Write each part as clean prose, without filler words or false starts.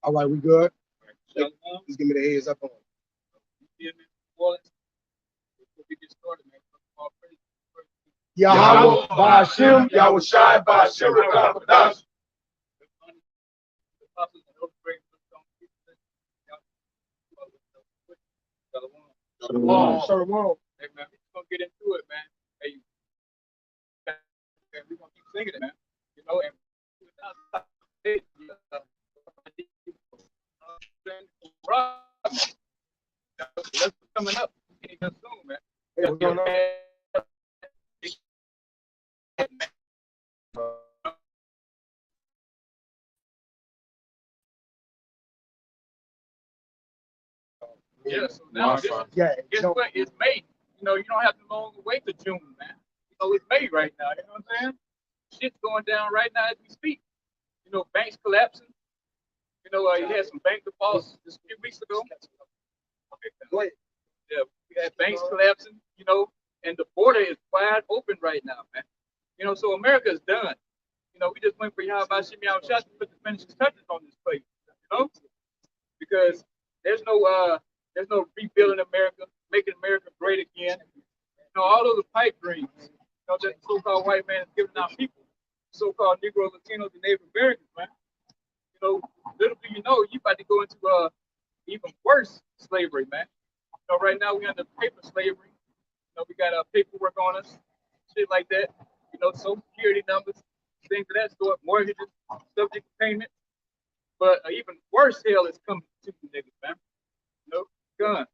All right, we good? Shalom. Just give me the heads up on it. Before we get started, man, Yahweh, Ba'Hashem, Yahweh Shai, Ba'Hashem, Rakam, Shalom. Hey man, we're gonna get into it, man. Hey, we're gonna keep singing it, man. You know, and that's coming up soon, man. Hey, what's going on? Yeah, so now guess what? It's May. You know, you don't have to long wait to June, man. You know, it's May right now. You know what I'm saying? Shit's going down right now as we speak. You know, banks collapsing. You know, you had some bank defaults just a few weeks ago. Okay, Go ahead. yeah, we had banks collapsing. You know, and the border is wide open right now, man. You know, so America is done. You know, we just went for Yahweh Shimmy out shots to put the finishing touches on this place. You know, because there's no rebuilding America, making America great again. You know, all those pipe dreams, you know, that so-called white man is giving out people, so-called Negro, Latinos, and Native Americans, man. You know, little do you know, you about to go into even worse slavery, man. You know, right now we under paper slavery. You know, we got paperwork on us, shit like that. You know, social security numbers, things of that sort, mortgages, subject to payment. But even worse hell is coming to you niggas, man. You know, guns.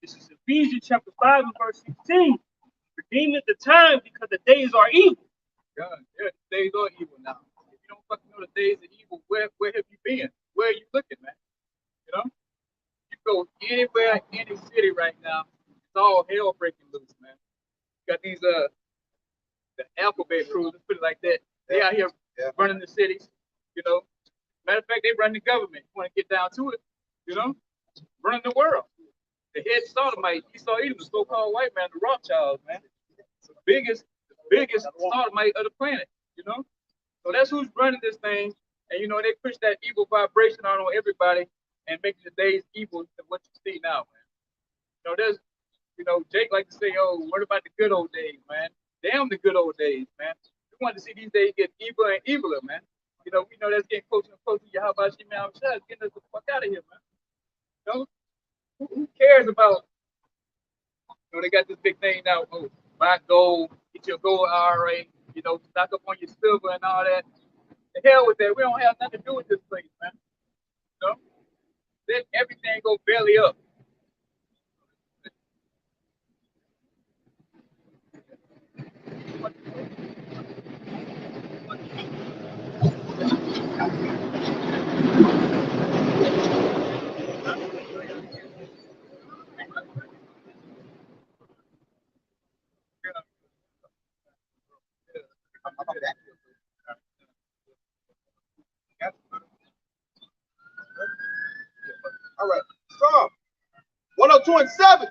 This is Ephesians chapter 5 and verse 16. Redeeming the time because the days are evil. Guns, yeah, the days are evil now. If you don't fucking know the days are evil, where have you been? Where are you looking, man? You know? You go anywhere, any city right now, it's all hell breaking loose, man. You got these the alphabet crews, let's put it like that. They out here running the cities, you know. Matter of fact, they run the government. You want to get down to it, you know? Running the world. The head sodomite, Esau Edom, the so-called white man, the Rothschilds, man. The biggest sodomite of the planet, you know? So that's who's running this thing. And, you know, they push that evil vibration out on everybody and making the days evil to what you see now, man. You know, there's, you know, Jake like to say, oh, what about the good old days, man? Damn the good old days, man. We want to see these days get eviler and eviler, man. You know, we know that's getting closer and closer to Yahweh Shimei Shah, getting us the fuck out of here, man. You know? Who cares about, you know, they got this big thing now, oh, buy gold, get your gold IRA, you know, stock up on your silver and all that. The hell with that. We don't have nothing to do with this place, man. You know? Let everything go belly up. All right. Psalm 102 and 7.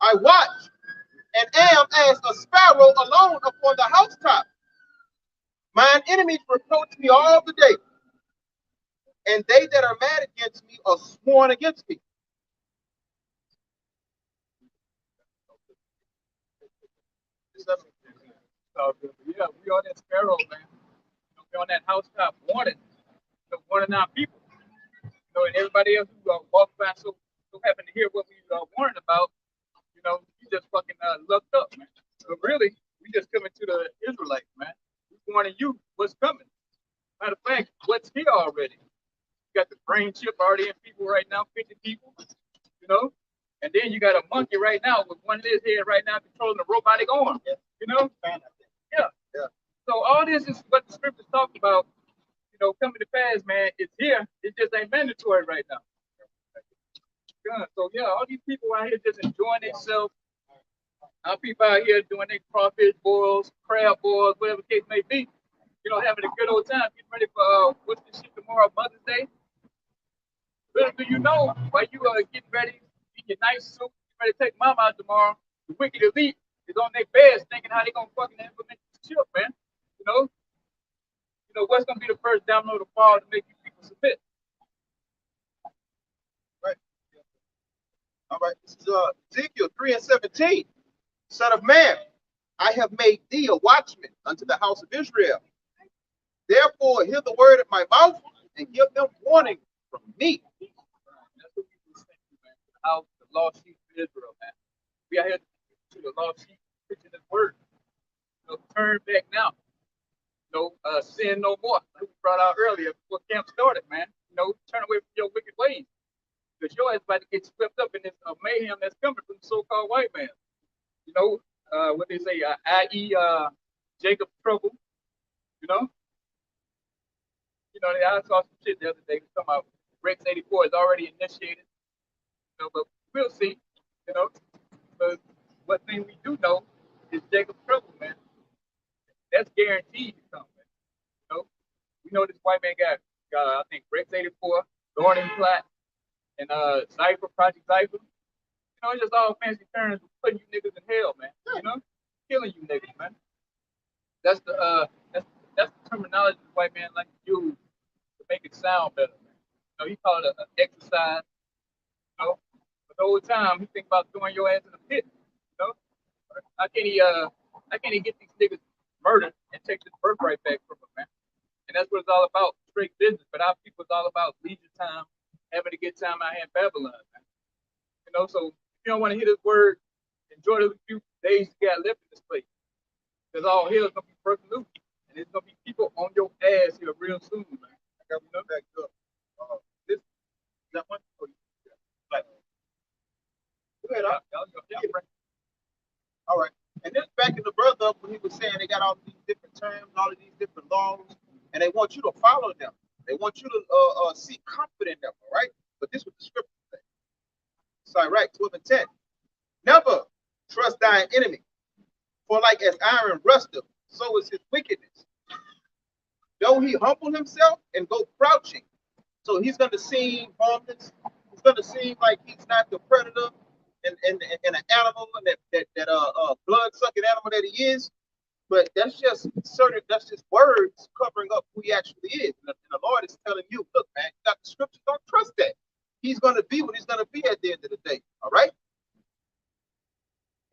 I watch and am as a sparrow alone upon the housetop. Mine enemies reproach me all the day, and they that are mad against me are sworn against me. Yeah, we on that sparrow, man. You know, we on that housetop warning, you know, warning our people. You know, and everybody else who walks by so happen to hear what we warning about, you know, you just fucking lucked up, man. But really, we just coming to the Israelites, man. We warning you what's coming. Matter of fact, what's here already. You got the brain chip already in people right now, 50 people, you know? And then you got a monkey right now with one of his head right now controlling a robotic arm, you know? Yeah. So all this is what the scriptures talk about, you know, coming to pass, man. It's here. It just ain't mandatory right now. So yeah, all these people out here just enjoying themselves. Our people out here doing their crawfish boils, crab boils, whatever the case may be. You know, having a good old time. Getting ready for what's the shit tomorrow, Mother's Day. Little do you know, while you getting ready, eat your nice soup, getting ready to take mom out tomorrow, the wicked elite is on their beds thinking how they gonna fucking implement this chip, man. You know what's gonna be the first domino to fall to make you people submit? All right, this is Ezekiel 3:17. Son of man, I have made thee a watchman unto the house of Israel. Therefore, hear the word of my mouth and give them warning from me. That's what we were saying, man. The house, the lost sheep of Israel, man. We are here to the lost sheep preaching His word. You know, turn back now. You know, sin no more. Like we brought out earlier before camp started, man. You know, turn away from your wicked ways. Because your ass about to get swept up in this mayhem that's coming from the so-called white man. You know, what they say, i.e., Jacob trouble. You know, I saw some shit the other day talking about Rex 84 is already initiated. You know, but we'll see. You know, but what thing we do know is Jacob trouble, man. That's guaranteed to come, man. You know, we know this white man got I think Rex 84, Gordon Platt, and Cypher, Project Cypher. You know, it's just all fancy terms for putting you niggas in hell, man. You know, killing you niggas, man. That's the terminology the white man like to use to make it sound better, man. You know, he called it an exercise. You know, but the whole time he think about throwing your ass in the pit. You know, how can he get these niggas murdered and take this birthright back from them, man? And that's what it's all about, straight business. But our people, it's all about leisure time, having a good time out here in Babylon, man. You know, so if you don't want to hear this word, enjoy the few days you got left in this place. Because all hell is going to be broken loose. And there's going to be people on your ass here real soon, man. I got to back up. This, that one? Oh, yeah. Like, go ahead, all right. And this backing the brother up when he was saying they got all these different terms, all of these different laws, and they want you to follow them. They want you to seek comfort in them, all right? But this is what the scripture says. Sorry, right, 12:10. Never trust thine enemy, for like as iron rusteth, so is his wickedness. Though he humble himself and go crouching, so he's going to seem harmless. He's going to seem like he's not the predator and an animal and that blood-sucking animal that he is. But that's just words covering up who he actually is. And the Lord is telling you, look, man, you got the scriptures, don't trust that. He's going to be what he's going to be at the end of the day. All right?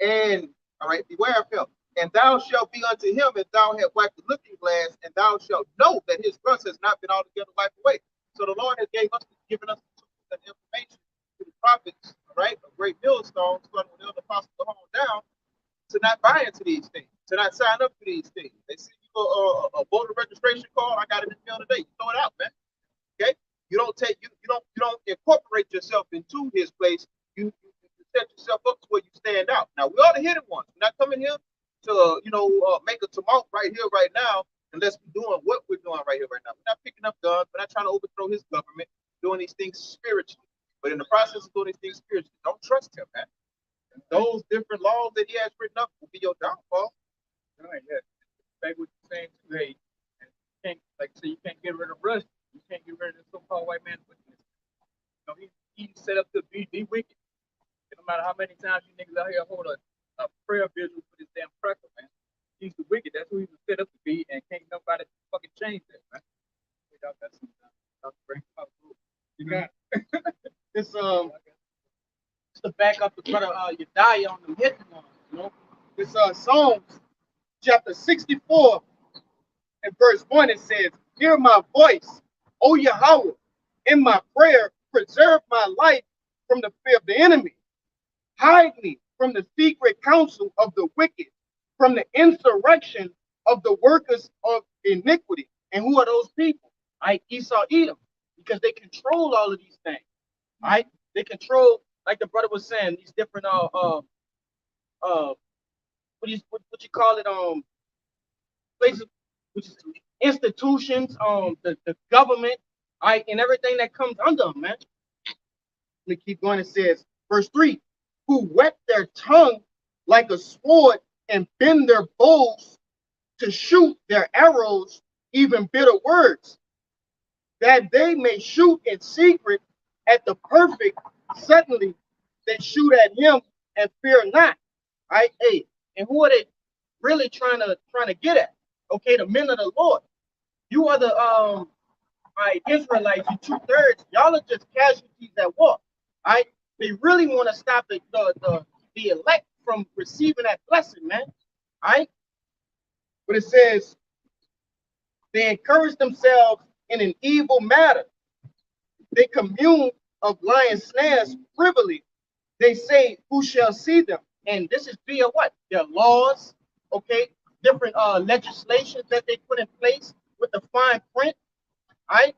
And, all right, beware of him. And thou shalt be unto him as thou hast wiped the looking glass, and thou shalt know that his rust has not been altogether wiped away. So the Lord has given us the information to the prophets, all right, a great millstone, starting with the other apostles to hold down, to not buy into these things, to not sign up for these things. They send you a voter registration card. I got it in the mail today. You throw it out, man. Okay? You don't incorporate yourself into his place. You set yourself up to where you stand out. Now we are the hidden ones. We're not coming here to make a tumult right here, right now, unless we're doing what we're doing right here, right now. We're not picking up guns. We're not trying to overthrow his government, doing these things spiritually. But in the process of doing these things spiritually, don't trust him, man. Those different laws that he has written up will be your downfall. All right, yeah. Back what you're saying too, hey, you can't get rid of Rush. You can't get rid of the so-called white man's wickedness. You know, he's set up to be wicked. And no matter how many times you niggas out here hold a prayer visual for this damn cracker, man. He's the wicked. That's who he was set up to be, and can't nobody fucking change that, man. You got it's to back up the brother Yediah on the hidden ones, you know. It's Psalms chapter 64 and verse 1. It says, "Hear my voice, O Yahweh, in my prayer, preserve my life from the fear of the enemy. Hide me from the secret counsel of the wicked, from the insurrection of the workers of iniquity." And who are those people? Esau, Edom, because they control all of these things. Right? They control, like the brother was saying, these different what you call it, places, which is institutions, the government, right, and everything that comes under them, man. Let me keep going. It says, verse 3, who wet their tongue like a sword and bend their bows to shoot their arrows, even bitter words, that they may shoot in secret at the perfect. Suddenly they shoot at him and fear not. Right? Hey, and who are they really trying to get at? Okay, the men of the Lord. You are the Israelites, you 2/3. Y'all are just casualties at war. Right? They really want to stop the elect from receiving that blessing, man. All right? But it says they encourage themselves in an evil matter. They commune of lion snares privily. They say, who shall see them? And this is via what? Their laws, okay? Different legislations that they put in place with the fine print, all right?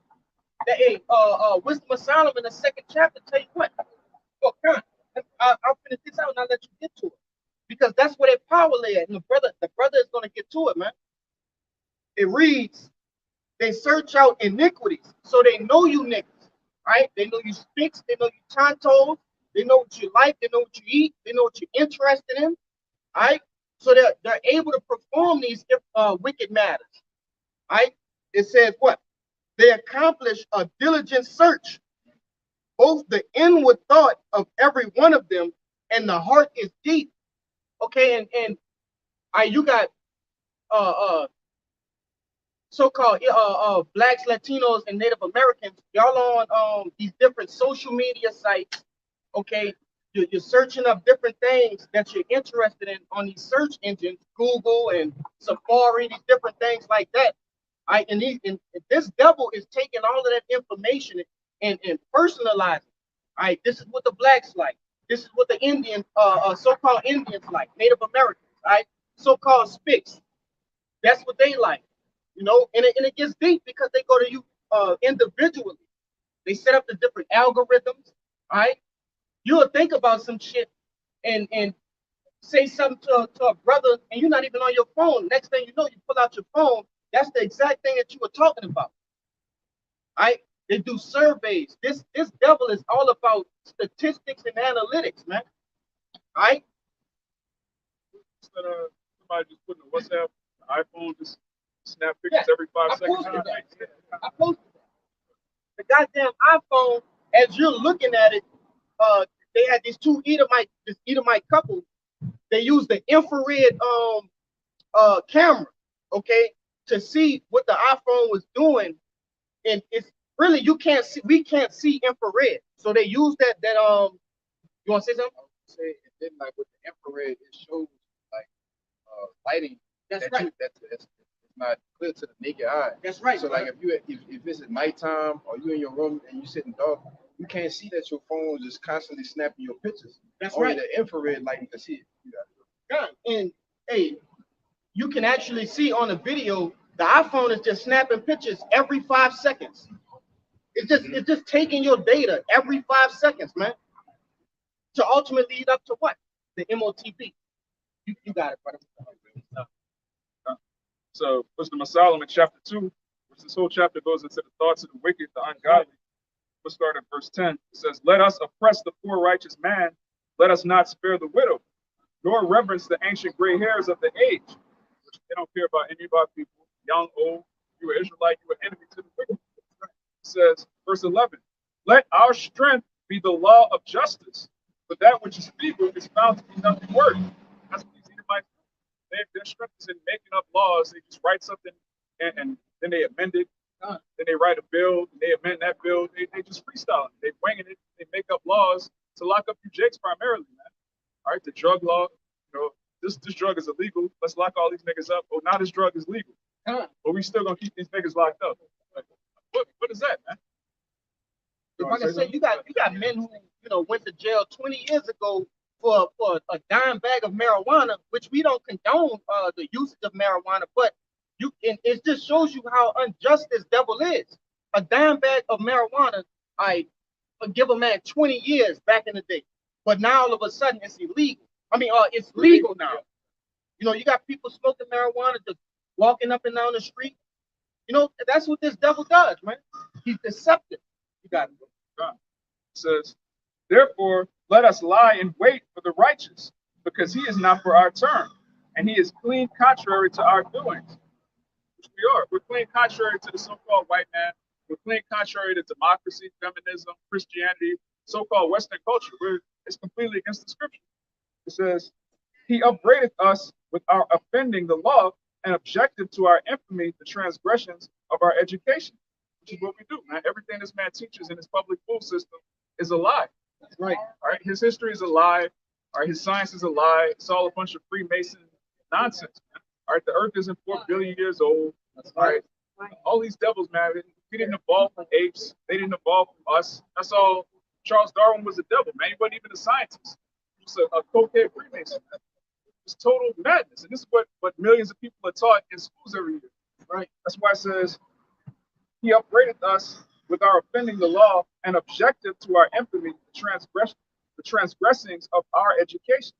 Wisdom of Solomon, the second chapter, tell you what. Well, I'll finish this out and I'll let you get to it. Because that's where their power lay at. And the brother is going to get to it, man. It reads, they search out iniquities, so they know you niggas, right? They know you sticks, they know you tontos, they know what you like, they know what you eat, they know what you're interested in, all right? So they're able to perform these wicked matters, all right? It says what? They accomplish a diligent search, both the inward thought of every one of them and the heart is deep. Okay, and you got so-called blacks, Latinos, and Native Americans. Y'all on these different social media sites. Okay, you're searching up different things that you're interested in on these search engines, Google and Safari, these different things like that. And this devil is taking all of that information and personalizing. All right, this is what the blacks like. This is what the Indian, so-called Indians like, Native Americans, right? So-called Spics. That's what they like, you know. And it gets deep because they go to you individually. They set up the different algorithms, all right? You'll think about some shit and say something to a brother, and you're not even on your phone. Next thing you know, you pull out your phone. That's the exact thing that you were talking about, all right? They do surveys. This devil is all about statistics and analytics, man. All right? Instead of somebody just putting a WhatsApp, iPhone, just snap pictures every 5 seconds. I posted that. The goddamn iPhone, as you're looking at it, they had these Edomite couple. They used the infrared camera, okay, to see what the iPhone was doing, and it's really we can't see infrared. So they use that you want to say something? I would say, and then like with the infrared, it shows like lighting. That's right. That's not clear to the naked eye. That's right. So like if it's at nighttime or you in your room and you sitting dark, you can't see that your phone is just constantly snapping your pictures. That's Only right. the infrared light you can see it. And hey, you can actually see on the video the iPhone is just snapping pictures every 5 seconds. It's just taking your data every 5 seconds, man. To ultimately lead up to what? The MOTP. You got it, brother. So, Wisdom of Solomon, chapter 2, which this whole chapter goes into the thoughts of the wicked, the ungodly. We'll start at verse 10. It says, let us oppress the poor righteous man. Let us not spare the widow, nor reverence the ancient gray hairs of the age. Which they don't care about any of our people, young, old. You were Israelite, you were enemy to the wicked. It says, verse 11, let our strength be the law of justice, but that which is feeble is found to be nothing worth. That's what these Edomites do. Their strength is in making up laws. They just write something and then they amend it. Then they write a bill, and they amend that bill. They just freestyle it. They winging it. They make up laws to lock up you jakes primarily, man. All right, the drug law. You know, this drug is illegal. Let's lock all these niggas up. Oh, now this drug is legal, but we still gonna keep these niggas locked up. Like, what is that, man? Like I said, you got men who went to jail 20 years ago for a dime bag of marijuana, which we don't condone the usage of marijuana, but it just shows you how unjust this devil is. A dime bag of marijuana, I give a man 20 years back in the day, but now all of a sudden it's illegal. I mean, it's legal now. You know, you got people smoking marijuana, just walking up and down the street. You know, that's what this devil does, man. He's deceptive. You got it. It says, therefore, let us lie in wait for the righteous, because he is not for our turn, and he is clean contrary to our doings. Which we are. We're clean contrary to the so-called white man. We're clean contrary to democracy, feminism, Christianity, so-called Western culture. It's completely against the scripture. It says, he upbraideth us with our offending the law and objective to our infamy, the transgressions of our education, which is what we do, man. Everything this man teaches in his public school system is a lie. Right. All right, his history is a lie. All right, his science is a lie. It's all a bunch of Freemason nonsense, man. All right, the Earth isn't 4 billion years old. All right, all these devils, man. We didn't evolve from apes. They didn't evolve from us. That's all. Charles Darwin was a devil, man. He wasn't even a scientist. He was a cokehead Freemason, man. It's total madness, and this is what millions of people are taught in schools every year. Right. That's why it says he upbraided us with our offending the law and objective to our infamy, the transgressings of our education.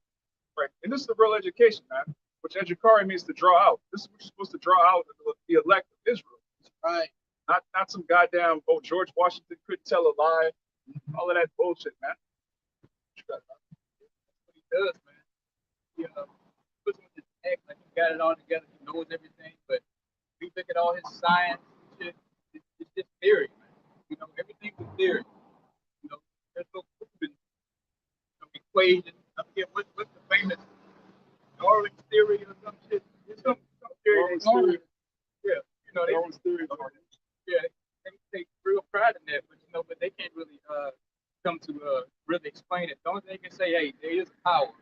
Right. And this is the real education, man, which educare means to draw out. This is what you're supposed to draw out the elect of Israel. Right. Not some goddamn, oh, George Washington couldn't tell a lie. All of that bullshit, man. That's what he does, man. You know, puts him in this act like he got it all together, he knows everything, but you look at all his science, shit, it's just theory, man. You know, everything's a theory. You know, there's no proven equation. I forget what's the famous Darwin's theory or some shit. It's some theory they Darwin's theory. yeah, you know, Darwin's theory. yeah, they take real pride in that, but you know, but they can't really come to really explain it. The only thing they can say, hey, there is power.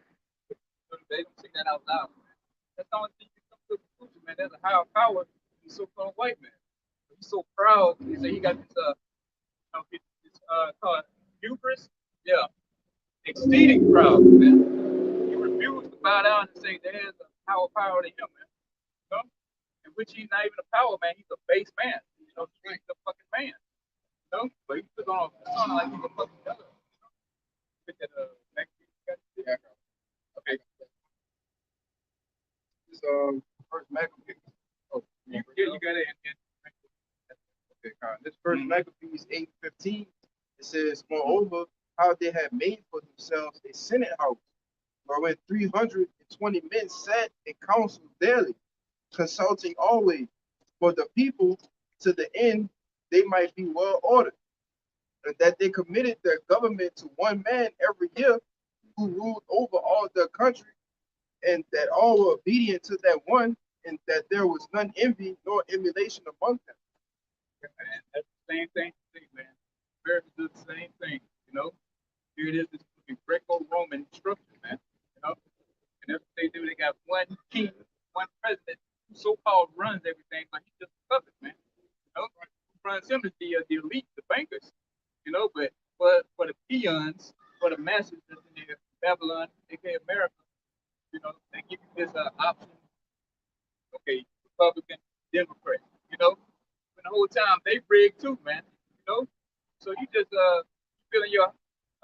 They don't say that out loud. Man. That's the only thing you can come to a conclusion, man. There's a higher power than the so-called white man. He's so proud. He said he got this called hubris. Yeah, exceeding proud, man. He refused to bow down and say there's a higher power than him, man. You know? In which he's not even a power man. He's a base man. You know, he's a fucking man. You know, but he took on a persona like he's a fucking other. Look at next week. Yeah. Okay. This first Maccabees. Oh, Yeah, you got it. okay, Kyle. This first Maccabees 8:15. It says, moreover, how they had made for themselves a senate house, wherein 320 men sat in council daily, consulting always for the people, to the end they might be well ordered, and that they committed their government to one man every year, who ruled over all their country, and that all were obedient to that one, and that there was none envy nor emulation among them. Man, that's the same thing, man. America does the same thing, you know. Here it is, this Greco-Roman structure, man. You know, and that's what they do. They got one king, one president, who so-called runs everything, but he's just a puppet, man. You know, who runs him is the elite, the bankers. You know, but for the peons, for the masses that's in there, Babylon, aka America, you know, they give you this option. Okay, Republican, Democrat. You know, and the whole time they rigged too, man. You know, so you just building your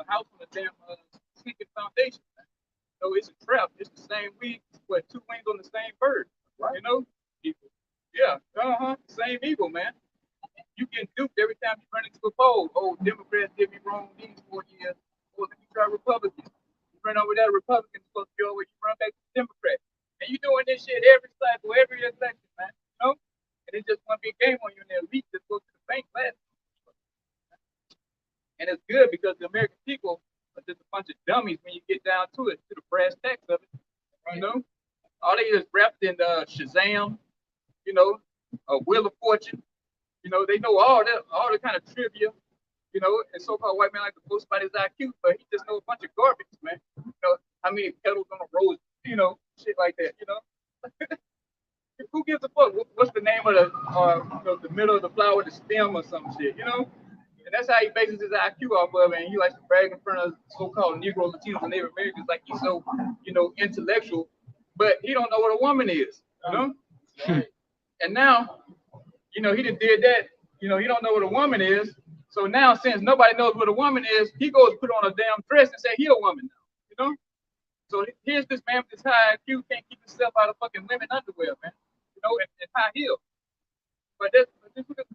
house on a damn sinking foundation, man. So it's a trap. It's the same weed, what, two wings on the same bird. Right. You know, people. Yeah, same evil, man. You get duped every time you run into a poll. Oh, Democrats did me wrong these 4 years. Oh, let me try Republicans. You run over that Republican supposed to go where you run back to Democrat. And you doing this shit every cycle, every election, man. You know? And it's just one big game on you and the elite that goes to the bank last. And it's good because the American people are just a bunch of dummies when you get down to it, to the brass tacks of it. You know? All they is wrapped in Shazam, you know, Wheel of Fortune. You know, they know all the kind of trivia, you know, and so-called white man like to boast about his IQ, but he just know a bunch of garbage, man. You know, how many petals on a rose, you know, shit like that, you know. Who gives a fuck? What's the name of the, you know, the middle of the flower, the stem or some shit, you know? And that's how he bases his IQ off of, and he likes to brag in front of so-called Negro, Latinos, and Native Americans like he's so, you know, intellectual, but he don't know what a woman is, you know? And now, you know, he done did that. You know, he don't know what a woman is. So now, since nobody knows what a woman is, he goes put on a damn dress and say he a woman now. You know? So here's this man with this high IQ, can't keep himself out of fucking women underwear, man. You know, and high heels. But this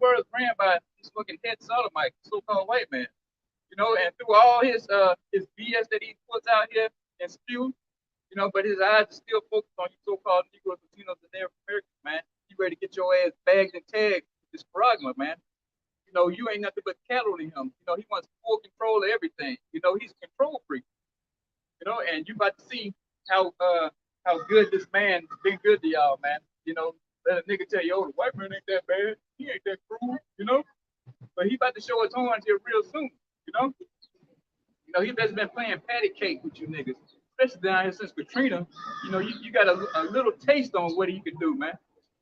world is ran by this fucking head sodomite, so-called white man. You know, and through all his BS that he puts out here and spew, you know, but his eyes are still focused on you so-called Negroes, Latinos, and Native Americans, man. You ready to get your ass bagged and tagged with this progma, man. You know, you ain't nothing but cattle to him. You know, he wants full control of everything. You know, he's a control freak. You know, and you about to see how good this man's been good to y'all, man. You know, let a nigga tell you, oh, the white man ain't that bad. He ain't that cruel, you know. But he about to show his horns here real soon, you know. You know, he just been playing patty cake with you niggas, especially down here since Katrina. You know, you got a little taste on what he can do, man.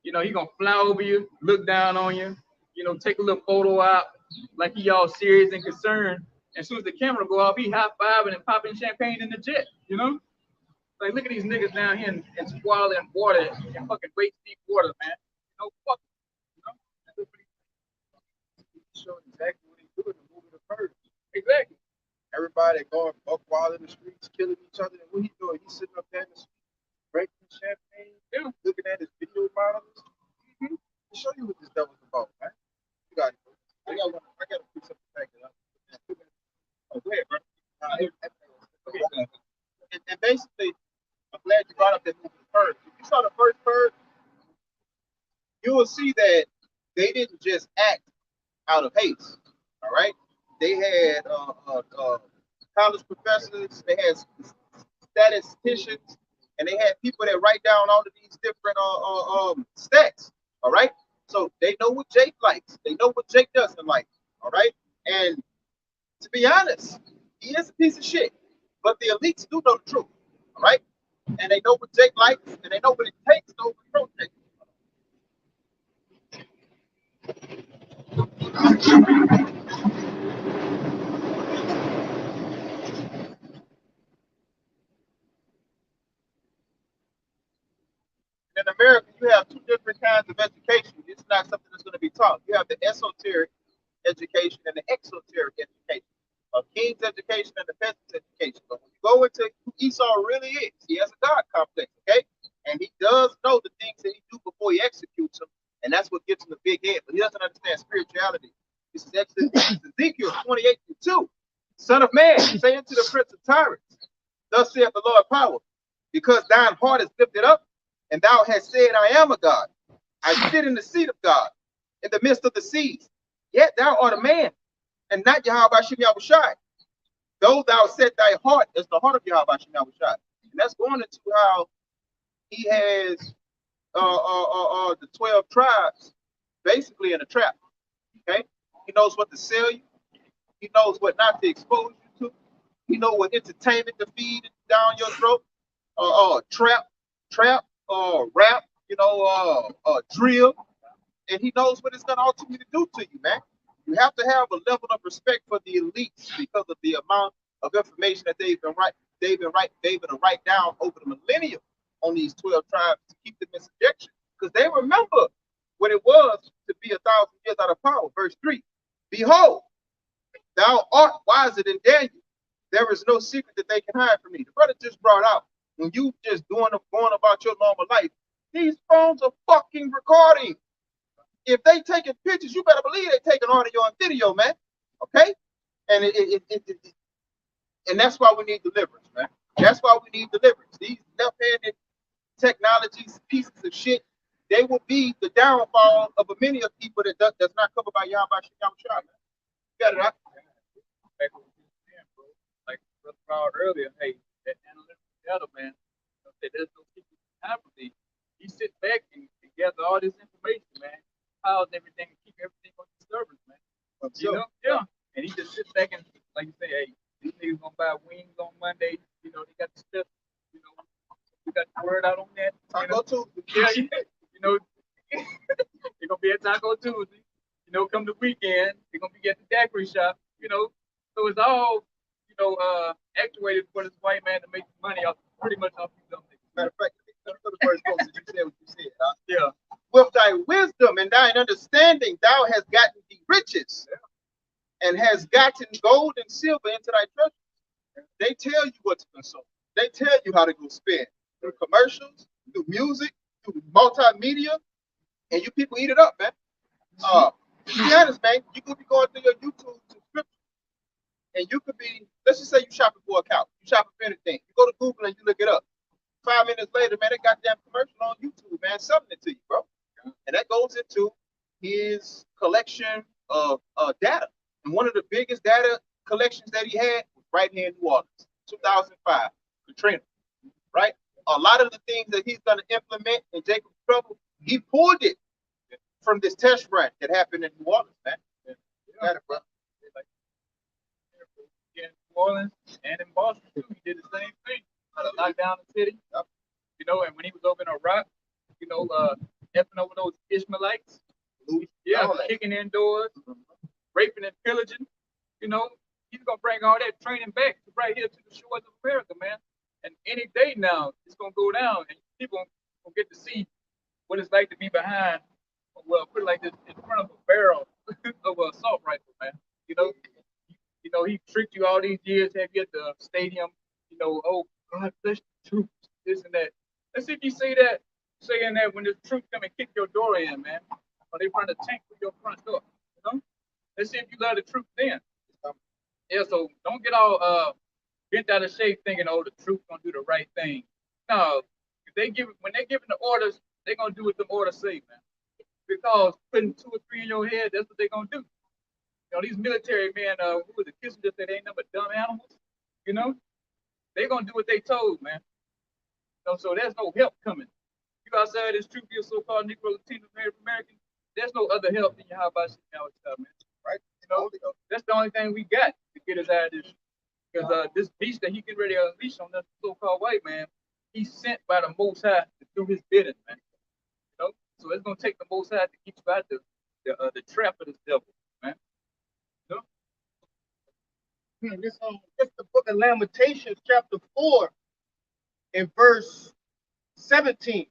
You know, he gonna fly over you, look down on you, you know, take a little photo out, like he all serious and concerned. As soon as the camera go off, he high fiving and popping champagne in the jet, you know? Like, look at these niggas down here in squalling water and fucking waist deep water, man. You know, fuck, you know? That's what He showed exactly what he do in the movie The Purge. exactly. Everybody going buck wild in the streets, killing each other. And what he doing? He's sitting up there in the street, drinking champagne, Yeah. looking at his video models. Mhm. To show you what this devil's about, man. You got it. I got to put something back up. Oh, go ahead, bro. Okay. And basically, I'm glad you brought up that movie, The Purge. If you saw the first Purge, you will see that they didn't just act out of haste. All right, they had college professors, they had statisticians, and they had people that write down all of these different stats. All right, so they know what Jake likes, they know what Jake doesn't like. All right, and to be honest, he is a piece of shit, but the elites do know the truth. All right, and they know what Jake likes, and they know what it takes to overthrow Jake. In America, you have two different kinds of education. It's not something that's going to be taught. You have the esoteric education and the exoteric education. A king's education and the peasant's education. But when you go into who Esau really is, he has a God complex, okay? And he does know the things that he do before he executes them, and that's what gives him the big head. But he doesn't understand spirituality. This is Ezekiel 28:2. Son of man, say unto the prince of tyrants, thus saith the Lord power, because thine heart is lifted up, and thou hast said, I am a God. I sit in the seat of God, in the midst of the seas. Yet thou art a man, and not Yahweh Shem Yahushai. Though thou set thy heart as the heart of Yahweh Shem Yahushai. And that's going into how he has the 12 tribes basically in a trap. Okay? He knows what to sell you. He knows what not to expose you to. He knows what entertainment to feed down your throat. Trap, rap, drill. And he knows what it's going to ultimately do to you, man. You have to have a level of respect for the elites because of the amount of information that they've been able to write down over the millennium on these 12 tribes to keep them in subjection. Because they remember what it was to be 1,000 years out of power. Verse 3. Behold, thou art wiser than Daniel. There is no secret that they can hide from me. The brother just brought out, when you just going about your normal life, these phones are fucking recording. If they taking pictures, you better believe they taking audio and video, man. Okay? And and that's why we need deliverance, man. That's why we need deliverance. These left-handed technologies, pieces of shit, they will be the downfall of many of people that's not covered by Yahweh Shem. You got it, right? Back what you were saying, bro. Like Brother Proud earlier, hey, that analytical data, man, there's no secret behind me. He sits back and gather all this information, man. Piles everything and keep everything on the servers, man. You know? Yeah. And he just sits back and, like you say, hey, these niggas gonna buy wings on Monday. You know, they got the stuff, you know, we got the word out on that. Taco Tuesday. Yeah, you know, they're gonna be at Taco Tuesday. You know, come the weekend, they're gonna be at the daiquiri shop, you know. So it's all, you know, actuated for this white man to make money off pretty much off these dumb niggas. Matter of fact, let me go to the first verse. You said what you said. Huh? Yeah. With thy wisdom and thine understanding, thou hast gotten the riches, and has gotten gold and silver into thy treasures. They tell you what to consume. They tell you how to go spend through commercials, through music, through multimedia, and you people eat it up, man. To be honest, man, you could be going through your YouTube subscription, and you could be, let's just say you shopping for a couch, you shopping for anything. You go to Google and you look it up. 5 minutes later, man, they got damn commercial on YouTube, man, selling it to you, bro. And that goes into his collection of data. And one of the biggest data collections that he had was right here in New Orleans, 2005, Katrina, right? A lot of the things that he's going to implement in Jacob's Trouble, he pulled it from this test run that happened in New Orleans, man. You got it, bro. Orleans and in Boston too. He did the same thing. Had to lock down the city. You know, and when he was over in Iraq, you know, effing over those Ishmaelites. Yeah, kicking in doors, raping and pillaging. You know, he's gonna bring all that training back right here to the shores of America, man. And any day now, it's gonna go down, and people gonna get to see what it's like to be behind. Well, put it like this, in front of a barrel of an assault rifle, man. You know, he tricked you all these years, have you at the stadium. You know, oh God bless the troops, this and that. Let's see if you say that, saying that when the troops come and kick your door in, man, or they run a tank through your front door. You know, let's see if you love the troops then. Yeah, so don't get all bent out of shape thinking, oh, the troops gonna do the right thing. No, if when they giving the orders, they gonna do what the orders say, man. Because putting 2 or 3 in your head, that's what they gonna do. You know, these military men, who was the Kissinger said they ain't nothing but dumb animals. You know, they gonna do what they told, man. You know, so there's no help coming. You outside this troop, you're so-called Negro, Latino, Native American. There's no other help than you have about shit, man. Right? You know, that's the only thing we got to get us out of this. Because this beast that he get ready to unleash on this so-called white man, he's sent by the Most High to do his bidding, man. You know, so it's gonna take the Most High to get you out the trap of this devil, man. You know? This the book of Lamentations, chapter 4, and verse 17.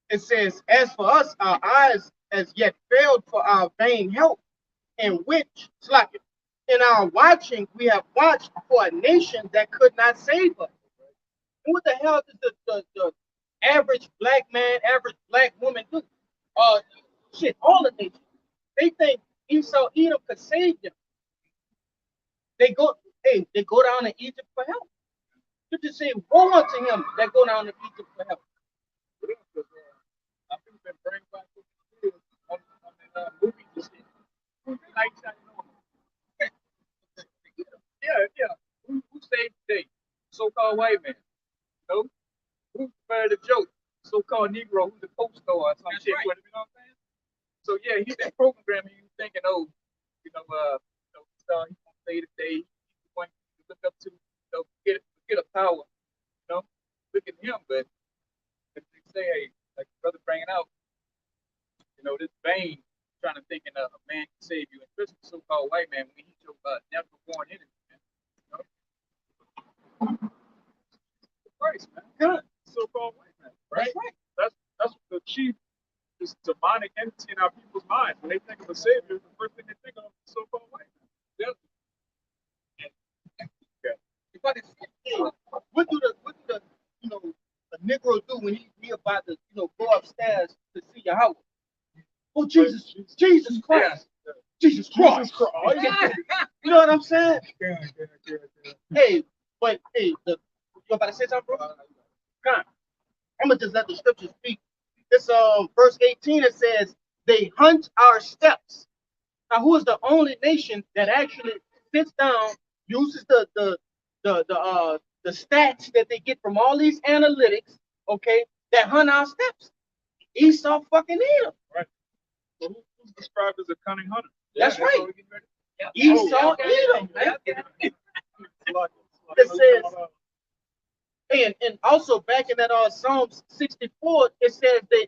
It says, "As for us, our eyes as yet failed for our vain help, in which, in our watching, we have watched for a nation that could not save us." And what the hell does the average black man, average black woman do? All the nations. They think Esau, Edom could save them. They go down to Egypt for help. You just say, woe unto him that go down to Egypt for help. I think been bringing back on the movie this year. Yeah. Who saved the day? So-called white man. You know? Who's the joke? So-called Negro, who's the co-star or some shit. Right. You know what I'm saying? So yeah, he's been programming you thinking, oh, he's gonna save the day. He's going to look up to, get a power. You know, look at him, but if they say, hey, like the brother bringing out, you know, this vein trying to think a man can save you, and especially the so-called white man when he's your natural born enemy, man. You know? Christ, man. Good. So-called white man, right? That's That's the chief this demonic entity in our people's minds. When they think of a savior, the first thing they think of is so-called white man. right. What do the a Negro do when he about to go upstairs to see your house? Oh Jesus Christ. Yeah. Jesus Christ. You know what I'm saying? Yeah. Hey, but hey, you about to say something, bro? Come. I'm gonna just let the scripture speak. This verse 18, it says, "They hunt our steps." Now, who is the only nation that actually sits down, uses the stats that they get from all these analytics, okay, that hunt our steps? Esau fucking Edom. Right. So who's described as a cunning hunter? That's right. Esau Edom, man. It says, and also back in that Psalms 64, it says they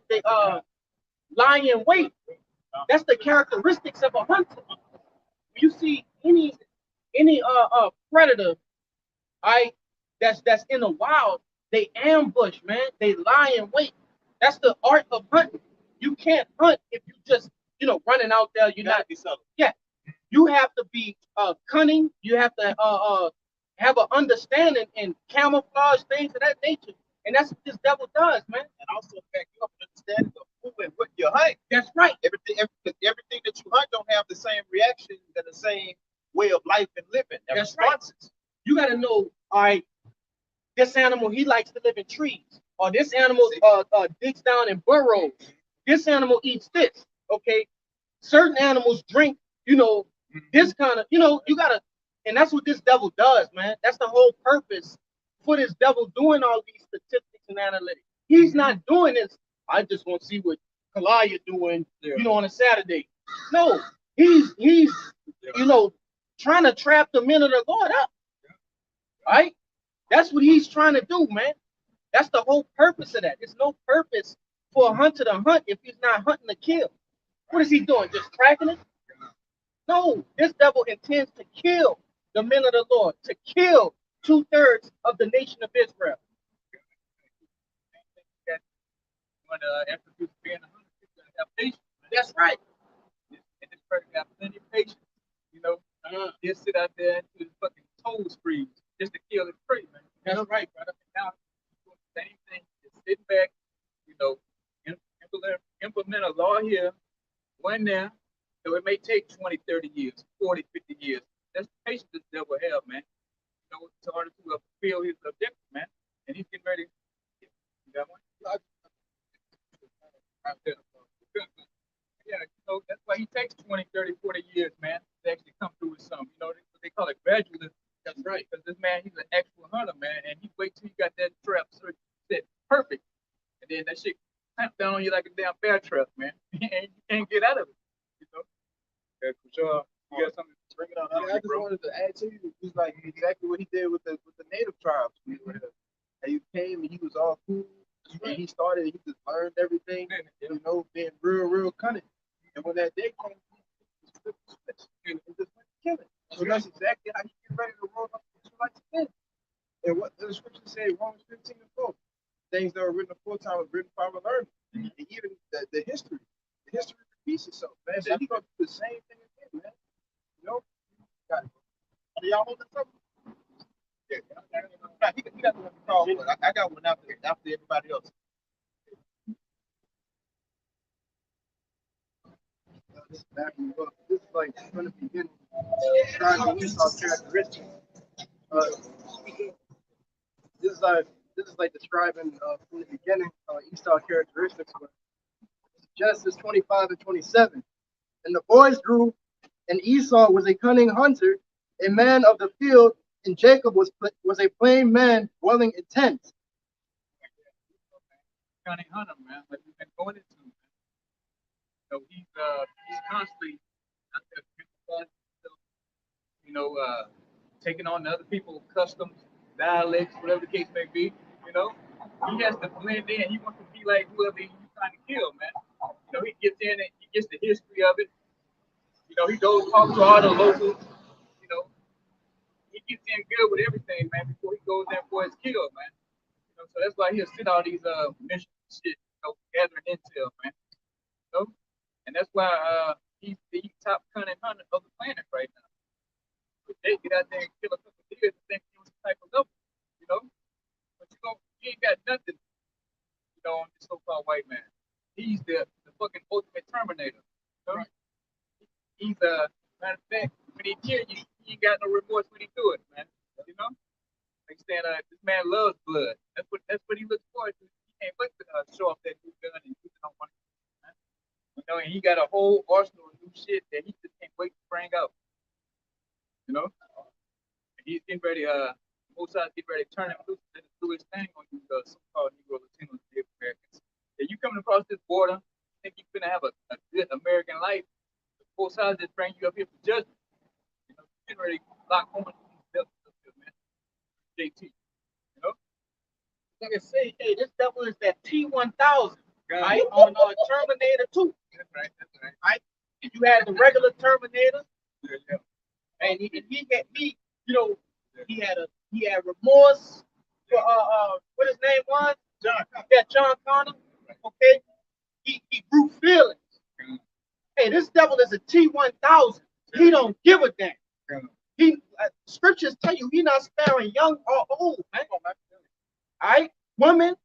lie in wait. That's the characteristics of a hunter. When you see any predator, that's in the wild, they ambush, man. They lie in wait. That's the art of hunting. You can't hunt if you just running out there. You're not. Yeah, you have to be cunning. You have to have an understanding and camouflage things of that nature. And that's what this devil does, man. And also back you up an understanding of who and what you hunt. That's right. Everything that you hunt don't have the same reactions and the same way of life and living. That's responses. Right. You got to know, all right, this animal, he likes to live in trees. Or this animal digs down in burrows. This animal eats this, okay? Certain animals drink, this kind of, you got to, and that's what this devil does, man. That's the whole purpose for this devil doing all these statistics and analytics. He's not doing this, I just want to see what Kalaya doing, on a Saturday. No, he's trying to trap the men of the Lord up. Right? That's what he's trying to do, man. That's the whole purpose of that. There's no purpose for a hunter to hunt if he's not hunting to kill. What is he doing? Just tracking it? No, this devil intends to kill the men of the Lord, to kill 2/3 of the nation of Israel. When after people being a hunter, people gotta have patience. That's right. And this person got plenty of patience. You know, just sit out there until his fucking toes freeze just to kill his prey, man. That's right, brother. And now he's doing the same thing, just sitting back, you know, implement a law here, one there. So it may take 20, 30 years, 40, 50 years. That's the patience this devil have, man. You know, it's harder to fulfill his objective, man. And he's getting ready. You got one? Yeah, you know, that's why he takes 20, 30, 40 years, man, to actually come through with something. You know, they call it gradualism. That's right. Because this man, he's an actual hunter, man, and he wait till you got that trap set perfect. And then that shit clamp down on you like a damn bear trap, man. And you can't get out of it. You know? Okay, for sure. You got something to bring it out? I just wanted to add to you, he's like exactly what he did with the native tribes. And he came and he was all cool. And he started, he just learned everything, you know, being real cunning. And when that day came, he just flipped the switch and just went to kill it. So that's exactly how he get ready to roll up the Israelites again. And what the scripture said, Romans 15:4, things that were written aforetime were written for our learning. And even the history repeats itself, man. So he's gonna do the same thing again, man. You know? Got it. Are y'all holding something? Yeah. He got the one to call, but I got one after everybody else. This is Matthew book. This is like from the beginning, describing Esau's characteristics. This is like describing from the beginning Esau's characteristics. Genesis 25 and 27. And the boys grew, and Esau was a cunning hunter, a man of the field, and Jacob was a plain man dwelling in tents. Cunning hunter, man, like we've been going into. So he's constantly out there, you know, taking on other people's customs, dialects, whatever the case may be. You know, he has to blend in. He wants to be like whoever he's trying to kill, man. You know, he gets in and he gets the history of it. You know, he goes talk to all the locals. You know, he gets in good with everything, man, before he goes in for his kill, man. You know, so that's why he'll sit all these missions and shit, you know, gathering intel, man. You know? And that's why he's the top cunning hunter of the planet right now. But they get out there and kill a couple of deers and think he was some type of level, you know? But you ain't got nothing, you know, on this so-called white man. He's the fucking ultimate Terminator. You know? Right. He's matter of fact, when he kill you, he ain't got no remorse when he do it, man. You know? Like saying, this man loves blood. That's what he looks forward to. He can't wait to show off that new gun and use it on one. You know, and he got a whole arsenal of new shit that he just can't wait to bring out. You know? And he's getting ready, Mosai's getting ready to turn him loose and do his thing on you, so-called Negro Latinos, Native Americans. If you coming across this border, think you're gonna have a good American life, Mosai just bring you up here for judgment. You know, getting ready to lock on these devils up here, man. JT. You know? Like I say, hey, this devil is that T-1000, right? On Terminator 2. That's right, that's right. Right? You had the regular Terminator, Yeah. and he you know, he had remorse for what his name was? John Connor. Okay, he grew feelings. Hey, this devil is a T-1000. He don't give a damn. He scriptures tell you he not sparing young or old, man. All right, women,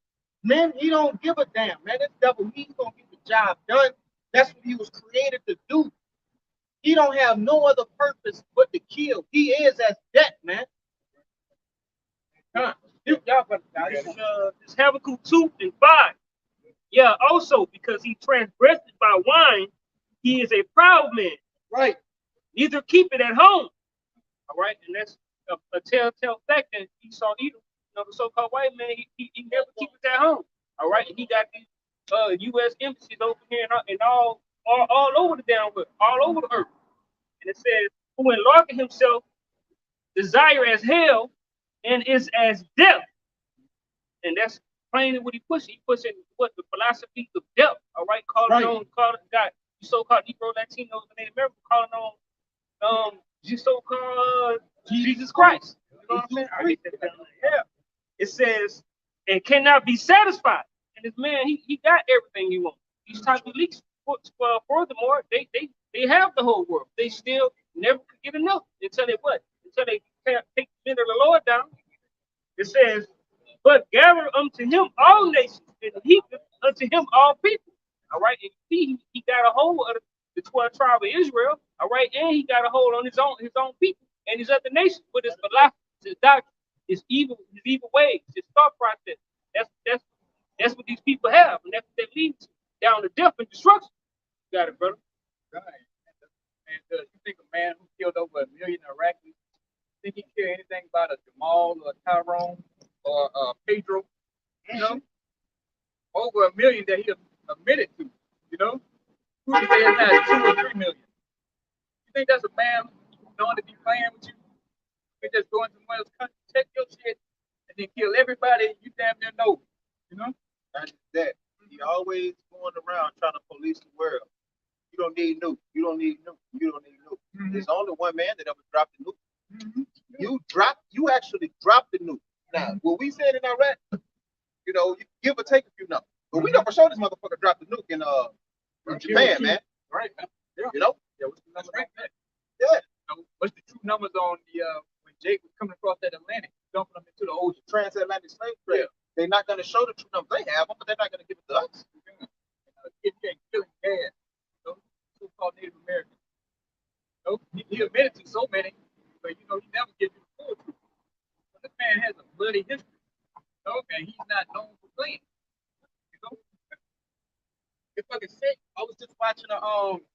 men, he don't give a damn, man. This devil, he's gonna get the job done. That's what he was created to do. He don't have no other purpose but to kill. He is as death, man. Y'all better It's Habakkuk 2 and 5. Yeah, also because he transgressed by wine, he is a proud man. right. Neither keep it at home. All right, and that's a telltale fact that Esau Edom, you know, the so-called white man, he never keep it at home. All right, and he got these U.S. embassies over here and all over the all over the earth. And it says, who enlarging himself desire as hell and is as death. And that's plainly what he puts. He puts in what the philosophy of death. All right, calling God, you so-called Negro Latinos and Native Americans, calling on you so-called Jesus Christ. You know what I'm saying? I get that down there. Yeah. It says, and cannot be satisfied. And this man, he got everything he wants. These type of leaks. Furthermore, they have the whole world. They still never could get enough until they what? Until they take the men of the Lord down. It says, but gather unto him all nations, and heap unto him all people. All right, and he got a hold of the 12 tribe of Israel. All right, and he got a hold on his own people and his other nations with his philosophy, his doctrine, his evil ways, his thought process. That's what these people have, and that's what they lead to, down to death and destruction. You got it, brother. Right. And you think a man who killed over 1 million Iraqis, think he care anything about a Jamal or a Tyrone or Pedro? You know, over 1 million that he admitted to. You know, who can say it had 2 or 3 million? You think that's a man who's known to be playing with you? You can just go into someone else's country, take your shit, and then kill everybody you damn near know. You know? That's that. He always going around trying to police the world. You don't need nuke. You don't need nuke. You don't need nuke. Mm-hmm. There's only one man that ever dropped the nuke. Mm-hmm. You actually dropped the nuke. Now, what we said in Iraq, you know, you give or take a few numbers. But we know for sure this motherfucker dropped the nuke in Japan, man. Right, man. Yeah. You know? Yeah, what's the number? Right, man. Yeah. You know, what's the true numbers on the when Jake was coming across that Atlantic, dumping them into the ocean? Transatlantic slave trade. Yeah. They're not going to show the true numbers. They have them, but they're not going to give it to us. It can't kill him bad. You know, so-called Native Americans. You know, he admitted to so many, but you know, he never gives you the full truth. But this man has a bloody history. You know, and he's not known for playing. You know? If I could say, I was just watching a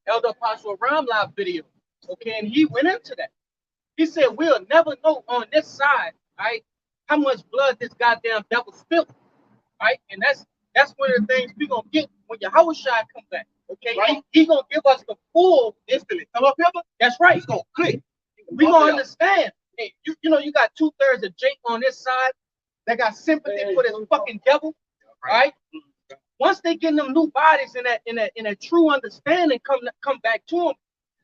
Elder Apostle Ram Live video. Okay, and he went into that. He said, we'll never know on this side, right, how much blood this goddamn devil spilled. Right? And that's one of the things we're gonna get when Yahushua comes back. Okay, right? He gonna give us the full instantly. Come up here, that's right. He's gonna click. We gonna understand. Hey, you know, you got 2/3 of Jake on this side that got sympathy for this fucking devil, right? Once they get them new bodies in a true understanding, come back to them,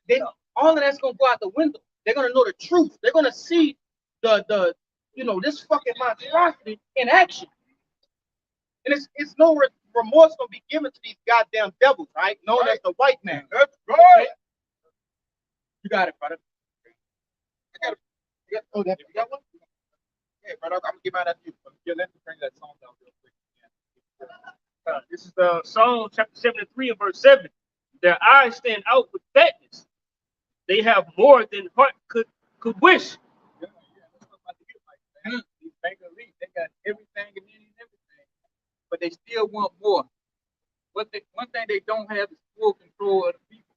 then all of that's gonna go out the window. They're gonna know the truth. They're gonna see the you know, this fucking monstrosity in action. And it's no remorse gonna be given to these goddamn devils, right? Known as the white man. That's right. You got it, brother. I got it. Oh, you got one? Yeah, brother. I'm gonna give mine after you. Yeah, let me bring that song down real quick. This is Psalm chapter 73 and verse 7. Their eyes stand out with fatness. They have more than heart could wish. Yeah, that's what I'm about to get like, man. These banker elite, they got everything and everything, but they still want more. One thing they don't have is full control of the people.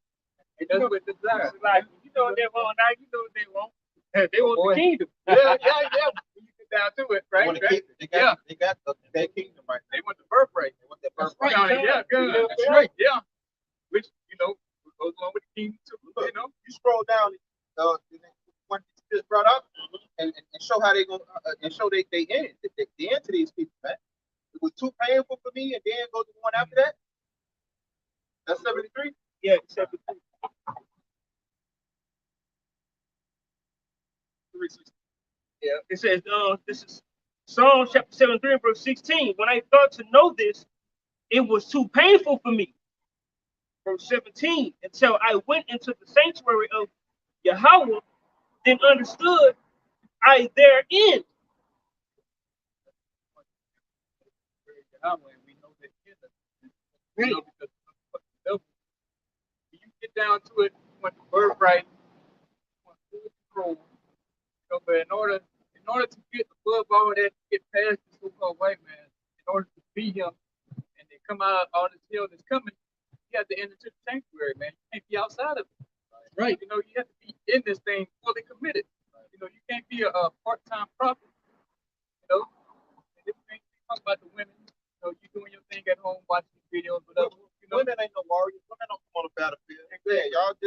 And that's what the desire. Like, you know what they want now, you know what they want. They want the kingdom. Yeah. When you get down to it, right? They got their kingdom right. They want the birthright. They want that birthright. Right. Yeah, good. That's right. Yeah. Which, you know, goes along with the kingdom too. Look, you know, you scroll down one you just brought up and show how they gonna and show they end the end to these people, man. It was too painful for me, and then go to the one after that. That's 73. Yeah, 73. Yeah, it says, this is Psalm chapter 73, verse 16. When I thought to know this, it was too painful for me. Verse 17, until I went into the sanctuary of Yahweh, then understood I therein. we know that because when you get down to it, you want the birthright, you want full control. But in order to get above all that, get past the so-called white man, in order to be him, and then come out all this hell that's coming, you have to enter the sanctuary, man. You can't be outside of it. Right. You know, you have to be in this thing fully committed. You know, you can't be a part-time prophet. You know, and this thing talk about the women. You know, you doing your thing at home, watching videos, whatever. You know, Women ain't no warriors. Women don't come on the battlefield. Yeah, y'all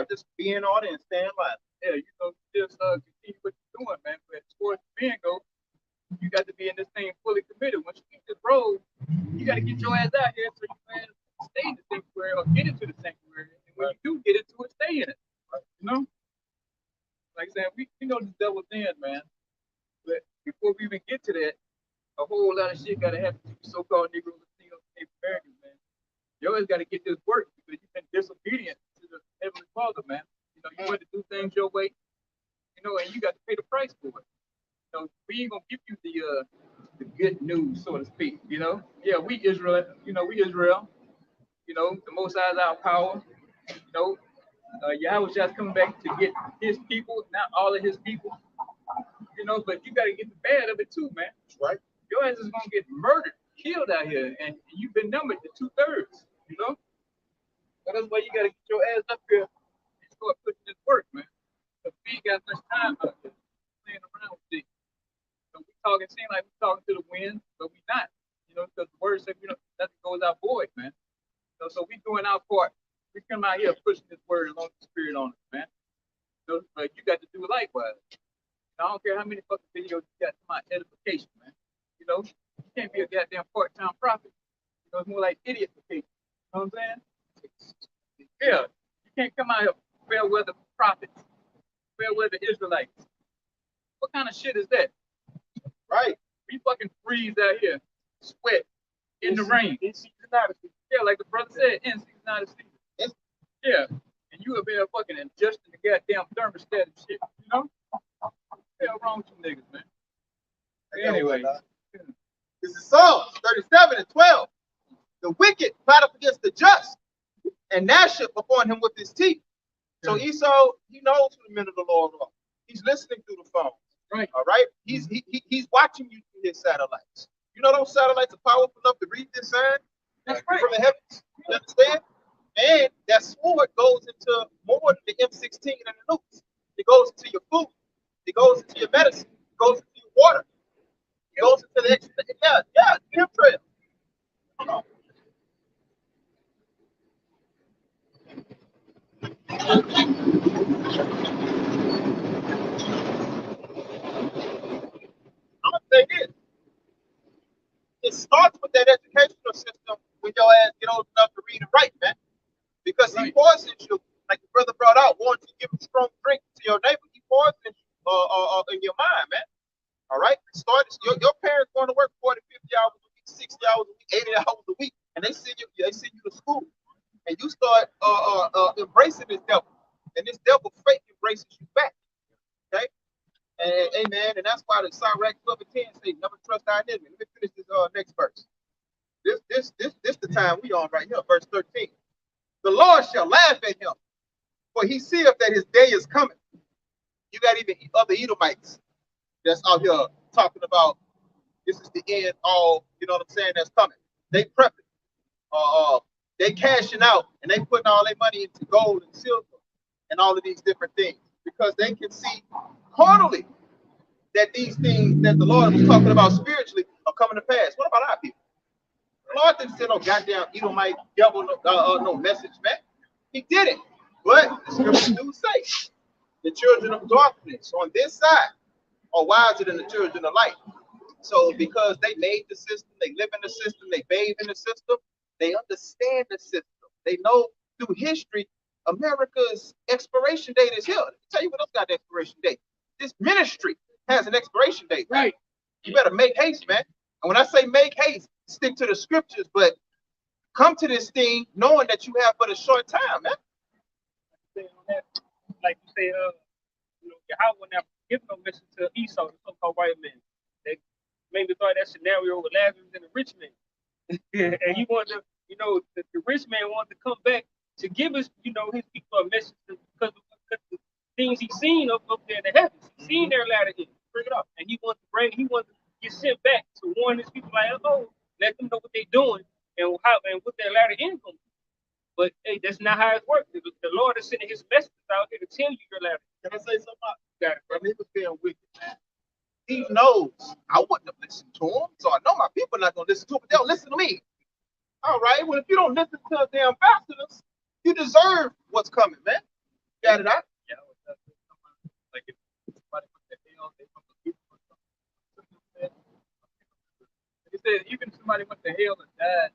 just be in order and stay in line. yeah, you know, just continue what you're doing, man. But as far as men go, get your ass out here so you can stay in the sanctuary or get into the sanctuary. And when you do get into it, stay in it. You know? Like I said, we know the devil's in, man. But before we even get to that, a whole lot of shit gotta happen to you so-called Negroes and Native Americans, man. You always gotta get this work because you've been disobedient to the Heavenly Father, man. You know, you want to do things your way, you know, and you got to pay the price for it. You know, we ain't gonna give you the good news, so to speak. You know, yeah, we Israel. You know, we Israel. You know, the Most High is our power. You know, Yahweh just coming back to get His people, not all of His people. You know, but you gotta get the bad of it too, man. Right. Your ass is gonna get murdered, killed out here, and you've been numbered to 2/3. You know, so that's why you gotta get your ass up here and start putting this work, man. Because we ain't got much time out here playing around with things. So we talking, seem like we talking to the wind, but we not. You know, because the word said, you know, nothing goes out void, man. So we doing our part. We come out here pushing this word along the spirit on us, man. So, but you got to do likewise. I don't care how many fucking videos you got to my edification, man. You know, you can't be a goddamn part-time prophet. You know, it's more like idiotification. You know what I'm saying? Yeah. You can't come out here fair weather prophets, fair weather Israelites. What kind of shit is that? Right. We fucking freeze out here, sweat in the rain. In season, not a season. Yeah, like the brother said, in season, not a season. Yeah. And you have been fucking adjusting the goddamn thermostat and shit, you know? What the hell wrong with you niggas, man? Anyway. This is Psalms 37:12. The wicked plot up against the just, and gnasheth upon him with his teeth. So Esau, he knows who the men of the Lord are. He's listening through the phone. Right. All right. He's watching you through his satellites. You know those satellites are powerful enough to read this sign That's right. from the heavens. You understand? And that sword goes into more than the M16 and the nukes. It goes into your food. It goes into your medicine. It goes into your water. It goes into the extra. Yeah, chemtrail. I'm gonna say this. It starts with that educational system when your ass get old enough to read and write, man. Because he poisons you, like the brother brought out, wanting to give a strong drink to your neighbor. He poisons you in your mind, man. All right? Your parents going to work 40, 50 hours a week, 60 hours a week, 80 hours a week, and they send you to school. And you start embracing this devil. And this devil fake embraces you back. Okay? And amen. And that's why the Sirach 12:10 say, never trust thy enemy. Let me finish this next verse. This the time we on right here, verse 13. The Lord shall laugh at him, for he seeth that his day is coming. You got even other Edomites that's out here talking about this is the end, all, you know what I'm saying, that's coming. They prepping. They cashing out and they putting all their money into gold and silver and all of these different things because they can see carnally that these things that the Lord was talking about spiritually are coming to pass. What about our people? The Lord didn't send no goddamn Edomite devil, no message, man. He didn't. But the scriptures do say the children of darkness on this side are wiser than the children of light. So because they made the system, they live in the system, they bathe in the system, they understand the system. They know through history, America's expiration date is here. Let me tell you what else got the expiration date. This ministry has an expiration date. Right. You better make haste, man. And when I say make haste, stick to the scriptures, but come to this thing knowing that you have but a short time, man. Like you say, you know, Yahweh never give no message to Esau, the so-called white man. They maybe thought that scenario with Lazarus and the rich man. And he wanted to, you know, the rich man wanted to come back to give us, you know, his people a message because of the things he's seen up there in the heavens. He's seen their ladder end, bring it up. And he wanted to get sent back to warn his people like, oh, let them know what they're doing and what their ladder end gonna be. But hey, that's not how it works. The Lord is sending his messages out here to tell you your ladder. Can I say something? Got it, brother. He was being wicked, man. He knows I wouldn't have listened to him, so I know my people are not gonna listen to him, but they'll listen to me. All right. Well, if you don't listen to us damn bastards, you deserve what's coming, man. Got it out? Yeah, like if somebody put their hell, they come to people or something. He said even somebody went to hell and died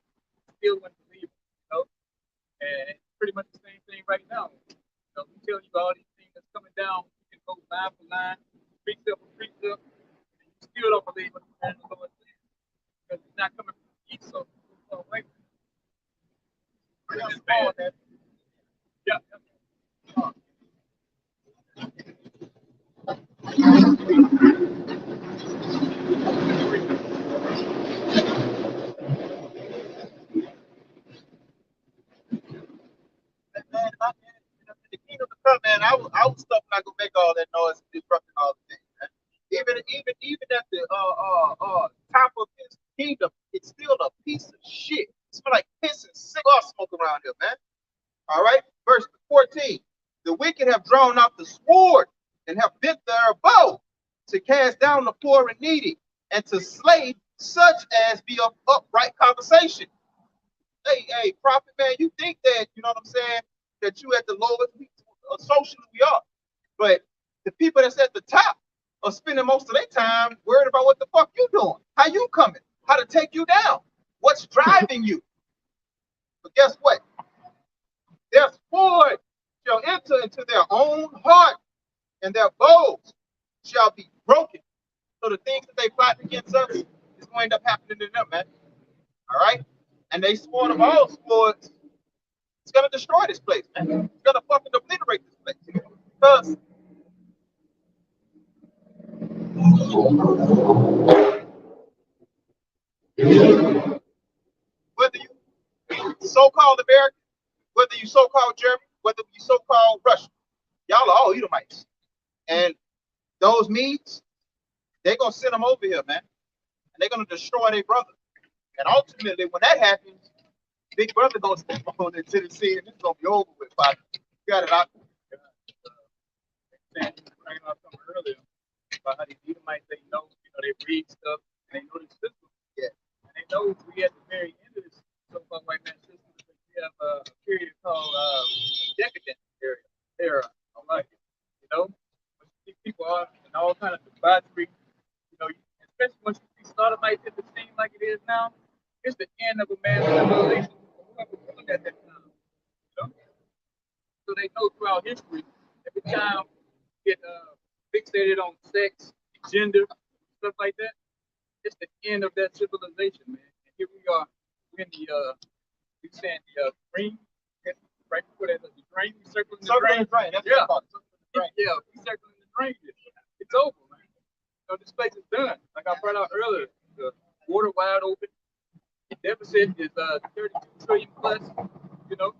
still wouldn't believe it, you know. And it's pretty much the same thing right now. You know, we tell you all these things that's coming down. You can go line for line, precept for precept, and you still don't believe what the man of the Lord says because it's not coming from the east. So, wait. Yeah. Man, the kingdom to come, man, I was stuff not gonna make all that noise and disrupting all the things, man. Even at the top of his kingdom, it's still a piece of shit. It smell like piss and cigar smoke around here, man. All right, verse 14. The wicked have drawn out the sword and have bent their bow to cast down the poor and needy and to slay such as be of upright conversation. Hey, prophet, man, you think that, you know what I'm saying, that you at the lowest socially we are. But the people that's at the top are spending most of their time worried about what the fuck you doing, how you coming, how to take you down, what's driving you. But guess what? Their sword shall enter into their own heart, and their bows shall be broken. So the things that they plot against us is going to end up happening to them, man. All right? And they swore of all swords, it's going to destroy this place, man. It's going to fucking obliterate this place. Because whether you so-called American, whether you so-called German, whether you so-called Russian, y'all are all Edomites. And those Medes, they're going to send them over here, man. And they're going to destroy their brother. And ultimately, when that happens, Big Brother going to step on into the sea, and it's going to be over with, Father. You got it out. Bringing up something earlier about how these Edomites, they know, they read stuff and they know the system. Yeah. And they know we at the very end of this so-called white man system, we have a period called decadent era. I like it. You know, these people are in all kind of debauchery. You know, especially once you see sodomites at the scene like it is now, it's the end of a man's civilization. Whoever was doing at that time. You know? So they know throughout history, every time get fixated on sex, gender, stuff like that. It's the end of that civilization, man. And here we are in the we saying the green, right before that, the drain, we circling the drain. That's Yeah, what drain. yeah, we circling the drain. It's over, man. So this place is done. Like I brought out earlier, the water wide open. The deficit is 32 trillion plus. You know,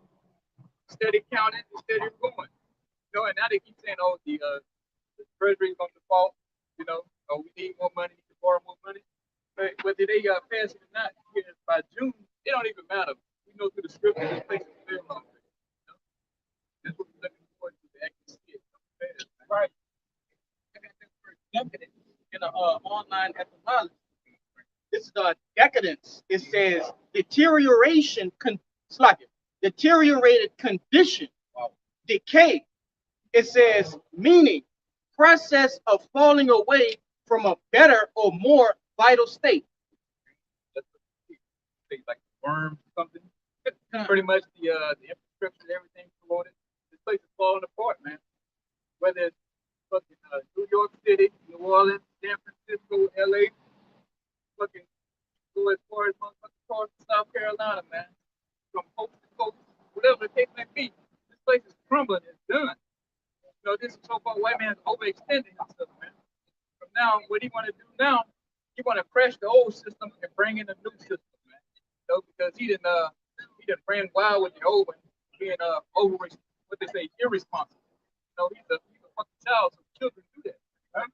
steady counting, steady going. You know, and now they keep saying, oh, the treasury is going to default. You know, oh, we need more money, need to borrow more money. But whether they pass it or not, by June, it don't even matter. We know through the scripture, this place is very long. You know? That's what we're looking forward to actually see it. Right. Decadence in the online etymology. This is decadence. It says deterioration, deteriorated condition, decay. It says meaning, process of falling away from a better or more vital state. Like worms or something. Pretty much the infrastructure, everything promoted. This place is falling apart, man. Whether it's fucking New York City, New Orleans, San Francisco, LA, fucking go as far as motherfucking parts of South Carolina, man. From coast to coast, whatever the case may be, this place is crumbling. It's done. You know, this so-called white man's overextending himself, man. From now, what he want to do now, he want to crash the old system and bring in a new system, man. You know, because he didn't ran wild with the old one, being over, what they say, irresponsible. You know, he's a fucking child, so children do that, right?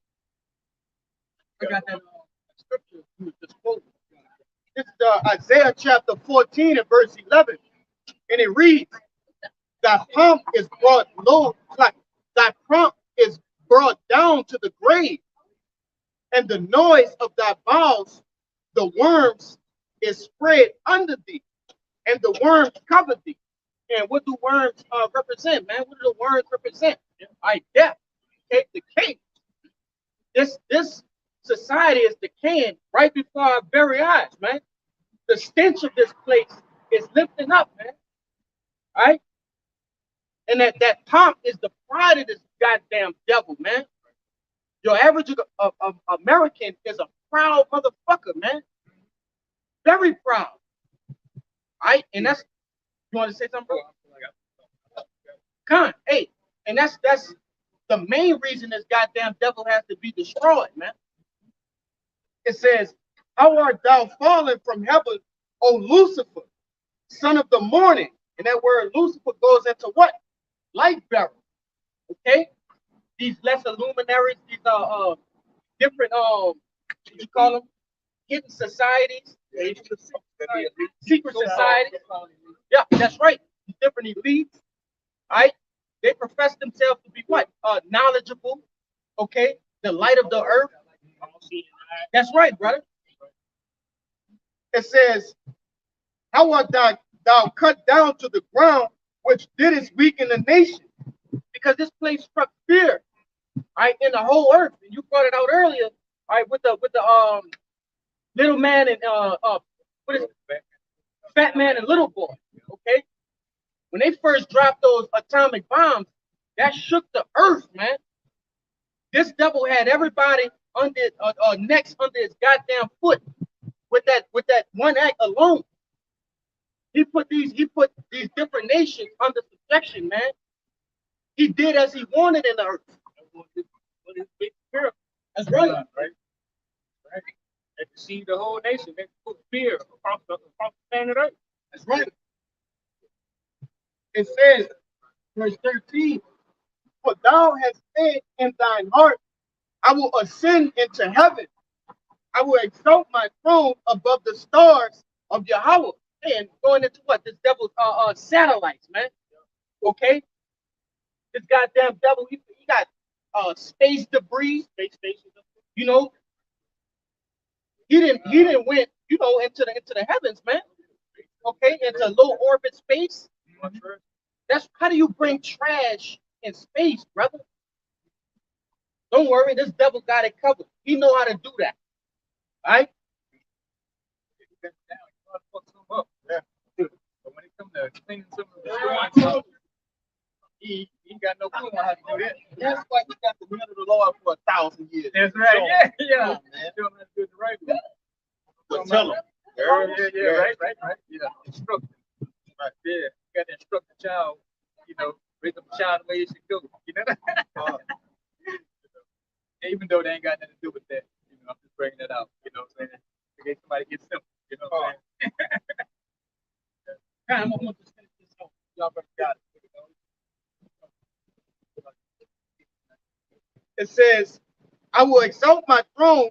I got that scripture you was just quoting. This is Isaiah chapter 14 and verse 11. And it reads, thy pomp is brought low, like thy pomp is brought down to the grave, and the noise of thy bowels, the worms is spread under thee, and the worms cover thee. And what do worms represent, man? What do the worms represent? Death, okay, decay. This society is decaying right before our very eyes, man. The stench of this place It's lifting up, man. All right? And that pomp is the pride of this goddamn devil, man. Your average American is a proud motherfucker, man. Very proud. All right? And that's, you want to say something, bro? Con, hey, and that's the main reason this goddamn devil has to be destroyed, man. It says, how art thou fallen from heaven, O Lucifer, son of the morning? And that word Lucifer goes into what? Light bearer. Okay? These lesser luminaries, these are different what you call them? Hidden societies. Secret societies. Yeah, that's right. Different elites. Right? They profess themselves to be what? Knowledgeable. Okay? The light of the earth. That's right, brother. It says, how art thou cut down to the ground, which didst weaken the nation? Because this place struck fear, right, in the whole earth. And you brought it out earlier, right, with the little man and what is it? Fat man and little boy. Okay, when they first dropped those atomic bombs, that shook the earth, man. This devil had everybody under necks under his goddamn foot with that one act alone. He put these different nations under subjection, man. He did as he wanted in the earth. That's right. Right. They deceived the whole nation. They put fear across the planet Earth. That's right. It says, verse 13, for thou hast said in thine heart, I will ascend into heaven. I will exalt my throne above the stars of Yahweh. And going into what? This devil's satellites, man. Okay? This goddamn devil, he got space debris, space station. You know, he didn't went, you know, into the heavens, man. Okay, into low orbit space. That's how do you bring trash in space, brother? Don't worry, this devil got it covered. He know how to do that. All right? But when it comes to cleaning some of the stuff, he got no clue on how to do that. That's why he got the word of the Lord for 1,000 years. That's right. So, Yeah. man. Show him how to do it the right way. But tell him. Yeah, right. Yeah, instruct him. Right. Yeah, you got to instruct the child, you know, raise up the child the way it should go. You know? Even though they ain't got nothing to do with that, you know, I'm just bringing that out. You know what I'm saying? In case somebody gets simple, you know what I'm saying? I'm gonna just finish this out. Y'all better got it. It says, I will exalt my throne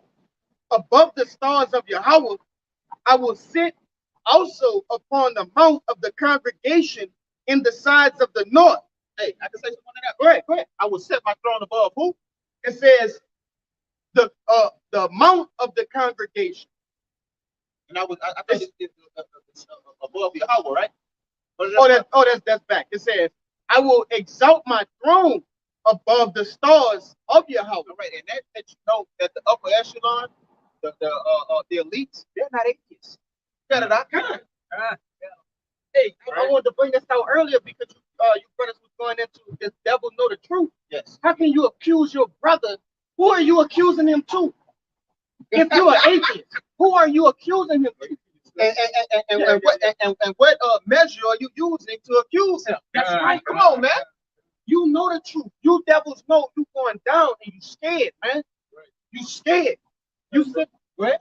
above the stars of Yahweh. I will sit also upon the mount of the congregation in the sides of the north. Hey, I can say something on that. Go ahead. I will set my throne above who? It says the mount of the congregation. And I thought it's above Yahweh, right? That's back. It says, I will exalt my throne above the stars of Yahweh. All right, and that you know that the upper echelon, the elites, they're not atheists. Got it out. Hey, I wanted to bring this out earlier because you brothers was going into this devil know the truth. Yes. How can you accuse your brother? Who are you accusing him to? If you're an atheist, who are you accusing him to? And what measure are you using to accuse him? That's right. Come on, man. You know the truth. You devils know you going down and you scared, man. You scared. You sit, right?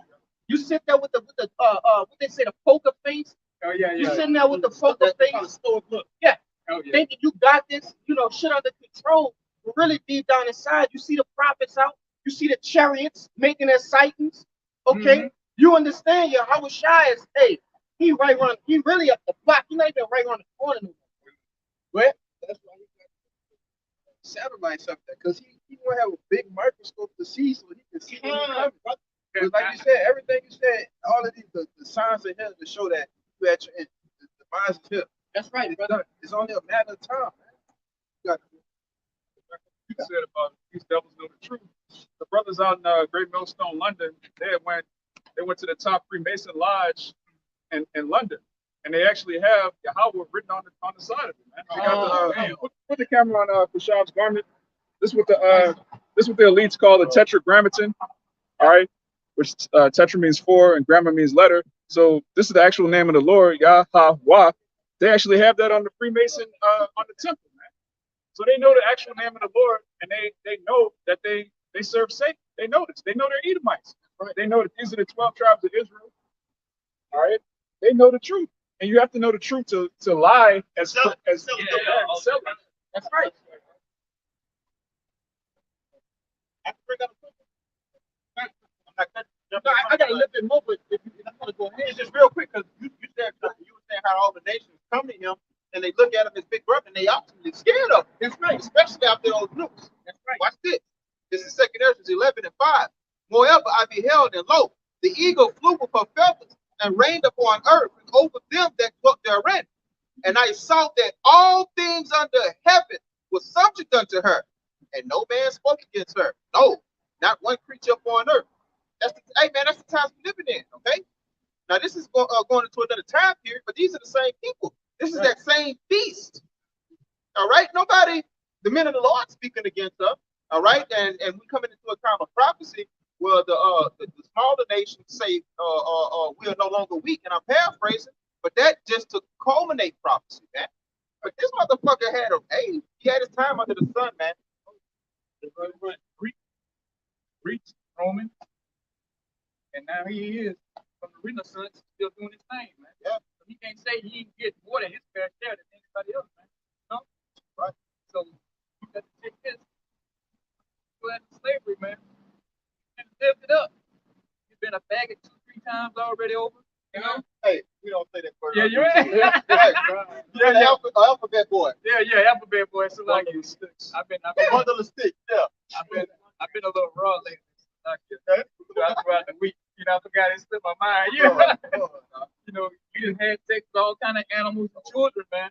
You sit there with the what they say, the poker face. Oh, yeah. You sitting there with the poker face. Yeah. Oh, yeah. Thinking you got this, you know, shit under control. But really deep down inside, you see the prophets out. You see the chariots making their sightings. Okay. You understand your Howard Shai is, hey, he really up the block. He not even right around the corner no more. Right? That's why he got satellites up there, because he want to have a big microscope to see so he can see when he coming. But like you said, everything you said, all of these the signs are here to show that you at your end. The minds is here. That's right, It's brother. done. It's only a matter of time, man. You got You said about these devils know the truth. The brothers out in Great Millstone, London, they went to the top Freemason lodge in London, and they actually have Yahweh written on the side of it, man. They got Oh, the, man. put the camera on Fashab's garment. This is what the elites call the tetragrammaton. All right, which tetra means four and gramma means letter. So this is the actual name of the Lord, Yahweh. They actually have that on the Freemason on the temple, man. So they know the actual name of the Lord, and they know that they serve Satan. They know this. They know they're Edomites. Right? They know that these are the 12 tribes of Israel. All right, they know the truth, and you have to know the truth to lie as sell it. That's right. I got a little bit more, but if you want to go ahead, just real quick, because you were saying how all the nations come to him and they look at him as big brother and they ultimately scared of him. That's right, especially after those nukes. That's right. Watch this. This is 2 Ezra 11:5. Moreover, I beheld, and lo, the eagle flew with her feathers and reigned upon earth and over them that dwelt therein. And I saw that all things under heaven were subject unto her, and no man spoke against her. No, not one creature upon earth. Hey man, that's the times we're living in. Okay. Now this is going into another time period, but these are the same people. This is that same beast. All right. Nobody, the men of the Lord speaking against us. All right. And we coming into a time of prophecy where the smaller nations say we are no longer weak, and I'm paraphrasing, but that just to culminate prophecy, man. But this motherfucker had he had his time under the sun, man. Greeks, Romans, and now he is from the Renaissance still doing his thing, man. Yeah. So he can't say he didn't get more than his fair share than anybody else, man. You know? Right. So you got to take this. Go ahead to slavery, man. And lift it up. You've been a faggot 2-3 times already over. You know? Hey, we don't say that word. Yeah, you're right. Yeah, alphabet boy. Yeah, alphabet boy. So like you. I've been Bundle of sticks. Yeah. I've been a little raw lately. Throughout the week, you know, I forgot it slipped my mind. You know, you done had sex with all kind of animals and children, man.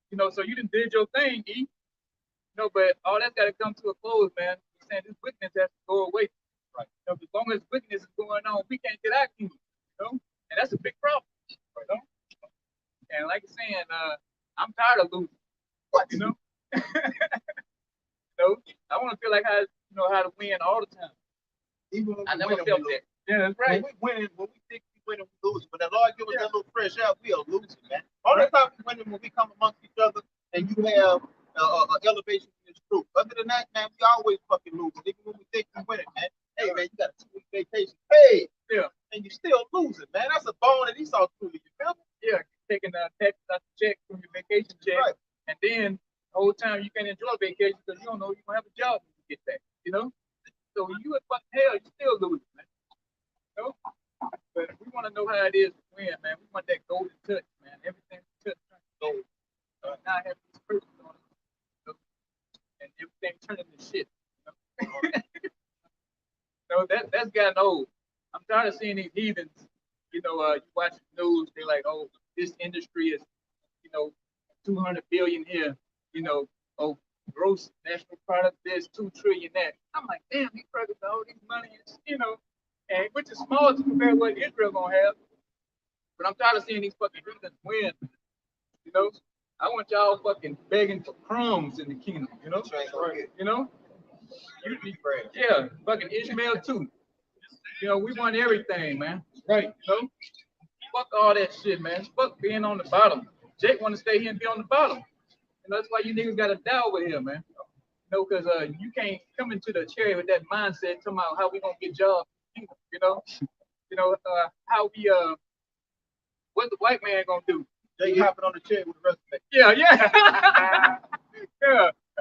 You know, so you done did your thing, E. You know, but all that's got to come to a close, man. You're saying this wickedness has to go away. Right. You know, as long as wickedness is going on, we can't get our kingdom. You know, and that's a big problem. You know, and like you're saying, I'm tired of losing. What? You know, you know, I want to feel like how to win all the time. Even when I we never win, felt that. Yeah, that's right. when we think we win, we lose. When the Lord give us that little fresh air, we are losing, man. Only time we win when we come amongst each other and you have an elevation in this truth. Other than that, man, we always fucking losing. Even when we think we winning, man. Hey, man, you got a 2-week vacation. Hey, Yeah. And you still losing, man. That's a bone that Esau threw you. You feel me? Yeah, taking tax out the check from your vacation check, Right. and then the whole time you can't enjoy vacation because you don't know you're gonna have a job when you get back. You know, so when you in fucking hell, you still losing, man. You know, but we want to know how it is to win, man. We want that golden touch, man. Everything we touch turns to gold. Now I have this person on it, you know, and everything turning to shit. You know, so that's gotten old. I'm tired of seeing these heathens. You know, you watch the news, they're like, oh, this industry is, 200 billion here, oh, gross national product this, 2 trillion that. I'm like, damn, these brothers got all these money, and which is small to compare what Israel gonna have. But I'm tired of seeing these fucking heathens win. You know, I want y'all fucking begging for crumbs in the kingdom. You know, yeah, fucking Ishmael too. We want everything, man. Right. Fuck all that shit, man. Fuck being on the bottom. Jake want to stay here and be on the bottom. That's why you niggas got to die over here, man. Because you can't come into the chariot with that mindset talking about how we gonna get jobs. How we what the white man gonna do? Jake hopping on the chair with the rest of it. Yeah.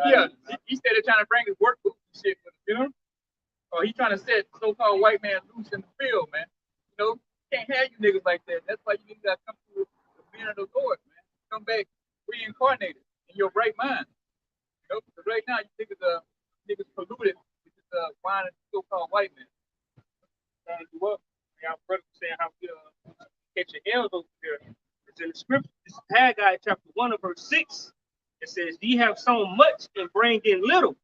yeah. He started trying to bring his work boots and shit with him, Or he trying to set so-called white man loose in the field, man. Can't have you niggas like that. That's why you niggas gotta come to the men of the Lord, man. Come back reincarnated in your right mind. Because right now you niggas polluted with this wine and so-called white man. Trying to do up. Y'all brothers saying how we catch your L's over there. It's in the scripture. This is Haggai chapter 1 and verse 6. It says, "Ye have sown much and bring in little."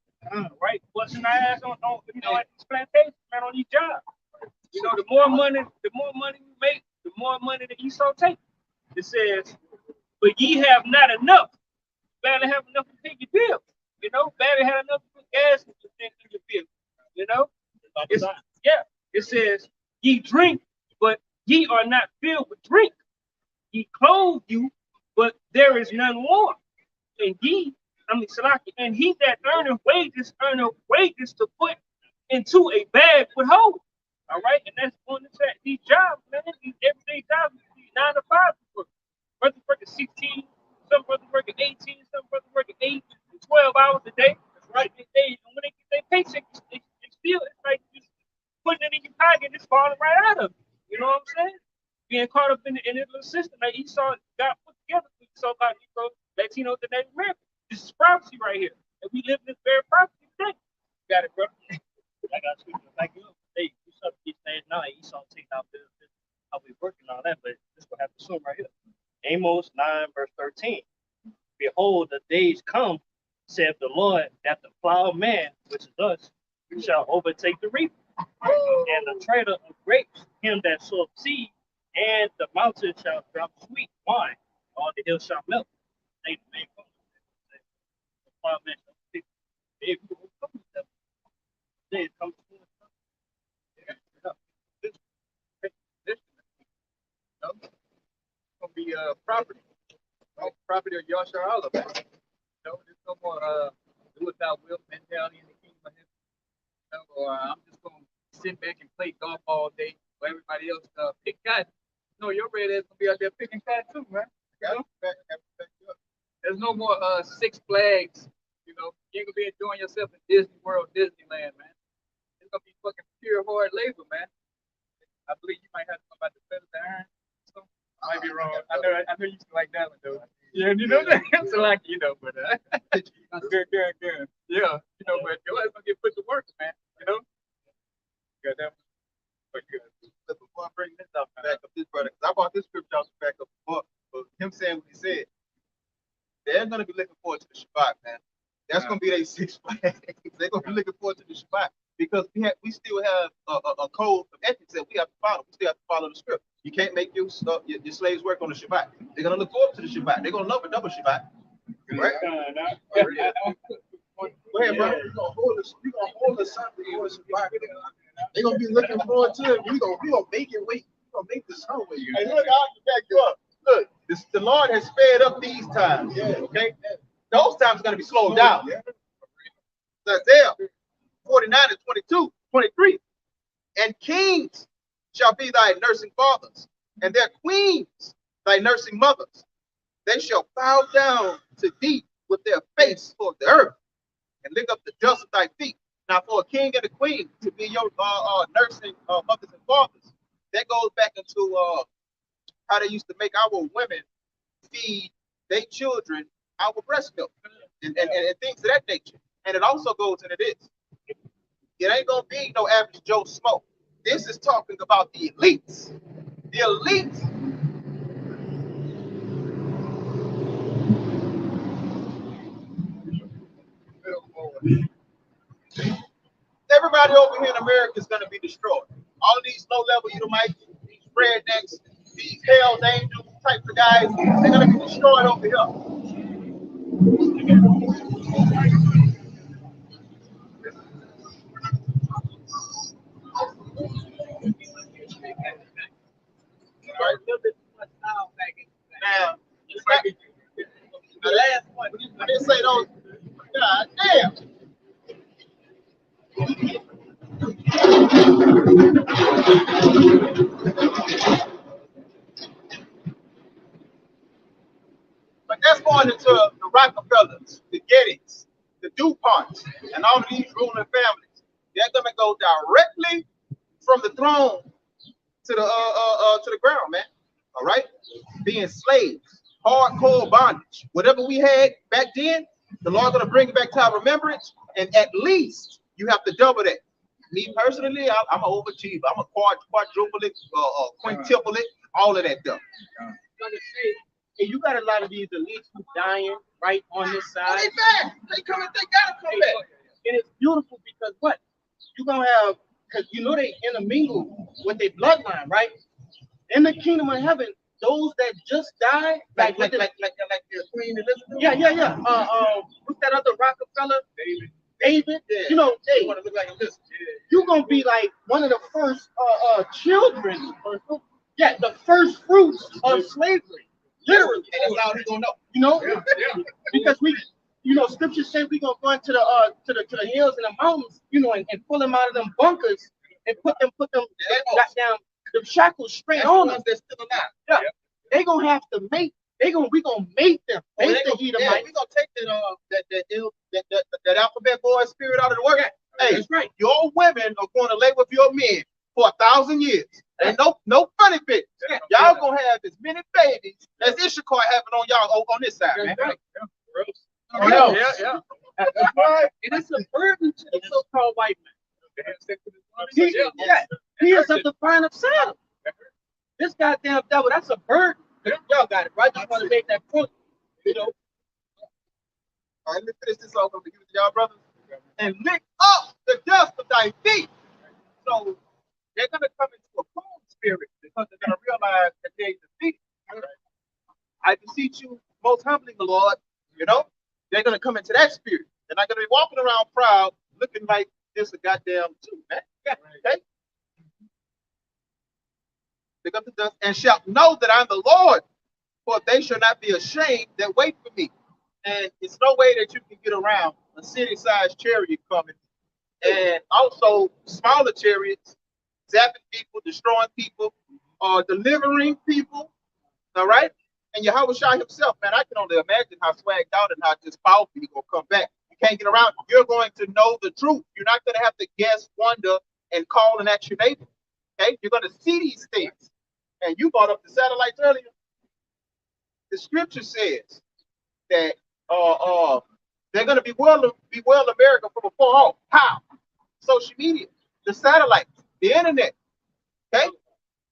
Right? Busting our ass on at this plantation, man, on these jobs. The more money we make, the more money that Esau take. It says, but ye have not enough. Barely have enough to pay your bill. You know, barely had enough to put gas in your bill. You know, yeah. It says, ye drink, but ye are not filled with drink. Ye clothe you, but there is none warm. And Salaki, and he that earneth wages to put into a bag with holes. All right, and that's on the track. These jobs, man, these everyday jobs, 9 to 5 work. Brothers working 16, some brothers working 18, some brothers working 8 and 12 hours a day. That's right. And when they get their paycheck, they still, it's like just putting it in your pocket and it's falling right out of it. You know what I'm saying? Being caught up in the little system that Esau got put together for so-called Negro, Latinos, and Native Americans. This is prophecy right here. And we live in this very prophecy today. You got it, bro. I got you. Thank you. Hey, you start these things now. Esau taking out this, how we working on that, but this will have to soon right here. Amos 9, verse 13. Behold, the days come, saith the Lord, that the plowed man, which is us, shall overtake the reaper, and the trader of grapes, him that soweth seed, and the mountain shall drop sweet wine, all the hills shall melt. They come. The plowed man shall overtake the reaper. Days come soon. Gonna be property, right? Property of Yashar Allah, man. You know, there's no more do it thou wilt mentality in the kingdom of heaven. You know, or I'm just gonna sit back and play golf all day while everybody else pick cotton. No, your red ass gonna be out there picking cotton too, man. You know? There's no more Six Flags. You know, you ain't gonna be enjoying yourself in Disney World, Disneyland, man. It's gonna be fucking pure hard labor, man. I believe you might have to come out the feather to iron. I might be wrong. I know you used to like that one though. Yeah, you know that. So like, you know, but good. Yeah, you know, but your ass gonna get put to work, man. You know. Got that. But good. Before I bring this up, back up this brother, because I brought this scripture out to back up the book, but him saying what he said, they're gonna be looking forward to the Shabbat, man. That's gonna be their Six Flags. They're gonna be looking forward to the Shabbat because we still have a code of ethics that we have to follow. We still have to follow the script. You can't make your slaves work on the Shabbat. They're gonna look forward to the Shabbat. They're gonna love a double Shabbat, right? Go ahead, bro. You're gonna hold us Sunday for Shabbat. They're gonna be looking forward to it. We gonna make it wait. We're gonna make the sun wait. Hey, look, I'll back you up. Look, the Lord has sped up these times. Yeah. Okay, those times are gonna be slowed down. Yeah. So there, 49 and 22, 23. And kings shall be thy nursing fathers, and their queens thy nursing mothers. They shall bow down to thee with their face toward the earth, and lick up the dust of thy feet. Now, for a king and a queen to be your nursing mothers and fathers, that goes back into how they used to make our women feed their children our breast milk and things of that nature. And it also goes into this. It ain't gonna be no average Joe Smoke. This is talking about the elites. The elites. Everybody over here in America is gonna be destroyed. All of these low-level Edomites, these rednecks, these Hell's Angels type of guys, they're gonna be destroyed over here. Now, the last one, when they say those, God damn. But that's going into the Rockefellers, the Gettys, the DuPonts, and all of these ruling families. They're gonna go directly from the throne to the ground, man. All right, being slaves, hardcore bondage, whatever we had back then, the Lord gonna bring it back to our remembrance, and at least you have to double that. Me personally, I'm an overachiever. I'm a quadruple it, quintuple it, all of that stuff. And you got a lot of these elites who dying right on this side. Oh, they back. They coming. They gotta come back. And it's beautiful because what? You're gonna have, because you know they intermingle with their bloodline, right? In the kingdom of heaven, those that just died, like Like your Queen Elizabeth. yeah. What's that other Rockefeller? David. Yeah. You know, They hey, want to look like this. you're gonna be like one of the first children. Yeah, the first fruits of slavery. Literally. And that's all he gonna know. You know, because we, scriptures say we're gonna go into the to the hills and the mountains, and pull them out of them bunkers and put them got down the shackles straight That's on the them. ones that's still alive. Yeah, they gonna have to make. We gonna make them. Oh, Make the we Edomites. gonna take that alphabet boy spirit out of the work. Hey, That's right. your women are going to lay with your men for 1,000 years. Ain't no funny bit. Y'all gonna have as many babies as Issachar having on y'all on this side, man. Oh, no. Yeah. That's right. And it's a burden to the so-called white man. He is of the vine of Sodom. This goddamn devil, that's a burden. Y'all got it, right? I just want to make that point. All right, let me finish this off. I'm gonna give it to y'all, brothers. And lick up the dust of thy feet. So they're gonna come into a cold spirit because they're gonna realize that they're defeated. I beseech you most humbly, the Lord. They're gonna come into that spirit. They're not gonna be walking around proud, looking like this a goddamn Jew, man. Okay. Lick up the dust and shalt know that I'm the Lord, for they shall not be ashamed that wait for me. And it's no way that you can get around a city-sized chariot coming, and also smaller chariots, zapping people, destroying people, delivering people. All right? And Yahweh Shai himself, man, I can only imagine how swagged out and how just powerful he's going to come back. You can't get around. You're going to know the truth. You're not going to have to guess, wonder, and call and ask your neighbor. Okay? You're going to see these things. And you brought up the satellites earlier. The scripture says that they're going to be well America from afar off. How? Social media, the satellites, the internet. Okay?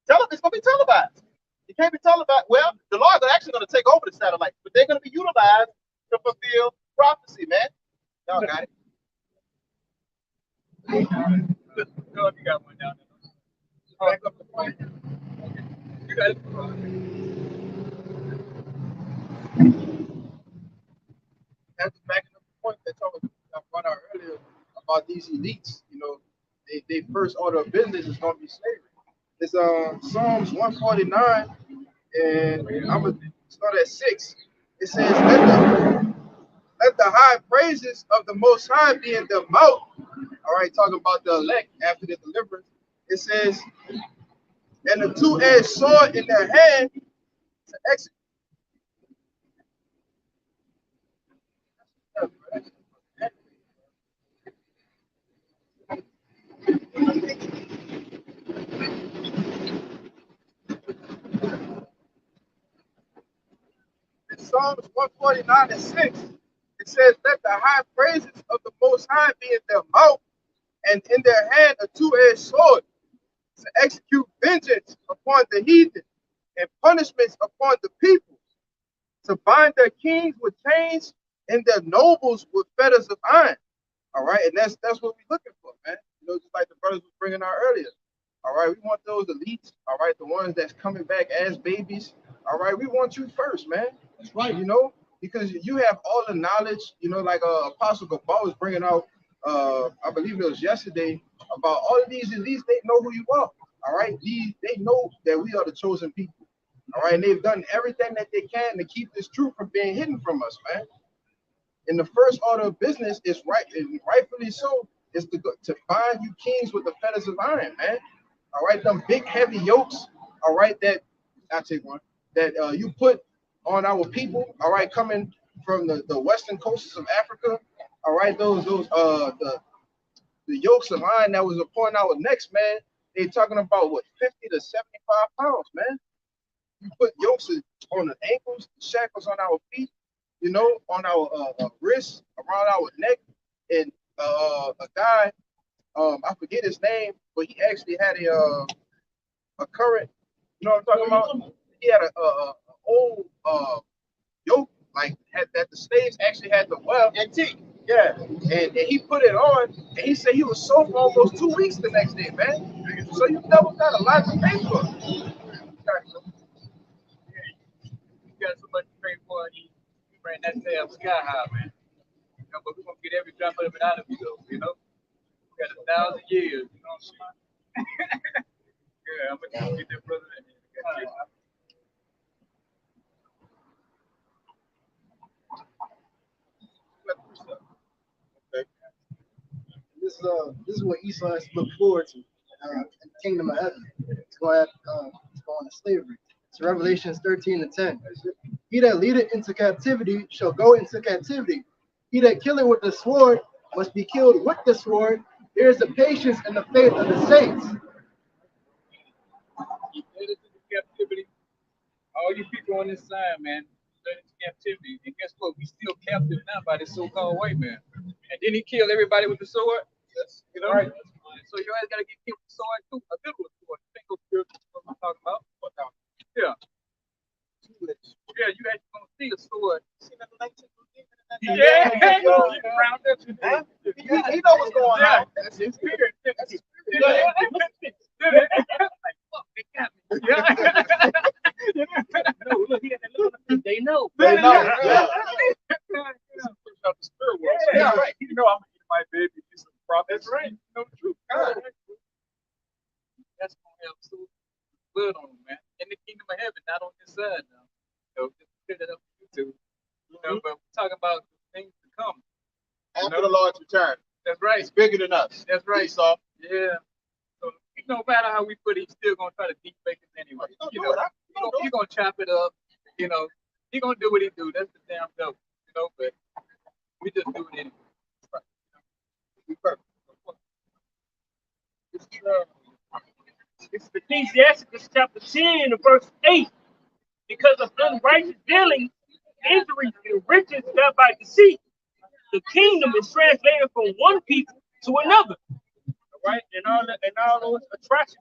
Tell them it's going to be televised. You can't be televised. Well, the Lord's actually going to take over the satellites, but they're going to be utilized to fulfill prophecy, man. Y'all got it. You got one down there. Back up the point. You got it. That's backing up the point that I brought out earlier about these elites. They first order of business is going to be slavery. It's Psalms 149, and I'm gonna start at 6. It says, "Let the high praises of the Most High be in their mouth." All right, talking about the elect after the deliverance. It says, "And a two-edged sword in their hand to execute." In Psalms 149 and 6, it says, "Let the high praises of the Most High be in their mouth, and in their hand a two-edged sword, to execute vengeance upon the heathen and punishments upon the people, to bind their kings with chains and their nobles with fetters of iron." All right, and that's what we're looking for, man. Just like the brothers was bringing out earlier. All right, we want those elites. All right, the ones that's coming back as babies. All right, we want you first, man. That's right. Because you have all the knowledge. Like Apostle Gabal was bringing out. I believe it was yesterday, about all of these elites. They know who you are. All right, they know that we are the chosen people. All right, and they've done everything that they can to keep this truth from being hidden from us, man. And the first order of business is right, and rightfully so, is to bind you kings with the fetters of iron, man. All right, them big heavy yokes. All right, that I take one that you put on our people. All right, coming from the western coasts of Africa. All right, those the yokes of iron that was upon our necks, man. They talking about what 50 to 75 pounds, man. You put yokes on the ankles, shackles on our feet, on our wrists, around our neck, and a guy, I forget his name, but he actually had a current, you know what I'm talking about? He had a old yoke that the slaves actually had to wear. Antique. Yeah, and he put it on, and he said he was sold for almost 2 weeks the next day, man. So you double got a lot to pay for. ran that damn sky high, man. You know, but we're gonna get every drop of it out of you, though. You know, we got 1,000 years. You know what I'm saying? Yeah, I'm gonna get that brother in here. Okay. This is what Esau has to look forward to in the kingdom of heaven. It's going to slavery. So Revelations 13:10. He that leadeth into captivity shall go into captivity. He that killeth with the sword must be killed with the sword. There is the patience and the faith of the saints. He led us into captivity. All you people on this side, man, led into captivity. And guess what? We still captive now by this so-called white man. And then he killed everybody with the sword. Yes. You know? Right. So your ass gotta get killed with the sword too. A literal sword. You think of what I'm talking about? Yeah. Yeah, you actually gonna see a sword. Yeah, he know what's going on. That's his spirit. That's his spirit. Fuck, they got me. No, look, he had that look on his face. They know. They know. Yeah. Out the spirit world. So, Yeah, right. You know, I'm gonna eat my baby. He's a prophet. That's right. You know the truth. That's gonna have so blood on him, man. In the kingdom of heaven, not on this side now. So just put it up to YouTube. You know, but we're talking about things to come. After the Lord's return. That's right. It's bigger than us. That's right. Esau. Yeah. So no matter how we put it, he's still gonna try to deep fake it anyway. He's Gonna chop it up. You know, he gonna do what he do. That's the damn dope. You know, but we just do it anyway. Right. We perfect. It's Ecclesiastes chapter 10 and verse 8. Because of unrighteous dealing, injuries, and riches got by deceit, the kingdom is translated from one people to another. All right, and all those atrocities,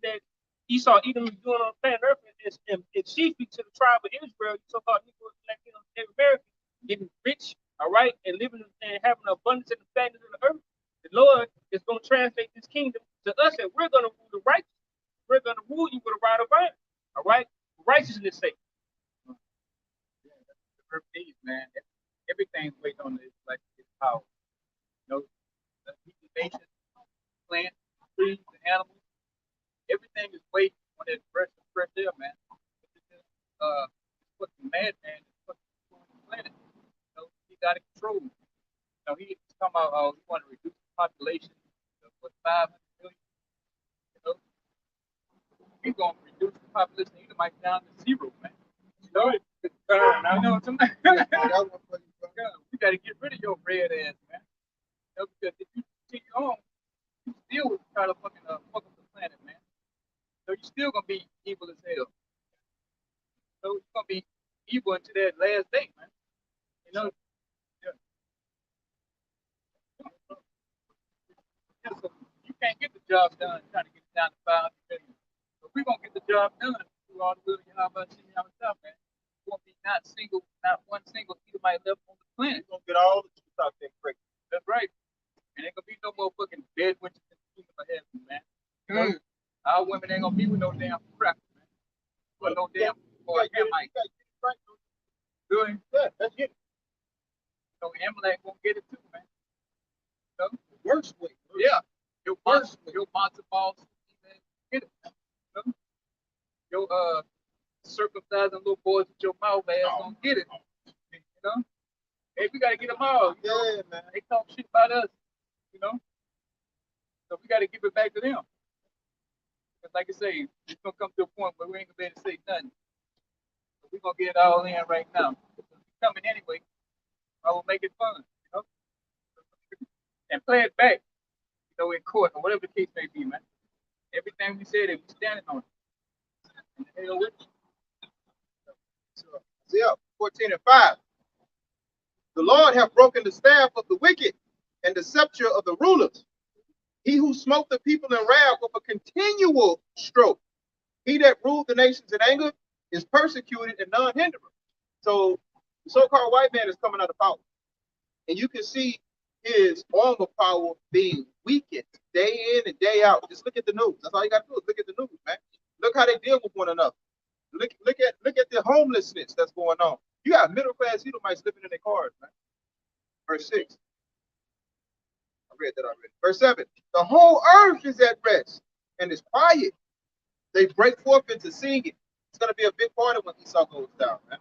that Esau Edom is doing on planet Earth, and chiefly to the tribe of Israel, so-called Negroes, Latinos, Native Americans, getting rich, all right, and living and having an abundance and the fatness of the earth. The Lord is going to translate this kingdom to us, and we're going to rule the righteous. We're going to rule you with a rod of iron. All right, righteousness' sake. The earth needs, man. Everything's waiting on this, like this power. You know, the nation, plants, trees, and animals. Everything is waiting on that fresh air, man. It's fucking mad, man. It's fucking controlling the planet. You know, he got it controlled. You know, he's talking about he want to reduce the population with 500 million. You know, he's going to reduce the population of Edomite down to 0, man. You know, I know what I'm saying. We got to get rid of your red ass, man. You know, because if you continue on, you still will try to fucking fuck up the planet, man. So you're still gonna be evil as hell. So you're gonna be evil until that last day, man. You know. Yeah. Yeah, so you can't get the job done trying to get it down to 500 million. So we're gonna get the job done through all the will of Yahweh, man. It won't be not one single Edomite left on the planet. We're gonna get all the truth out there quick. That's right. And ain't gonna be no more fucking dead witches in the kingdom of heaven, man. You know, our women ain't gonna be with no damn crap, man. With no damn boy, Hamite. Good. Yeah, that's it. So Amalek won't get it too, man. You know? Worst way. Yeah. Your matzo balls, get it. You know? Your circumcising little boys with your mouth ass gonna get it. You know? Hey, we gotta get them all. You know? Yeah, man. They talk shit about us, you know. So we gotta give it back to them. Because like I say, it's gonna come to a point where we ain't gonna be able to say nothing. So we're gonna get it all in right now. It's coming anyway. I will make it fun, you know. And play it back, you know, in court or whatever the case may be, man. Everything we said, we standing on it. And the hell with it. Isaiah 14:5. The Lord hath broken the staff of the wicked and the scepter of the rulers. He who smote the people in wrath with a continual stroke. He that ruled the nations in anger is persecuted and none hinder him. So the so-called white man is coming out of power. And you can see his arm of power being weakened day in and day out. Just look at the news. That's all you got to do is look at the news, man. Look how they deal with one another. Look at the homelessness that's going on. You got middle class Edomites living in their cars, man. Verse 6. I read that already. Verse 7. The whole earth is at rest and is quiet. They break forth into singing. It's going to be a big party when Esau goes down, man.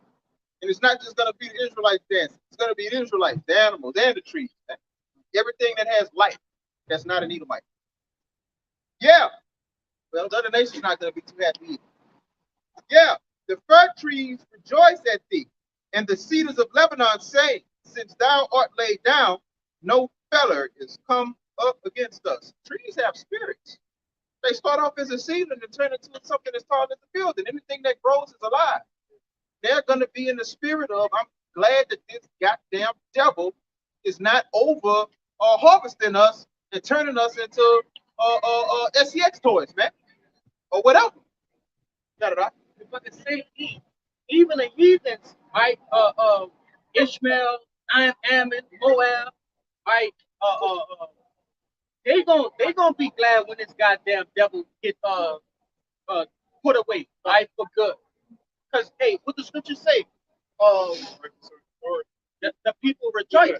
And it's not just going to be the Israelites dancing. It's going to be the Israelites, the animals, and the trees, man. Everything that has life that's not an Edomite. Yeah. Well, the other nation's not going to be too happy either. Yeah. The fir trees rejoice at thee, and the cedars of Lebanon say, since thou art laid down, no feller is come up against us. Trees have spirits. They start off as a seedling and turn into something that's tall as a building. Anything that grows is alive. They're going to be in the spirit of, I'm glad that this goddamn devil is not over harvesting us and turning us into SEX toys, man, or whatever. Got it right? But the same thing, even the heathens, right? Ishmael, Ammon, Moab, right? They gonna be glad when this goddamn devil get put away, right, for good. Because hey, what the scriptures say, the people rejoice.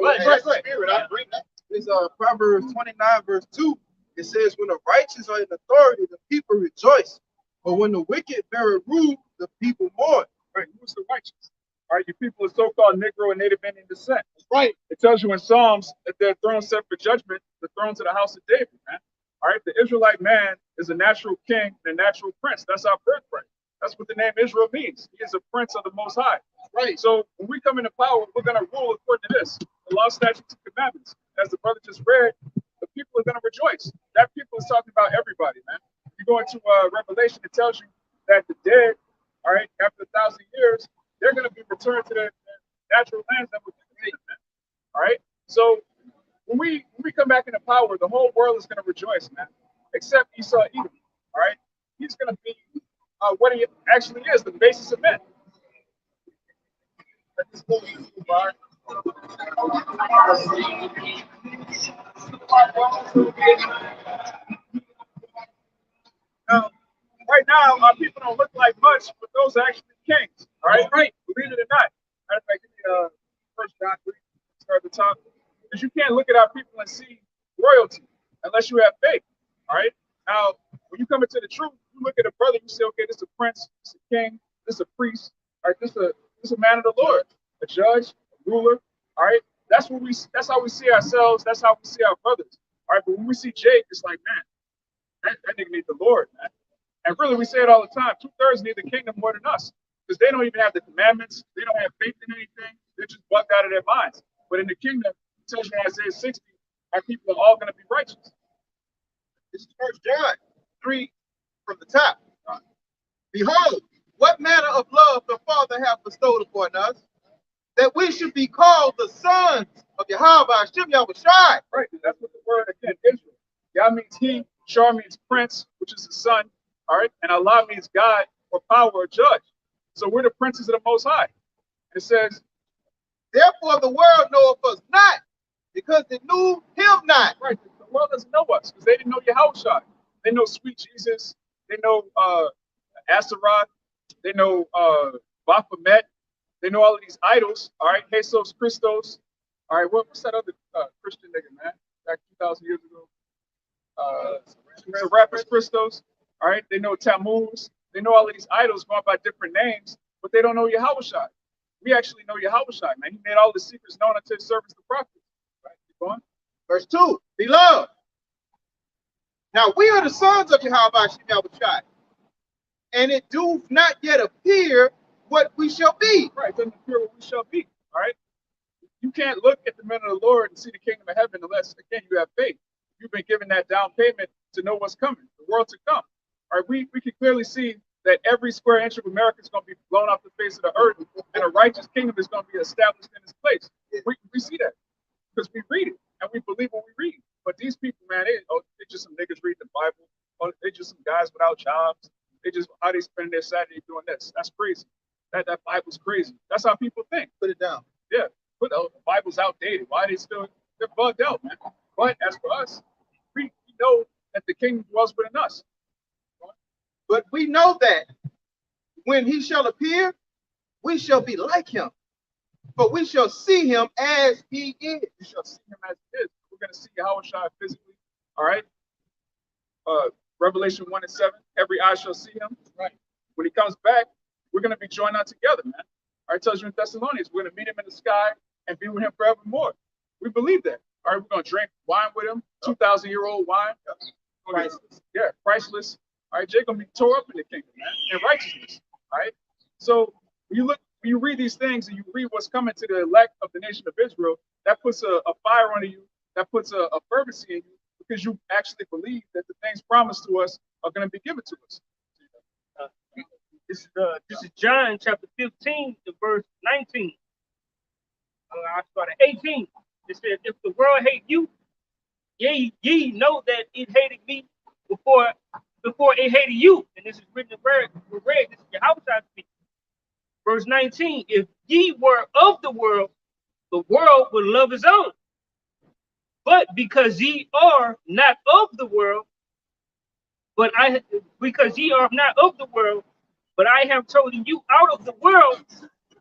Right. Spirit, I agree. It's Proverbs 29, verse 2. It says, when the righteous are in authority, the people rejoice. But when the wicked bear rule, the people mourn. Right? Who's the righteous? All right, you people are so-called Negro and Native Indian descent. Right. It tells you in Psalms that their throne set for judgment, the thrones of the house of David, man. All right, the Israelite man is a natural king and a natural prince. That's our birthright. That's what the name Israel means. He is a prince of the Most High. Right. So when we come into power, we're going to rule according to this, the law, statutes, and commandments. As the brother just read, the people are going to rejoice. That people is talking about everybody, man. You go into Revelation, it tells you that the dead, all right, after 1,000 years, they're going to be returned to their natural lands that were given to them, man. All right. So when we come back into power, the whole world is going to rejoice, man. Except Esau Edom. All right. He's going to be what he actually is, the basis of men. Now, right now, our people don't look like much, but those are actually kings. All right, right? Believe it or not. Matter of fact, give me First John 3, start at the top, because you can't look at our people and see royalty unless you have faith. All right. Now, when you come into the truth, you look at a brother, you say, okay, this is a prince, this is a king, this is a priest, all right, this is a man of the Lord, a judge, a ruler. All right. That's how we see ourselves. That's how we see our brothers. All right. But when we see Jake, it's like, man, that nigga needs the Lord, man. And really, we say it all the time. 2/3 need the kingdom more than us because they don't even have the commandments. They don't have faith in anything. They're just bugged out of their minds. But in the kingdom, it tells you in Isaiah 60, our people are all going to be righteous. This is First John 3 from the top. Behold, what manner of love the Father hath bestowed upon us, that we should be called the sons of Yahweh Hashem Yahushai. Right. That's what the word again, Israel. Yah means he, Shar means prince, which is the son. All right, and Allah means God or power or judge. So we're the princes of the Most High. It says, therefore the world knoweth us not, because it knew him not. Right, the world doesn't know us because they didn't know Yahushua. They know sweet Jesus. They know Asaroth. They know Baphomet. They know all of these idols. All right, Jesus Christos. All right, what's that other Christian nigga, man? Back 2,000 years ago. Serapis Christos. All right, they know Tammuz. They know all of these idols going by different names, but they don't know Yahushua. We actually know Yahushua, man. He made all the secrets known unto his servants, the prophets. Right, keep going. Verse 2, beloved. Now we are the sons of Yahweh Yahushua, and it doth not yet appear what we shall be. Right, it doesn't appear what we shall be. All right. You can't look at the men of the Lord and see the kingdom of heaven unless, again, you have faith. You've been given that down payment to know what's coming, the world to come. All right, we can clearly see that every square inch of America is going to be blown off the face of the earth, and a righteous kingdom is going to be established in its place. We see that because we read it and we believe what we read. But these people, man, they just some niggas reading the Bible. Or they just some guys without jobs. They just how they spend their Saturday doing this. That's crazy. That Bible's crazy. That's how people think. Put it down. Yeah, but the Bible's outdated. Why are they still? They're bugged out, man. But as for us, we know that the kingdom dwells within us. But we know that when he shall appear, we shall be like him, but we shall see him as he is. We shall see him as he is. We're going to see Yahushua physically. All right. Revelation 1 and 7. Every eye shall see him. Right. When he comes back, we're going to be joined out together, man. All right. Tells you in Thessalonians, we're going to meet him in the sky and be with him forevermore. We believe that. All right. We're going to drink wine with him, 2,000-year-old wine. Priceless. Yeah, priceless. All right. Jacob be tore up in the kingdom, man, in righteousness. All right. So when you read these things and you read what's coming to the elect of the nation of Israel, that puts a fire under you, that puts a fervency in you, because you actually believe that the things promised to us are going to be given to us. This is John chapter 15 to verse 19. I started 18. It says, if the world hate you, ye know that it hated me before it hated you. And this is written in red. This is Yahweh speaking. Verse 19, if ye were of the world would love his own. But because ye are not of the world, because ye are not of the world, but I have chosen you out of the world,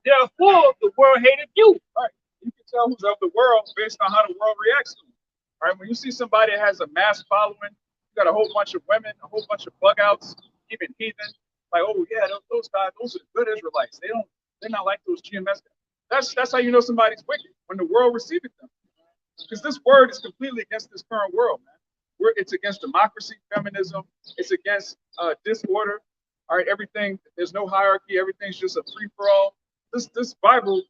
therefore the world hated you. Right. You can tell who's of the world based on how the world reacts to him. All right. When you see somebody that has a mass following, you got a whole bunch of women, a whole bunch of bug outs, even heathen. Like, oh yeah, those guys, those are the good Israelites. They're not like those GMS guys. That's how you know somebody's wicked, when the world receiveth them. Because this word is completely against this current world, man. It's against democracy, feminism. It's against disorder. All right, everything. There's no hierarchy. Everything's just a free for all. This Bible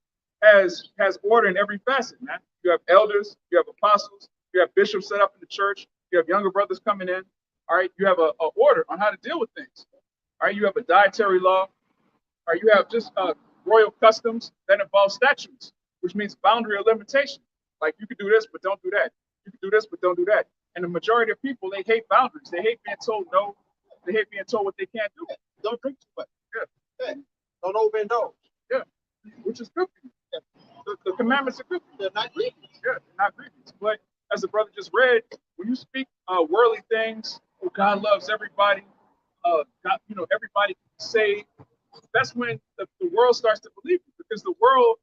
has order in every facet, man. You have elders, you have apostles, you have bishops set up in the church, you have younger brothers coming in. All right, you have a order on how to deal with things. All right, you have a dietary law. All right, you have just royal customs that involve statutes, which means boundary or limitation. Like, you can do this, but don't do that. You can do this, but don't do that. And the majority of people, they hate boundaries. They hate being told no. They hate being told what they can't do. Don't drink too much. Yeah. Don't overindulge. Yeah. Which is good for you. Yeah. The commandments are good for you. They're not grievous. Yeah, they're not grievous. But as the brother just read, when you speak worldly things, oh, God loves everybody, God, everybody can be saved, that's when the world starts to believe you, because the world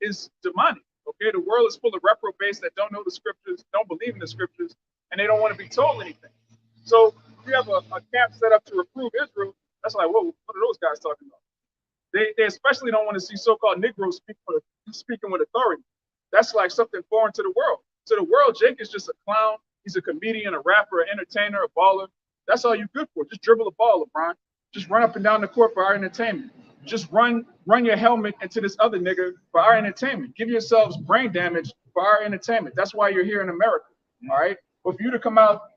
is demonic. Okay, the world is full of reprobates that don't know the scriptures, don't believe in the scriptures, and they don't want to be told anything. So if you have a camp set up to reprove Israel, that's like, whoa, what are those guys talking about? They especially don't want to see so-called Negroes speaking with authority. That's like something foreign to the world. To the world, Jake is just a clown. He's a comedian, a rapper, an entertainer, a baller. That's all you're good for. Just dribble a ball, LeBron. Just run up and down the court for our entertainment. Just run your helmet into this other nigga for our entertainment. Give yourselves brain damage for our entertainment. That's why you're here in America. All right. But for you to come out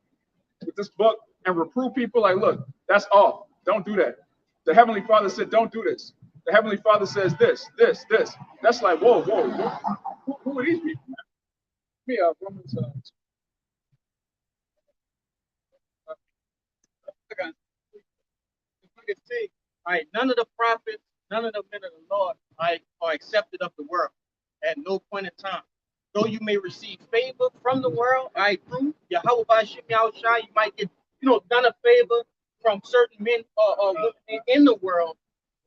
with this book and reprove people, like, look, that's off. Don't do that. The Heavenly Father said, don't do this. The Heavenly Father says this. That's like, whoa. Who are these people, man? Me, Romans. All right, none of the prophets, none of the men of the Lord, are accepted of the world at no point in time. Though you may receive favor from the world, through Yahweh Bashim Yahushua, you might get, done a favor from certain men or women in the world,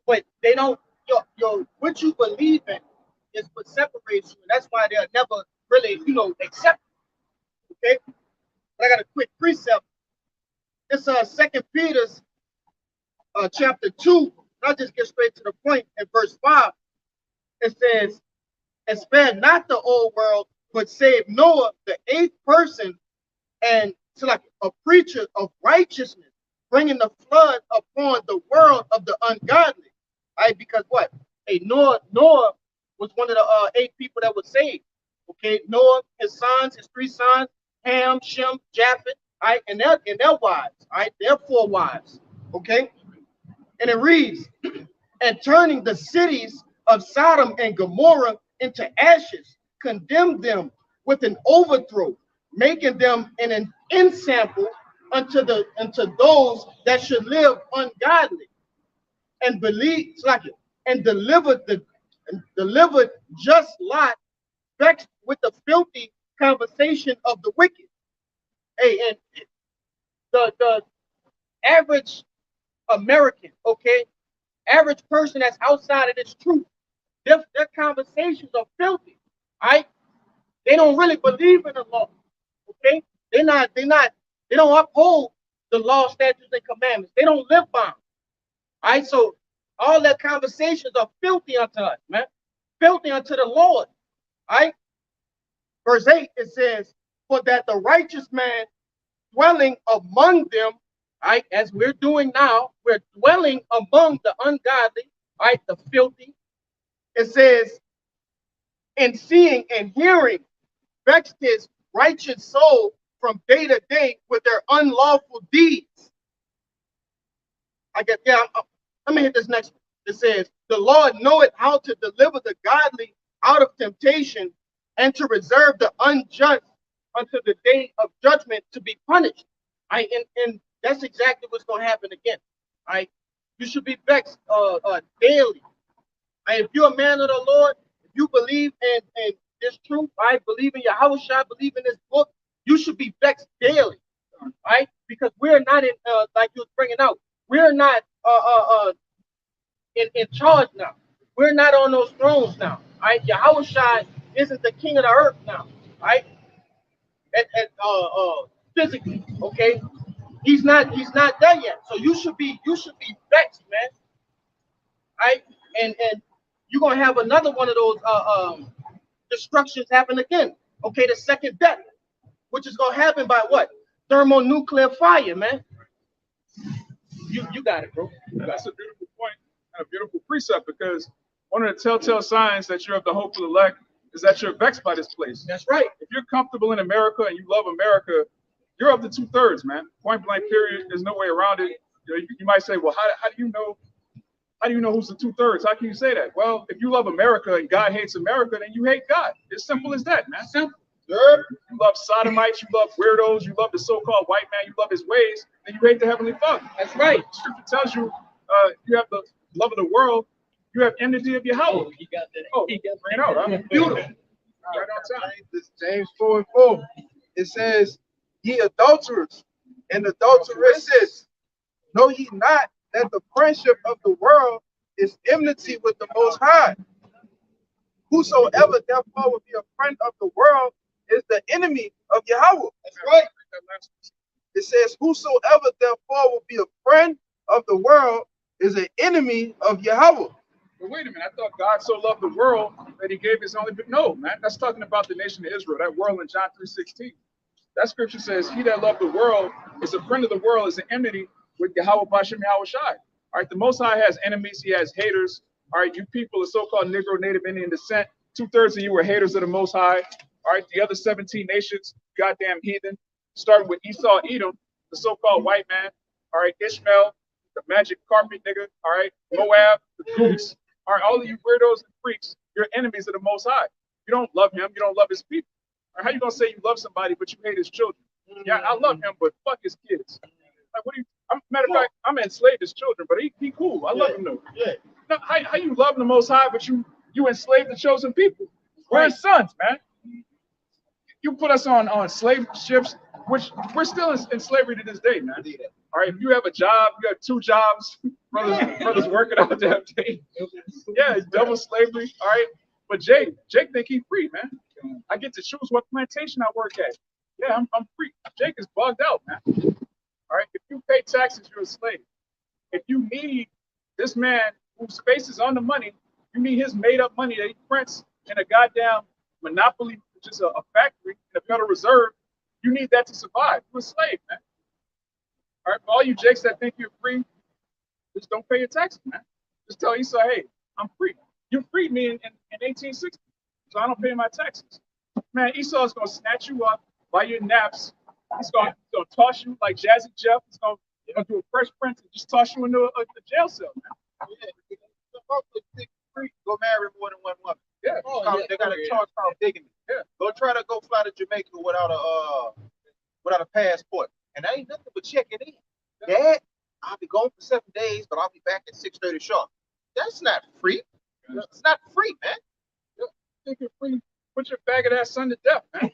but they don't. What you believe in is what separates you, and that's why they're never really, accepted. Okay, but I got a quick precept. It's 2 Peter's chapter 2. I'll just get straight to the point. In verse 5, it says, and spare not the old world, but save Noah, the 8th person, and to like a preacher of righteousness, bringing the flood upon the world of the ungodly. Right? Because what? Hey, Noah was one of the 8 people that was saved. Okay, Noah, his sons, his 3 sons, Ham, Shem, Japheth, right, and their wives, right, their 4 wives. Okay, and it reads, and turning the cities of Sodom and Gomorrah into ashes, condemned them with an overthrow, making them an ensample unto those that should live ungodly, and believe and delivered just Lot, vexed with the filthy conversation of the wicked. Hey, and the average American, okay, average person that's outside of this truth, their conversations are filthy, right? They don't really believe in the law, okay? They don't uphold the law, statutes, and commandments. They don't live by them, all right? So all their conversations are filthy unto us, man, filthy unto the Lord, all right? Verse 8, it says, for that the righteous man dwelling among them, right, as we're doing now, we're dwelling among the ungodly, right, the filthy. It says, in seeing and hearing, vexed his righteous soul from day to day with their unlawful deeds. Let me hit this next one. It says, the Lord knoweth how to deliver the godly out of temptation and to reserve the unjust until the day of judgment to be punished. And that's exactly what's going to happen again. You should be vexed daily. If you're a man of the Lord, if you believe in this truth, believe in Yahushua, believe in this book, you should be vexed daily, right? Because we're not in, like you was bringing out, we're not in charge now. We're not on those thrones now, right? Yahushua isn't the king of the earth now, right? Physically, okay? He's not there yet. So you should be vexed, man. Right? And you're gonna have another one of those destructions happen again. Okay, the second death, which is gonna happen by what? Thermonuclear fire, man. You got it, bro. That's a beautiful point and a beautiful precept, because one of the telltale signs that you're of the hopeful elect is that you're vexed by this place. That's right. If you're comfortable in America and you love America, you're of the 2/3, man. Point blank, period. There's no way around it. You might say, well, how do you know? How do you know who's the 2/3? How can you say that? Well, if you love America and God hates America, then you hate God. It's simple as that, man. Simple. You love sodomites, you love weirdos, you love the so-called white man, you love his ways, then you hate the Heavenly Father. That's right. Scripture tells you you have the love of the world, you have enmity of Yahweh. Oh, he got that. Oh, bring it out, right? Beautiful. Right on time. This James 4:4. It says, ye adulterers and adulteresses, know ye not that the friendship of the world is enmity with the Most High? Whosoever therefore will be a friend of the world is the enemy of Yahweh. That's right. It says, whosoever therefore will be a friend of the world is an enemy of Yahweh. But wait a minute, I thought God so loved the world that he gave his only, but no, man, that's talking about the nation of Israel, that world in John 3:16. That scripture says, he that loved the world is a friend of the world, is an enmity with Yahweh Bashem Yahweh Shai. All right, the Most High has enemies, he has haters. All right, you people are so-called Negro Native Indian descent. 2/3 of you were haters of the Most High. All right, the other 17 nations, goddamn heathen, starting with Esau, Edom, the so-called white man. All right, Ishmael, the magic carpet nigga. All right, Moab, the Greeks. All right, all of you weirdos and freaks, you're enemies of the Most High. You don't love him, you don't love his people. All right, how you gonna say you love somebody but you hate his children? Yeah, I love him, but fuck his kids. Like, what do you? Matter of fact, I'm enslaved his children, but he cool. I love him though. Yeah. No, how you love the Most High, but you enslave the chosen people? We're his sons, man. You put us on slave ships, which we're still in slavery to this day, man. All right, if you have a job, you have 2 jobs, brothers working out that day. Yeah, it's double slavery. All right, but Jake think he's free, man. I get to choose what plantation I work at. Yeah, I'm free. Jake is bugged out, man. All right, if you pay taxes, you're a slave. If you need this man whose face is on the money, you need his made-up money that he prints in a goddamn monopoly, which is a factory in the Federal Reserve. You need that to survive. You're a slave, man. All right, for all you Jakes that think you're free, just don't pay your taxes, man. Just tell Esau, hey, I'm free. You freed me in 1860, so I don't pay my taxes. Man, Esau's gonna snatch you up by your naps. He's gonna toss you like Jazzy Jeff. He's gonna do a Fresh Prince and just toss you into a jail cell, man. Go marry more than one woman. Yeah. They got a charge called bigamy. Yeah. Go try to go fly to Jamaica without a passport. And that ain't nothing but checking in. Dad, I'll be gone for 7 days, but I'll be back at 6:30 sharp. That's not free. It's not free, man. Yeah. Think you're free. Put your faggot ass son to death, man.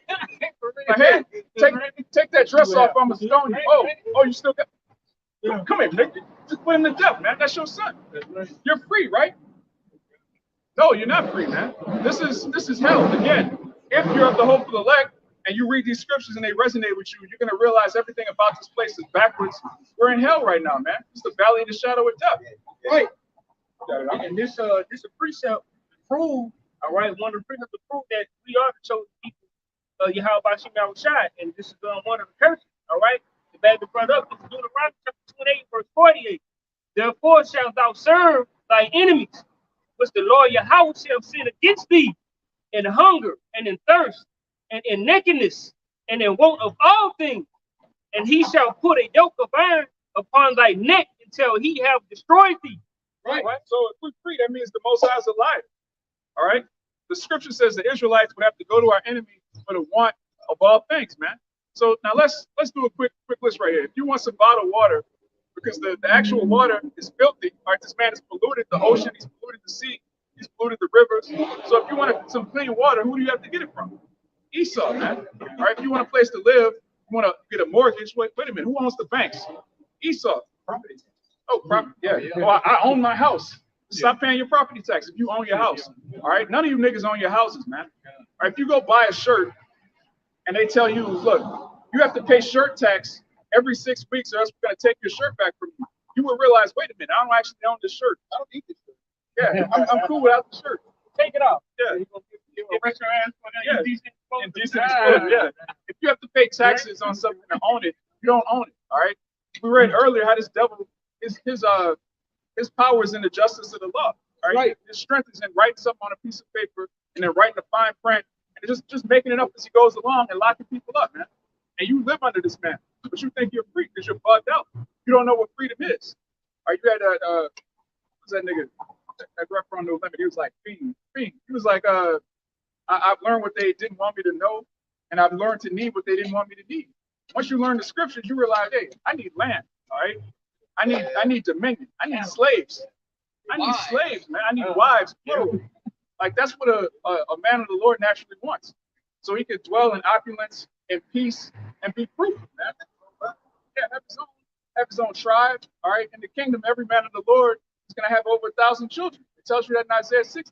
Like, hey, take that dress off. I'm a stone you. Oh, you still got. Come here, nigga. Just put him to death, man. That's your son. You're free, right? No, you're not free, man. This is hell. Again, if you're of the hope of the elect and you read these scriptures and they resonate with you, you're gonna realize everything about this place is backwards. We're in hell right now, man. It's the valley of the shadow of death. Right. And this a precept to prove, all right, one of the precepts to prove that we are the chosen people of Yahweh Shemel Shai, and this is one of the curses, all right? The bag of brought up, this is Deuteronomy chapter 28, verse 48. Therefore shalt thou serve thy enemies, which the Lord Yahweh shall send against thee in hunger and in thirst and in nakedness and in want of all things. And he shall put a yoke of iron upon thy neck until he have destroyed thee. Right. So if we're free, that means the Most High is alive. All right. The scripture says the Israelites would have to go to our enemy for the want of all things, man. So now let's do a quick list right here. If you want some bottled water, because the actual water is filthy, all right, this man has polluted the ocean, he's polluted the sea, he's polluted the rivers. So if you want some clean water, who do you have to get it from? Esau, man. All right. If you want a place to live, you want to get a mortgage. Wait a minute. Who owns the banks? Esau. Property. Oh, property. Yeah. Oh, I own my house. Stop paying your property tax if you own your house. All right. None of you niggas own your houses, man. All right. If you go buy a shirt and they tell you, look, you have to pay shirt tax every 6 weeks, or else we're going to take your shirt back from you. You will realize, wait a minute, I don't actually own this shirt. I don't need this shirt. Yeah, I'm cool without the shirt. Take it off. Yeah. Indecent exposure. Yeah. If you have to pay taxes on something to own it, you don't own it. All right. We read earlier how this devil his power is in the justice of the law. All right. His strength is in writing something on a piece of paper and then writing a fine print and just making it up as he goes along and locking people up, man. And you live under this man, but you think you're free because you're bugged out. You don't know what freedom is. All right. You had what's that nigga? That rep on No Limit. He was like, fiend. He was like, I've learned what they didn't want me to know, and I've learned to need what they didn't want me to need. Once you learn the scriptures, you realize, hey, I need land, all right? I need dominion. I need slaves. I need slaves, man. I need wives, plural. Like that's what a man of the Lord naturally wants. So he could dwell in opulence and peace and be fruitful, man. Yeah, have his own tribe, all right? In the kingdom, every man of the Lord is gonna have over 1,000 children. It tells you that in Isaiah 60.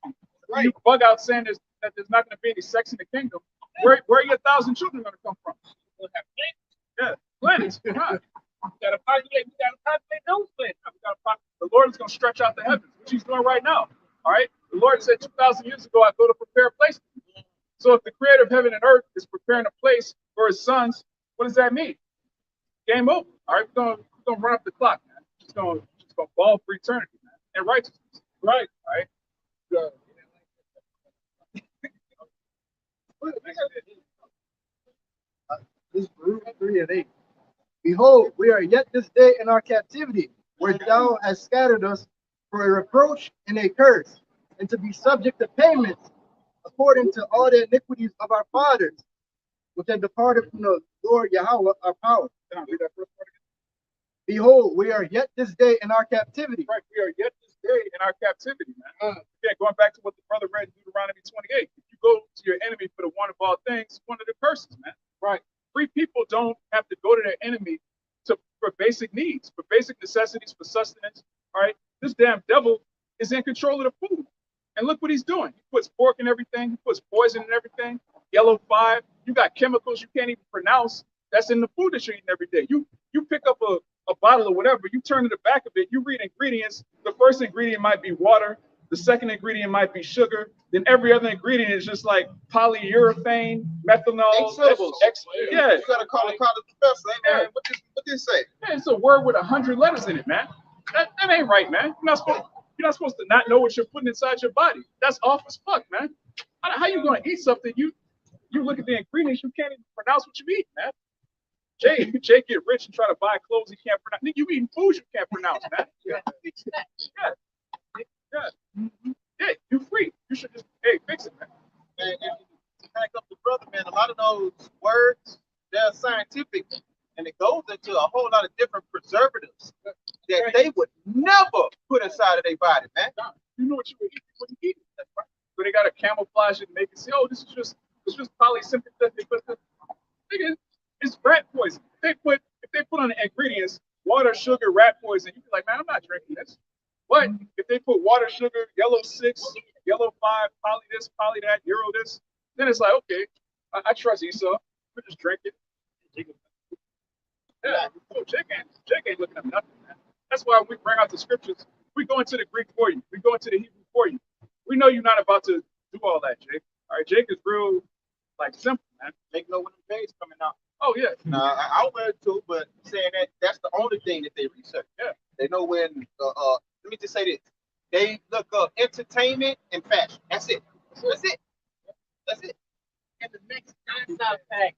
Right. You bug out saying that there's not going to be any sex in the kingdom. Where are your 1,000 children going to come from? We'll have planets. Yeah, planets. We gotta populate those planets. The Lord is going to stretch out the heavens, which he's doing right now. All right. The Lord said 2,000 years ago, I go to prepare a place. So if the creator of heaven and earth is preparing a place for his sons, what does that mean? Game over. All right, we're gonna run up the clock, man. Just gonna ball for eternity, man. And righteousness. Right. All right. This is Baruch 3:8. Behold, we are yet this day in our captivity, where thou hast scattered us for a reproach and a curse, and to be subject to payments according to all the iniquities of our fathers, which had departed from the Lord Yahweh our power. Can I read that first part again? Behold, we are yet this day in our captivity. Right, we are yet this day in our captivity, man. Yeah, going back to what the brother read in Deuteronomy 28. If you go to your enemy for the one of all things, one of the curses, man. Right. Free people don't have to go to their enemy for basic needs, for basic necessities, for sustenance. All right. This damn devil is in control of the food. And look what he's doing. He puts pork in everything, he puts poison in everything, yellow 5. You got chemicals you can't even pronounce. That's in the food that you're eating every day. You pick up a bottle or whatever, you turn to the back of it, you read ingredients. The first ingredient might be water, the second ingredient might be sugar, then every other ingredient is just like polyurethane, methanol. Yeah. You gotta call a college professor, ain't man? What this say? Yeah, it's a word with 100 letters in it, man. That ain't right, man. You're not supposed to not know what you're putting inside your body. That's off as fuck, man. How you gonna eat something you look at the ingredients, you can't even pronounce what you eat, man. Jay get rich and try to buy clothes he can't pronounce. Nigga, you eating food you can't pronounce, man. Yeah, you free. You should just fix it, man. And to back up the brother, man, a lot of those words, they're scientific, and it goes into a whole lot of different preservatives that they would never put inside of their body, man. You know what you would eat when you eat it. That's right. So they gotta camouflage it and make it say, oh, this is just polysympathetic. But nigga, it's rat poison. If they put on the ingredients water, sugar, rat poison, you'd be like, man, I'm not drinking this. But if they put water, sugar, yellow 6, yellow 5, poly this, poly that, euro this, then it's like, okay, I trust Esau. We just drink it. Yeah, so Jake ain't looking up nothing, man. That's why we bring out the scriptures. We go into the Greek for you. We go into the Hebrew for you. We know you're not about to do all that, Jake. All right, Jake is real, like, simple, man. They know when the days coming out. Oh, yeah. I wear it too, but saying that's the only thing that they research. Yeah. They know when. Let me just say this: they look up entertainment and fashion. That's it. That's it. That's it. And the next nonstop pack,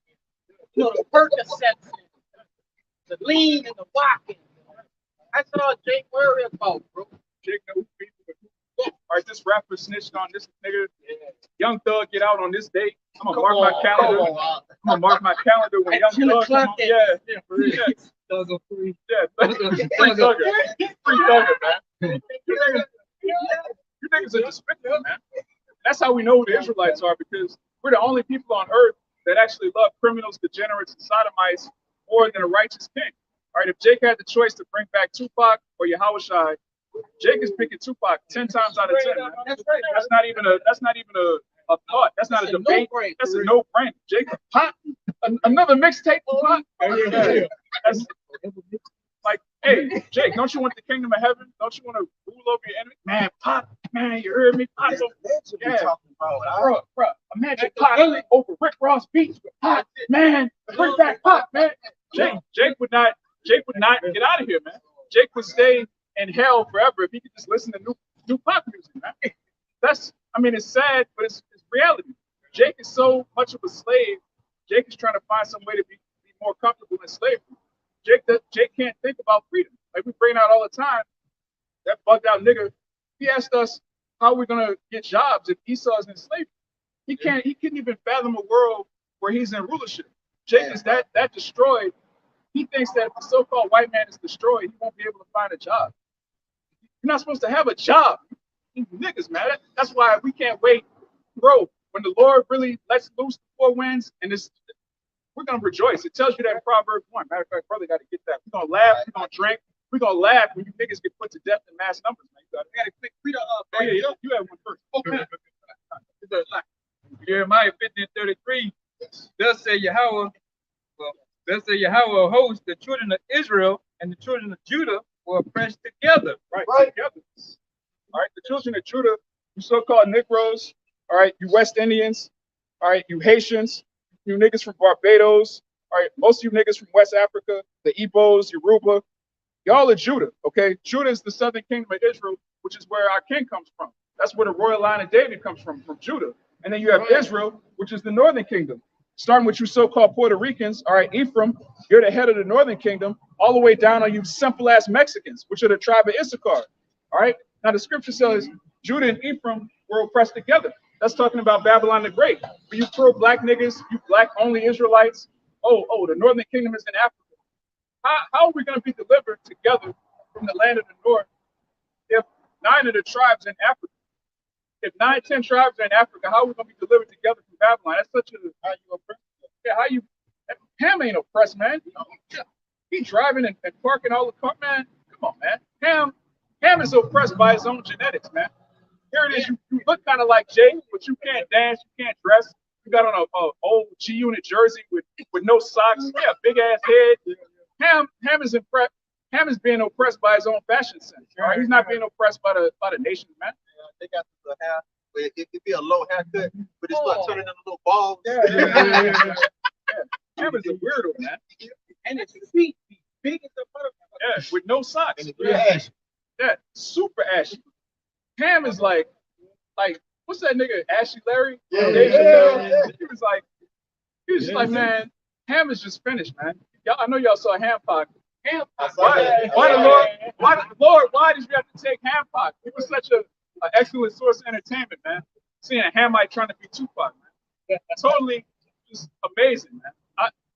you know, the Percocets, the lean and the walking. That's all Jake worry about, bro. Jake knows people. All right, this rapper snitched on this nigga. Young Thug get out on this date. I'm gonna mark my calendar. I'm gonna mark my calendar when Young Thug come on. Yeah. Thug on free. Yeah, free Thugger. Free Thugger, man. You niggas are despicable, man. That's how we know who the Israelites are, because we're the only people on earth that actually love criminals, degenerates, and sodomites more than a righteous king. All right, if Jake had the choice to bring back Tupac or Yahushua, Jake is picking Tupac 10 times out of 10. Man. That's right. That's not even a thought. That's not a debate. That's a no-brainer. Jake, Pop, another mixtape for Pop. That's like, hey, Jake, don't you want the kingdom of heaven? Don't you want to rule over your enemy? Man, Pop, man, you heard me? Pop, yeah. Bro, imagine Pop over Rick Ross beats with Pop, man. Bring back Pop, man. Jake would not get out of here, man. Jake would stay in hell forever if he could just listen to new pop music, man. It's sad, but it's reality. Jake is so much of a slave. Jake is trying to find some way to be more comfortable in slavery. Jake can't think about freedom. Like we bring out all the time, that bugged out nigga, he asked us how we're gonna get jobs if Esau's in slavery. He couldn't even fathom a world where he's in rulership. Jake is that destroyed. He thinks that if the so-called white man is destroyed, he won't be able to find a job. You're not supposed to have a job. You niggas, man. That's why we can't wait. Bro, when the Lord really lets loose the 4 winds, and we're going to rejoice. It tells you that in Proverbs 1. Matter of fact, brother got to get that. We're going to laugh. We're going to drink. We're going to laugh when you niggas get put to death in mass numbers, man. You got to click Peter up. Oh, yeah, you have one first. Okay. Jeremiah 50:33. Thus say Yahweh, of hosts, the children of Israel and the children of Judah were oppressed together. Right. Together. All right, the children of Judah, you so-called Negroes, all right, you West Indians, all right, you Haitians, you niggas from Barbados, all right, most of you niggas from West Africa, the Igbos, Yoruba, y'all are Judah, okay? Judah is the southern kingdom of Israel, which is where our king comes from. That's where the royal line of David comes from Judah. And then you have Israel, which is the northern kingdom. Starting with you so-called Puerto Ricans, all right, Ephraim, you're the head of the northern kingdom, all the way down on you simple-ass Mexicans, which are the tribe of Issachar, all right? Now, the scripture says Judah and Ephraim were oppressed together. That's talking about Babylon the Great. For you pro-black niggas, you black-only Israelites, the northern kingdom is in Africa. How are we going to be delivered together from the land of the north if 9 of the tribes are in Africa? If 9, 10 tribes are in Africa, how are we going to be delivered together from Babylon? That's such Ham ain't oppressed, man. He driving and parking all the cars, man. Come on, man. Ham is oppressed by his own genetics, man. Here it is. You look kind of like Jay, but you can't dance, you can't dress. You got on a old G Unit jersey with no socks. Yeah, big ass head. Ham is impressed. Ham is being oppressed by his own fashion sense. All right? He's not being oppressed by the nation, man. They got the hair. It could be a low haircut, but it's not turning into little balls. Yeah. Ham is a weirdo, man. And his feet be big as a butterfly. Yeah, with no socks. And it's Yeah, super ashy. Ham is like, what's that nigga, Ashy Larry? Yeah. He was just like, man, Ham is just finished, man. I know y'all saw Ham Pock. Why did you have to take Ham Pock? It was such an excellent source of entertainment, man. Seeing a Hamite trying to be Tupac, man. Totally just amazing, man.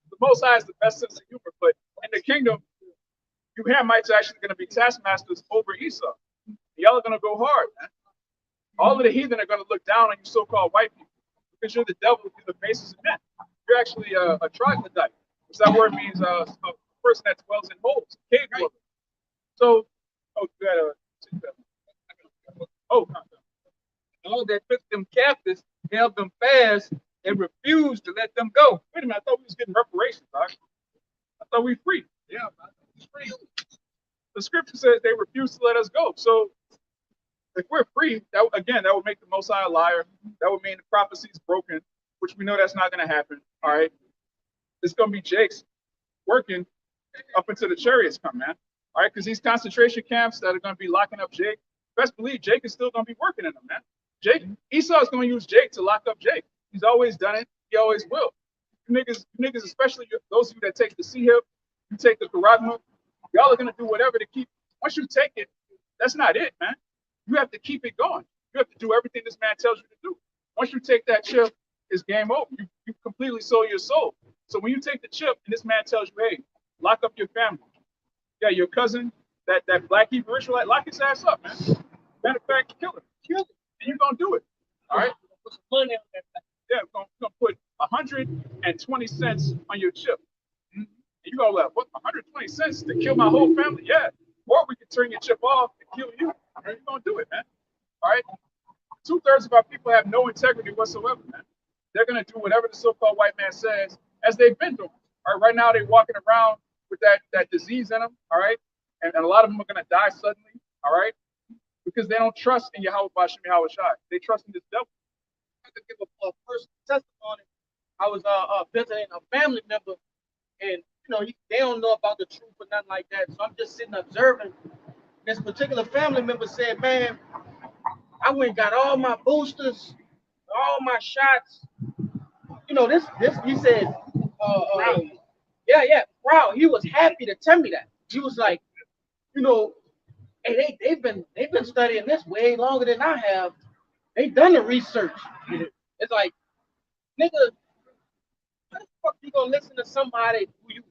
The Most High is the best sense of humor, but in the kingdom, you Hamites are actually going to be taskmasters over Esau. Y'all are going to go hard, man. All of the heathen are going to look down on you so-called white people because you're the devil, you're the basis of men. You're actually a troglodyte, which that word means person that dwells in holes, cave dwellers. So, oh, you gotta take that one. Oh, no, no. All that took them captives, held them fast, and refused to let them go. Wait a minute, I thought we was getting reparations, Doc. I thought we free. Yeah, it's free. The scripture says they refuse to let us go. So if we're free, that would make the Most High a liar. That would mean the prophecy is broken, which we know that's not going to happen. All right, it's going to be Jake's working up until the chariots come, man. All right, because these concentration camps that are going to be locking up Jake, best believe Jake is still going to be working in them, man. Esau is going to use Jake to lock up Jake. He's always done it. He always will. Niggas, especially those of you that take the C-hip, you take the Karagma, y'all are going to do whatever to keep. Once you take it, that's not it, man. You have to keep it going. You have to do everything this man tells you to do. Once you take that chip, it's game over. You completely sold your soul. So when you take the chip and this man tells you, hey, lock up your family. Yeah, your cousin, that Black Hebrew Israelite, lock his ass up, man. Matter of fact, kill him. And you're going to do it. All right? Put some money on that. Yeah, we're going to put 120 cents on your chip. And you're going to let, what, 120 cents to kill my whole family? Yeah. Or we can turn your chip off and kill you. And you're going to do it, man. All right? 2/3 of our people have no integrity whatsoever, man. They're going to do whatever the so-called white man says, as they've been doing. All right, right now they're walking around with that disease in them, all right? And a lot of them are going to die suddenly, all right? Because they don't trust in Yahweh Bashem Yahweh Shai. They trust in this devil. I could give a personal testimony. I was visiting a family member, and they don't know about the truth or nothing like that. So I'm just sitting observing. This particular family member said, "Man, I went and got all my boosters, all my shots. This." He said, yeah, proud. He was happy to tell me that. He was like, hey, they've been studying this way longer than I have. They done the research. It's like, nigga, how the fuck you gonna listen to somebody who you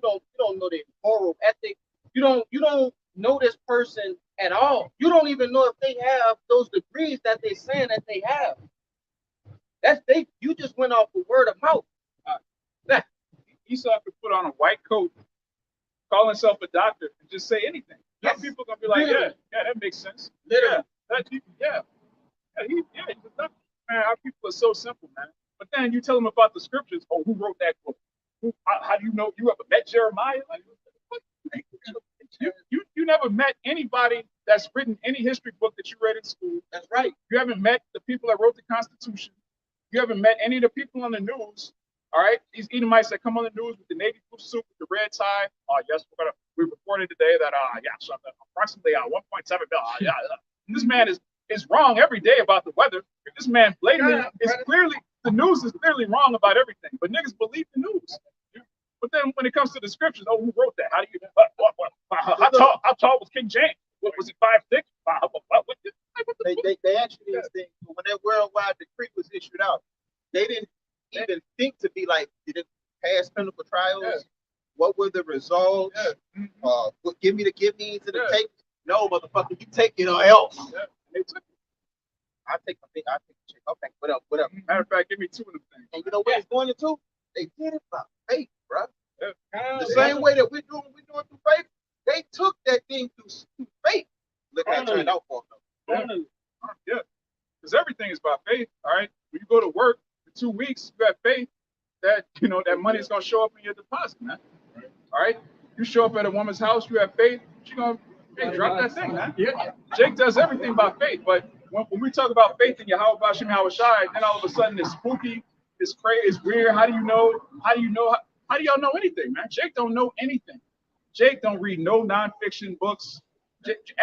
don't know their moral ethic? You don't know this person at all. You don't even know if they have those degrees that they're saying that they have. You just went off the word of mouth. Esau could put on a white coat, call himself a doctor, and just say anything. Yes. Some people are gonna be like, yeah, that makes sense. Literally. He's a doctor. Man, our people are so simple, man. But then you tell them about the scriptures. Oh, who wrote that book? How do you know? You ever met Jeremiah? Like, what? You never met anybody that's written any history book that you read in school. That's right. You haven't met the people that wrote the Constitution. You haven't met any of the people on the news. All right, these Edomites that come on the news with the navy blue suit with the red tie. Oh yes, we reported today that something approximately 1.7 billion. This man is wrong every day about the weather. This man blatantly the news is clearly wrong about everything. But niggas believe the news. But then when it comes to the scriptures, oh, who wrote that? How do you? How tall was King James? What was he, 5'6"? They actually think when that worldwide decree was issued out, they didn't even think to be like, did it pass clinical trials? Yeah. What were the results? Yeah. What give me the give-me's and the Yeah. take? No, motherfucker, you take it or else. Yeah, they took it. I take the check. Okay, whatever. Matter of fact, give me 2 of them things. And you know what it's going into? They did it by faith, bro. Yeah. The same way that we're doing through faith, they took that thing through faith. Look how it turned out for them. Yeah, because everything is by faith. All right, when you go to work for 2 weeks, you have faith that that money is gonna show up in your deposit, man. All right, you show up at a woman's house, you have faith, she's gonna drop that thing, man. Yeah. Jake does everything by faith, but when we talk about faith in Yahweh Bashem Yahweh Shai, then all of a sudden it's spooky, it's crazy, it's weird. How do you know? How do y'all know anything, man? Jake don't know anything. Jake don't read no nonfiction books.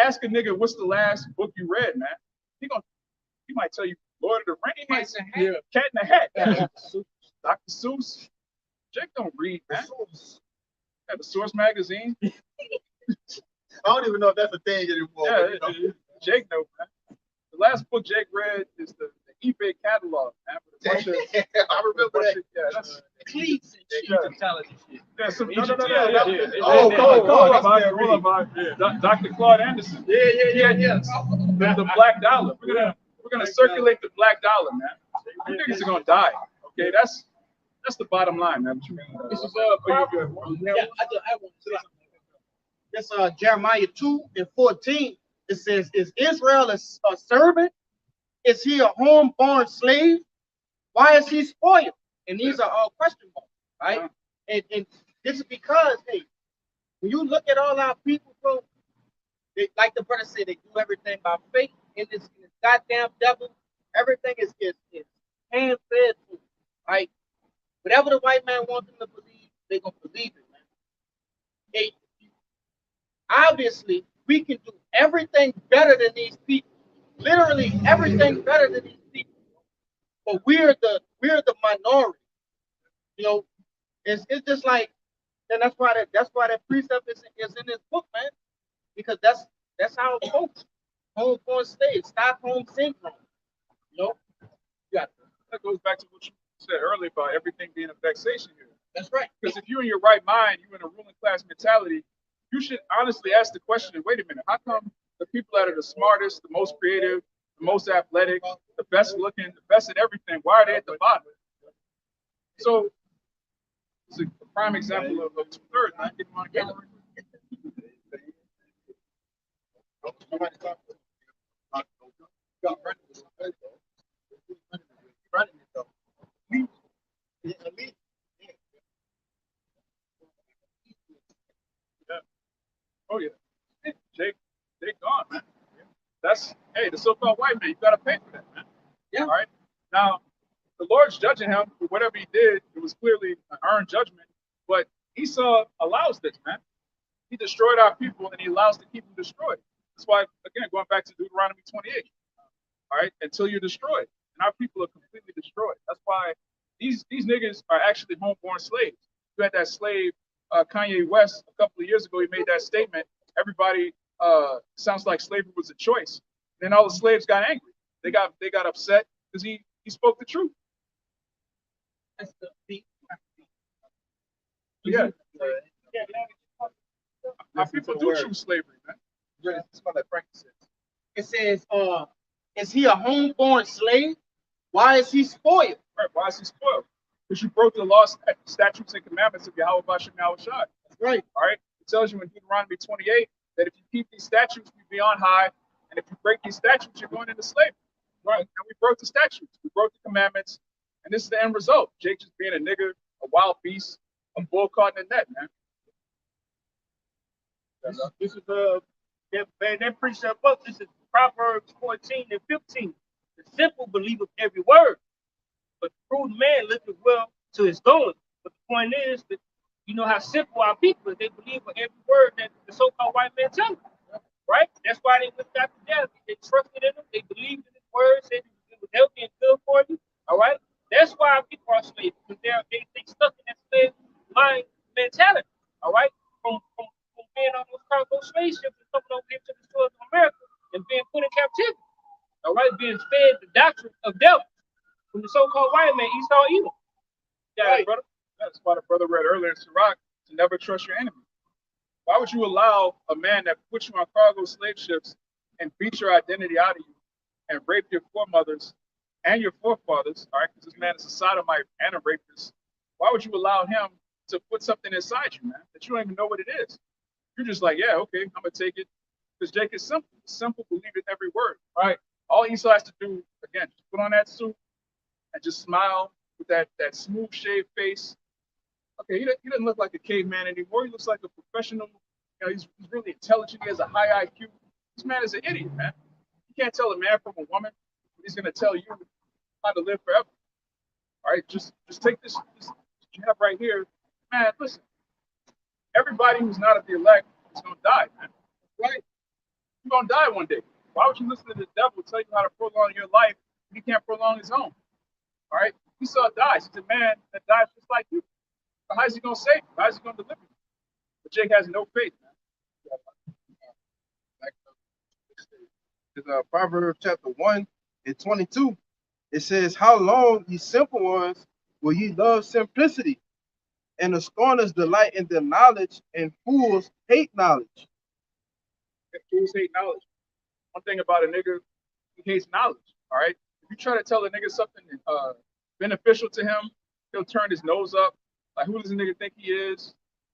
Ask a nigga what's the last book you read, man. He might tell you Lord of the Rings. He might say Cat in the Hat. Dr. Seuss. Jake don't read, man. At the Source magazine. I don't even know if that's a thing anymore. Yeah, Jake knows, man. The last book Jake read is the eBay catalog, man. I remember that. Yeah, that's Cleats and shit. Egyptology shit. yeah, some No. Hold on, Dr. Claude Anderson. Yeah. The black dollar. We're gonna circulate the black dollar, man. You niggas are gonna die. Okay, That's the bottom line, man. This is good. yeah, I want to say something. This Jeremiah 2:14. It says, "Is Israel a servant? Is he a homeborn slave? Why is he spoiled?" And these are all question marks, right? And this is because, hey, when you look at all our people, bro, they, like the brother said, they do everything by faith. In this goddamn devil, everything is hand fed food, right? Whatever the white man wants them to believe, they're gonna believe it, man. Hey, obviously, we can do everything better than these people. Literally everything better than these people. But we're the minority. You know, it's just like, and that's why that precept is in this book, man. Because that's how it goes. Homeborn slave, Stockholm syndrome. You know? Yeah, that goes back to what you said earlier about everything being a vexation here. That's right. Because if you're in your right mind, you're in a ruling class mentality, you should honestly ask the question, wait a minute, how come the people that are the smartest, the most creative, the most athletic, the best looking, the best at everything, why are they at the bottom? So it's a prime example of two-thirds. I get my camera. Oh yeah, Jake gone, man. That's hey, the so-called white man. You gotta pay for that, man. Yeah. All right. Now, the Lord's judging him for whatever he did. It was clearly an earned judgment, but Esau allows this, man. He destroyed our people, and he allows to keep them destroyed. That's why, again, going back to Deuteronomy 28. All right, until you're destroyed, and our people are completely destroyed. That's why these niggas are actually homeborn slaves. You had that slave Kanye West a couple of years ago. He made that statement. Everybody sounds like slavery was a choice. Then all the slaves got angry. They got upset because he spoke the truth. Yeah. Our people do choose slavery, man. It's called like Frankie said. It says, is he a homeborn slave? Why is he spoiled? Right, why is he spoiled? Because you broke the laws, statutes, and commandments of Yahweh Bashem Yahushua. That's right. All right. It tells you in Deuteronomy 28 that if you keep these statutes, you be on high, and if you break these statutes, you're going into slavery. Right. And we broke the statutes, we broke the commandments, and this is the end result. Jake just being a nigger, a wild beast, a bull caught in the net, man. This is that precept book. This is Proverbs 14 and 15. The simple believeth every word, but the prudent man listeneth well to his going. But the point is that you know how simple our people is. They believe in every word that the so-called white man tells them. Right? That's why they went out to jail. They trusted in him. They believed in his word, said it was healthy and good for you. All right? That's why our people are slaves, because they stuck in that slave mind mentality. All right? From being on those cargo slave ships and coming over here to the shores of America and being put in captivity. All right? Being fed the doctrine of devils from the so-called white man, Esau Edom. Yeah, right. Brother. That's why the brother read earlier in Sirach to never trust your enemy. Why would you allow a man that put you on cargo slave ships and beat your identity out of you and rape your foremothers and your forefathers, all right, because this man is a sodomite and a rapist, why would you allow him to put something inside you, man, that you don't even know what it is? You're just like, yeah, okay, I'm going to take it. Because Jake is simple. Simple, believe it every word, all right? All Esau has to do, again, just put on that suit and just smile with that smooth shaved face. Okay, he doesn't look like a caveman anymore. He looks like a professional. You know, he's really intelligent. He has a high IQ. This man is an idiot, man. You can't tell a man from a woman. He's going to tell you how to live forever. All right, just take this you have right here. Man, listen. Everybody who's not of the elect is going to die, man. Right? You're going to die one day. Why would you listen to the devil tell you how to prolong your life if he can't prolong his own? All right? Esau dies. He's a man that dies just like you. But how's he going to save you? How's he going to deliver you? But Jake has no faith, man. It's Proverbs chapter 1 and 22. It says, how long, ye simple ones, will ye love simplicity? And the scorners delight in the knowledge, and fools hate knowledge. Fools hate knowledge. One thing about a nigga, he hates knowledge. All right? If you try to tell a nigga something beneficial to him, He'll turn his nose up. Like, who does this nigga think he is?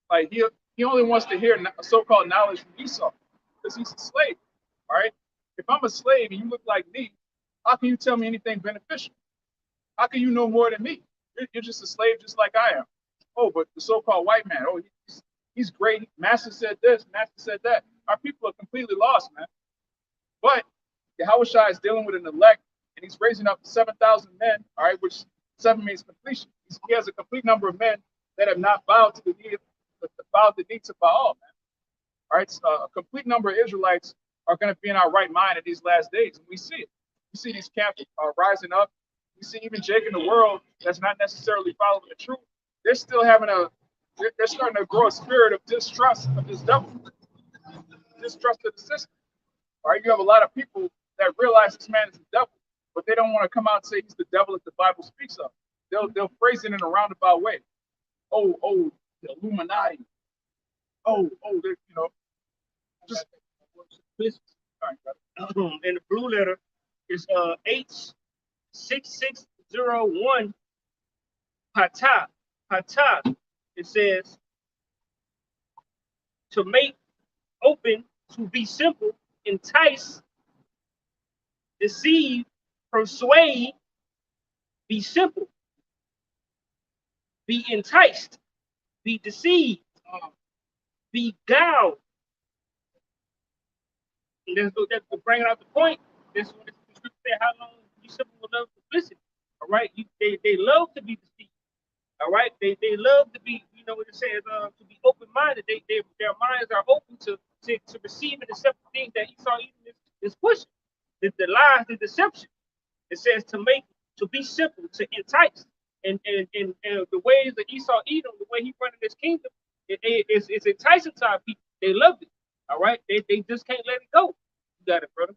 Like, he only wants to hear so-called knowledge from Esau because he's a slave. All right. If I'm a slave and you look like me, how can you tell me anything beneficial? How can you know more than me? You're just a slave, just like I am. Oh, but the so-called white man, oh, he's great. Master said this, Master said that. Our people are completely lost, man. But Yahushua is dealing with an elect, and he's raising up 7,000 men, all right, which 7 means completion. He has a complete number of men that have not bowed to the knee to Baal, man. All right, so a complete number of Israelites are going to be in our right mind in these last days, and we see it. We see these camps rising up. We see even Jake in the world that's not necessarily following the truth. They're still they're starting to grow a spirit of distrust of this devil, distrust of the system. All right, you have a lot of people that realize this man is the devil, but they don't want to come out and say he's the devil that the Bible speaks of. They'll phrase it in a roundabout way. Oh, the Illuminati. Oh, just business. all right, And the blue letter is H6601 Pata. Pata. It says to make open, to be simple, entice, deceive, persuade, be simple, be enticed, be deceived, be beguiled. And that's bringing out the point. This is what the scripture said, how long you simple will love simplicity. All right. They love to be deceived. All right. They love to be, you know what it says, to be open-minded. Their minds are open to receive and accept the things that Esau Edom is pushing. The lies, the deception. It says to be simple, to entice. And the ways that Esau Edom, the way he running his kingdom, it's enticing to our people. They love it. All right. They just can't let it go. You got it, brother.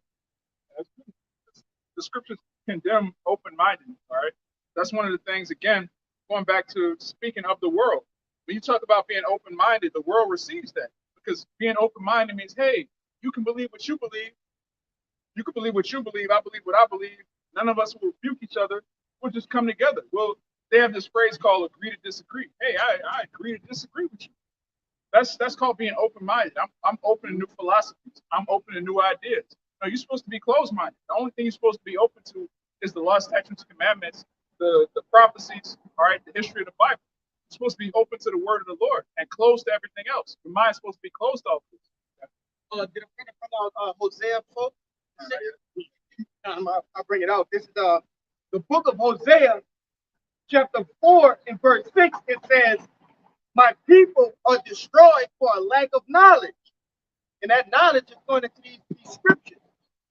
The scriptures condemn open-mindedness. All right. That's one of the things, again, going back to speaking of the world. When you talk about being open-minded, the world receives that, because being open-minded means, hey, you can believe what you believe. You can believe what you believe. I believe what I believe. None of us will rebuke each other. We'll just come together. Well, they have this phrase called agree to disagree. Hey, I agree to disagree with you. That's called being open-minded. I'm open to new philosophies. I'm open to new ideas. No, you're supposed to be closed-minded. The only thing you're supposed to be open to is the law, statutes, commandments, the prophecies, all right, the history of the Bible. You're supposed to be open to the word of the Lord and closed to everything else. Your mind's supposed to be closed off this. Did I bring it from Hosea 4? I'll bring it out. This is the book of Hosea, chapter 4 and verse 6. It says, my people are destroyed for a lack of knowledge. And that knowledge is going into these scriptures,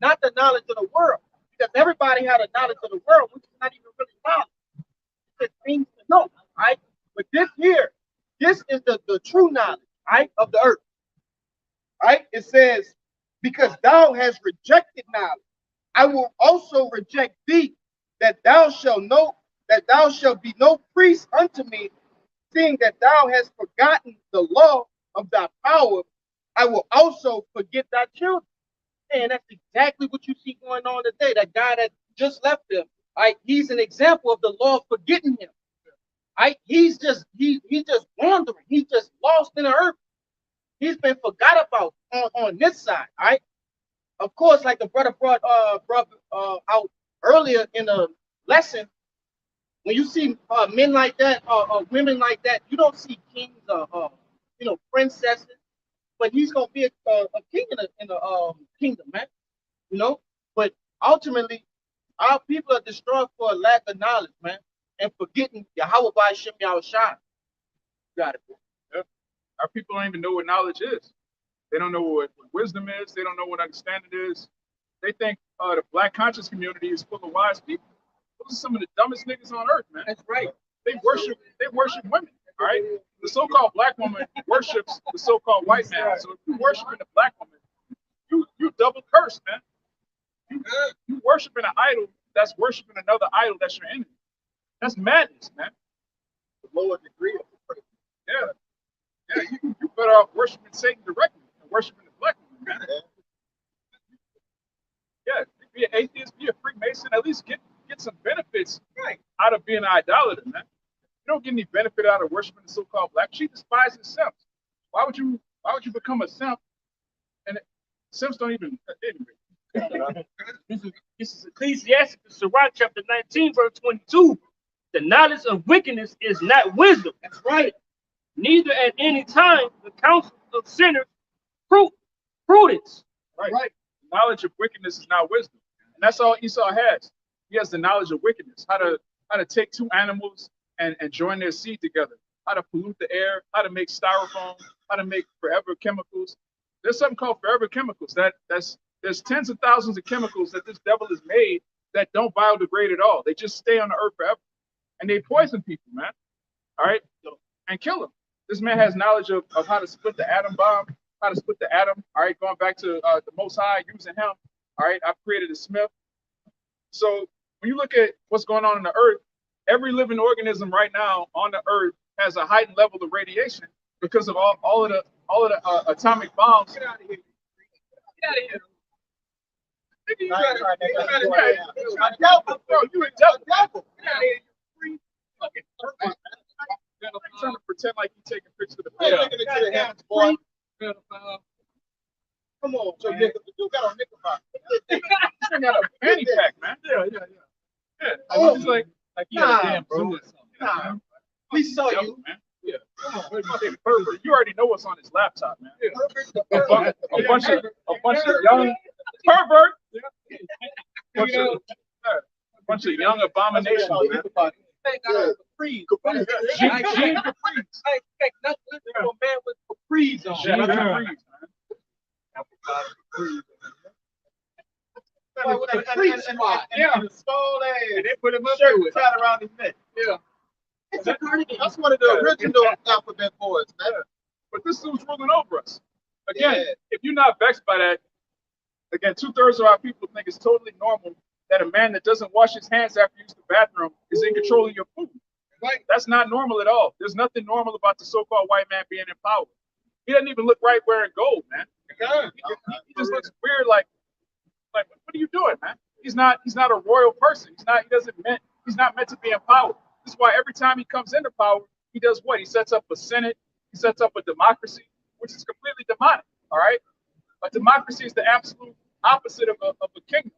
not the knowledge of the world. Because everybody had a knowledge of the world, which is not even really knowledge. It's things to know, right? But this is the true knowledge, right, of the earth. Right? It says, because thou hast rejected knowledge, I will also reject thee, that thou shalt be no priest unto me, seeing that thou hast forgotten the law of thy power. I will also forget thy children. And that's exactly what you see going on today. That guy that just left him, right? He's an example of the law of forgetting him. Right? He's just wandering. He's just lost in the earth. He's been forgot about on this side, right? Of course, like the brother brought out earlier in the lesson, when you see men like that, women like that, you don't see kings or princesses, but he's gonna be a king in the kingdom, man. You know, but ultimately, our people are destroyed for a lack of knowledge, man, and forgetting Yahweh by Shem Yahushua. Got it, bro. Yeah. Our people don't even know what knowledge is. They don't know what wisdom is. They don't know what understanding is. They think the black conscious community is full of wise people. Those are some of the dumbest niggas on earth, man. That's right. They worship women, all right? The so-called black woman worships the so-called white man. So if you're worshiping the black woman, you double cursed, man. You worshiping an idol that's worshiping another idol that's your enemy. That's madness, man. The lower degree of the praise. Yeah, you better off worshiping Satan directly than worshiping the black woman, man. Yeah, be an atheist, be a Freemason, at least get some benefits out of being an idolater, man. You don't get any benefit out of worshiping the so-called black. She despises simps. Why would you become a simp? And simps don't even anyway. This is Ecclesiastes, Sirach chapter 19, verse 22. The knowledge of wickedness is not wisdom. That's right. Neither at any time the counsel of sinners prudence. Right. Knowledge of wickedness is not wisdom. And that's all Esau has. He has the knowledge of wickedness, how to take two animals and join their seed together, how to pollute the air, how to make styrofoam, how to make forever chemicals. There's something called forever chemicals. There's tens of thousands of chemicals that this devil has made that don't biodegrade at all. They just stay on the earth forever. And they poison people, man. All right? And kill them. This man has knowledge of how to split the atom bomb, how to split the atom. All right, going back to the Most High, using him. All right, I've created a Smith. So when you look at what's going on in the earth, every living organism right now on the earth has a heightened level of radiation because of all of the atomic bombs. Get out of here. Get out of here. You a devil, bro. You a devil. Get out of here. Fucking trying to pretend like you taking pictures of the Looking into the heavens, boy. Come on, So you got on Knickerbocker. You got a fanny pack, man. Yeah. It's like you got a damn bro. Nah. We saw you. Man. Yeah. Fucking pervert. You already know what's on his laptop, man. Yeah. A bunch of young pervert. A bunch of young abominations, man. Capris. Jean Capris. I expect nothing from a man with capris on. Jean Capris, man. And the skull And they put him up shirt to it. tied around his neck. Yeah. It's a cardigan. That's one of the original alphabet boys, man. But this dude's ruling over us. Again, Yeah. if you're not vexed by that, again, 2/3 of our people think it's totally normal that a man that doesn't wash his hands after he uses the bathroom is in control of your food. Right? That's not normal at all. There's nothing normal about the so-called white man being in power. He doesn't even look right wearing gold, man. He just looks weird, like what are you doing, man? He's not a royal person. He's not meant to be in power. This is why every time he comes into power, he does what? He sets up a Senate, he sets up a democracy, which is completely demonic. All right? A democracy is the absolute opposite of a kingdom.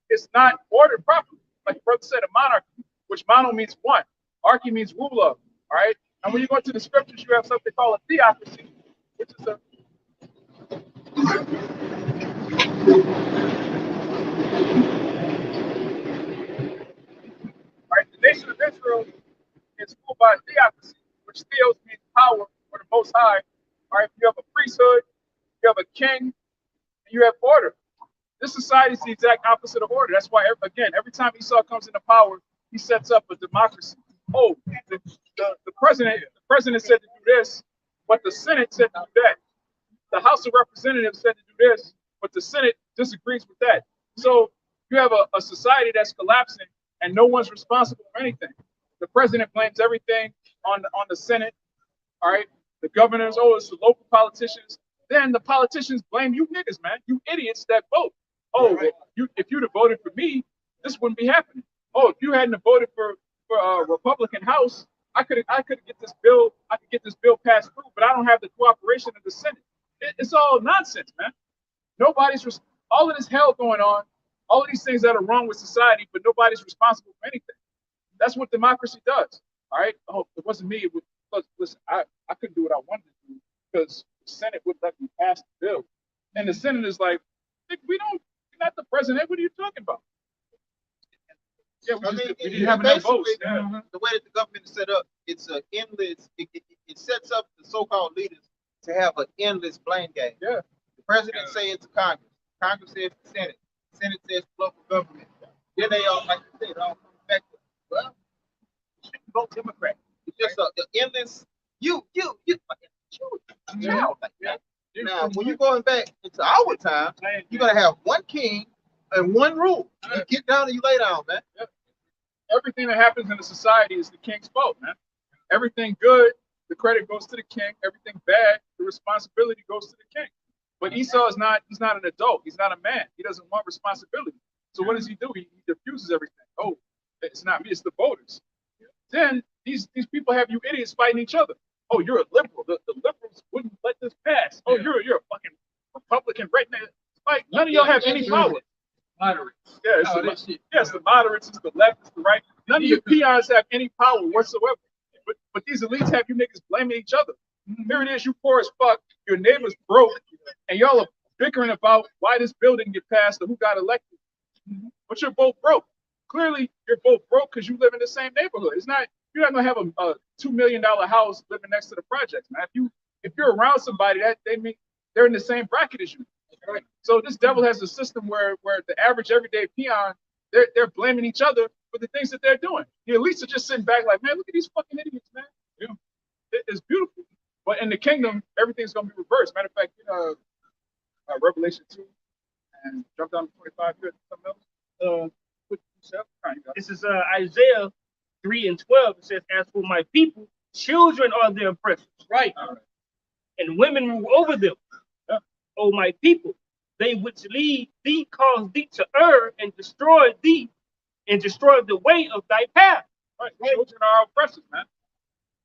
It's not ordered properly. Like the brother said, a monarchy, which mono means one. Archy means rule of. All right? And when you go into the scriptures, you have something called a theocracy, which is a right? The nation of Israel is ruled by a theocracy, which theos means power or the Most High. All right? You have a priesthood, you have a king, and you have order. This society is the exact opposite of order. That's why, every time Esau comes into power, he sets up a democracy. Oh, the president said to do this, but the Senate said to do that. The House of Representatives said to do this, but the Senate disagrees with that. So you have a society that's collapsing, and no one's responsible for anything. The president blames everything on the Senate. All right, the governors, it's the local politicians. Then the politicians blame you niggas, man. You idiots that vote. Oh, if you'd have voted for me, this wouldn't be happening. Oh, if you hadn't voted for a Republican House, I could get this bill. I could get this bill passed through, but I don't have the cooperation of the Senate. It's all nonsense, man. All of this hell going on, all of these things that are wrong with society, but nobody's responsible for anything. That's what democracy does. All right. Oh, it wasn't me. Listen, I couldn't do what I wanted to do because the Senate wouldn't let me pass the bill. And the Senate is like, you're not the president. What are you talking about? Yeah, we didn't have enough votes. Yeah. The way that the government is set up, it's an endless. It sets up the so-called leaders to have an endless blame game. Yeah. The president says to Congress. Congress says to Senate. Senate says to local government. Then they all, like you said, all come back to, well, you shouldn't vote Democrat. It's just the endless. You child like that. Now, when you're going back into our time, you're gonna have one king and one rule. You get down and you lay down, man. Everything that happens in a society is the king's fault, man. Everything good, the credit goes to the king. Everything bad, the responsibility goes to the king. But Esau is he's not an adult. He's not a man. He doesn't want responsibility. So what does he do? He diffuses everything. Oh, it's not me, it's the voters. Then these people have you idiots fighting each other. Oh, you're a liberal. The liberals wouldn't let this pass. Oh, you're a fucking Republican redneck. Like none of y'all have any power. Moderates. Yeah, it's Oh, the, that shit. yes, the moderates, it's the left, it's the right. None of your peons have any power whatsoever. But these elites have you niggas blaming each other. Here it is, you poor as fuck. Your neighbor's broke, and y'all are bickering about why this building get passed or who got elected. But you're both broke. Clearly, you're both broke because you live in the same neighborhood. It's not you're not gonna have a $2 million house living next to the projects, man. If you're around somebody that they mean they're in the same bracket as you. Right. So this devil has a system where the average everyday peon they're blaming each other for the things that they're doing. The elites are just sitting back like, man, look at these fucking idiots, man. Yeah. It's beautiful. But in the kingdom, everything's gonna be reversed. Matter of fact, Revelation 2 and jump down to 25 here, something else. Put yourself. This is Isaiah 3 and 12. It says, as for my people, children are their oppressors, right? And women rule over them. O my people, they which lead thee cause thee to err and destroy thee and destroy the way of thy path. Right. Children are oppressors, man.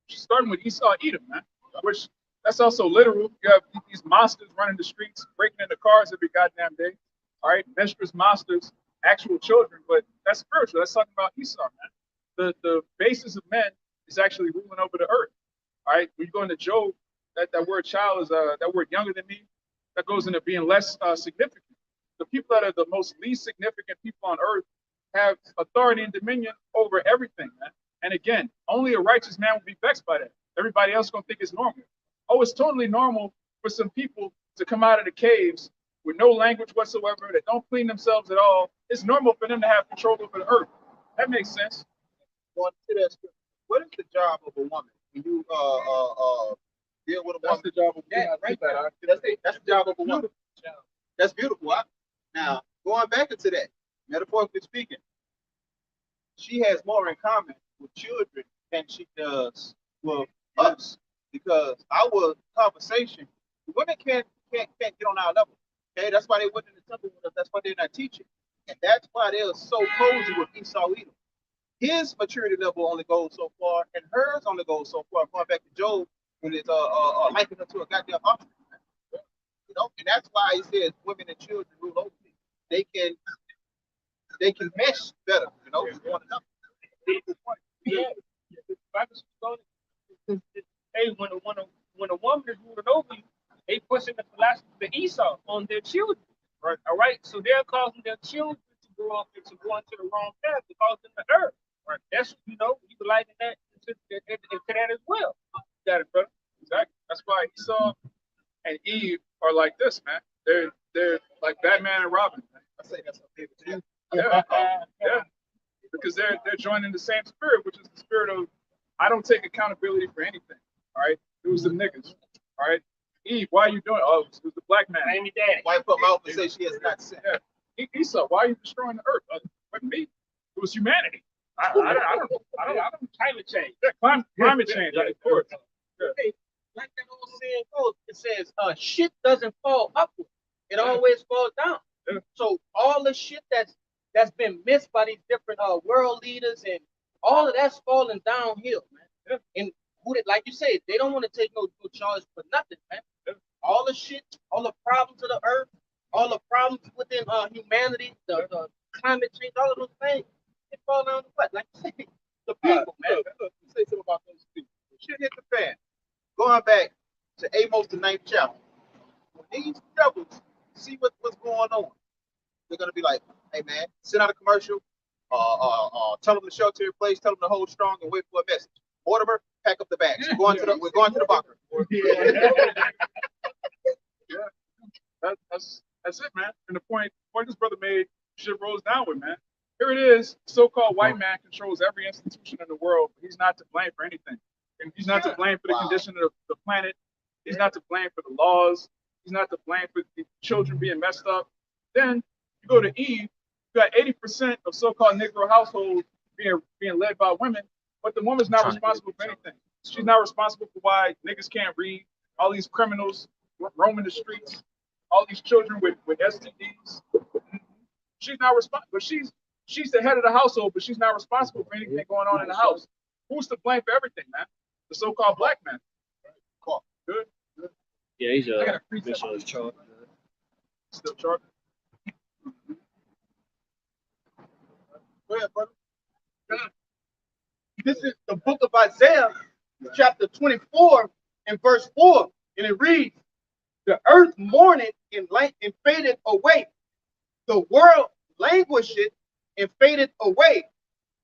Starting with Esau, Edom, man. Which that's also literal. You have these monsters running the streets, breaking into cars every goddamn day. All right, menstruous monsters, actual children, but that's spiritual. That's talking about Esau, man. The basis of men is actually ruling over the earth. All right, when you go into Job, that word child is that word younger than me. That goes into being less significant. The people that are the most least significant people on earth have authority and dominion over everything, man. And again, only a righteous man will be vexed by that. Everybody else gonna think it's normal. Oh, it's totally normal for some people to come out of the caves with no language whatsoever, that don't clean themselves at all. It's normal for them to have control over the earth. That makes sense. Going to that scripture, what is the job of a woman when you deal with a That's woman? the job of Right there. That's it. That's the job of a woman. That's beautiful. Now, going back into that, metaphorically speaking, she has more in common with children than she does with us, because our conversation, women can't get on our level. Okay, that's why they went in the temple with us. That's why they're not teaching, and that's why they're so cozy with Esau Edom. His maturity level only goes so far, and hers only goes so far. Going back to Job, when it's likened her to a goddamn ostrich. You know, and that's why he says women and children rule over me. They can mesh better, you know, with one another. Yeah. Hey, when a woman is ruling over you, they pushing the philosophy of Esau on their children. Right. All right. So they're causing their children to grow up and to go into the wrong path to cause them to err. Right. That's you can liken that to that as well. You got it, brother. Exactly. That's why Esau and Eve are like this, man. They're like Batman and Robin. Man. I say that's okay with you. Yeah. Because they're joining the same spirit, which is the spirit of I don't take accountability for anything. All right. It was the niggas. All right. Eve, why are you doing it? Oh, it was the black man. Amy Daddy. Wipe her mouth and say she has not sinned. Yeah. Esau, why are you destroying the earth? It wasn't me. It was humanity. I don't Climate change. Yeah, climate change, of course. Yeah. Hey, like that old saying goes, it says, shit doesn't fall upward. It always falls down. Yeah. So all the shit that's been missed by these different world leaders and all of that's falling downhill, man. Yeah. And like you said, they don't want to take no charge for nothing, man. Yeah. All the shit, all the problems of the earth, all the problems within humanity, the climate change, all of those things, it fall down to what? Like you said, the people, man. Look, say something about those people. Shit hit the fan. Going back to Amos, the 9th chapter. When these devils see what's going on, they're gonna be like, "Hey man, send out a commercial. Tell them to shelter in place. Tell them to hold strong and wait for a message. Mortimer, pack up the bags. We're going to the bunker." Yeah, that's it, man. And the point this brother made, shit rolls downward, man. Here it is. So-called white man controls every institution in the world, but he's not to blame for anything. And he's not to blame for the condition of the planet. He's not to blame for the laws. He's not to blame for the children being messed up. Then you go to Eve. You got 80% of so-called Negro households being led by women, but the woman's not responsible for anything. She's not responsible for why niggas can't read. All these criminals roaming the streets. All these children with STDs. She's not responsible. But she's the head of the household, but she's not responsible for anything going on in the house. Who's to blame for everything, man? The so-called black man. Good. Good. Yeah, he's I got a a free make sure it's charged. Still charging. Go ahead, brother. This is the book of Isaiah, chapter 24 and verse 4. And it reads, the earth mourneth and fadeth away. The world languisheth and fadeth away.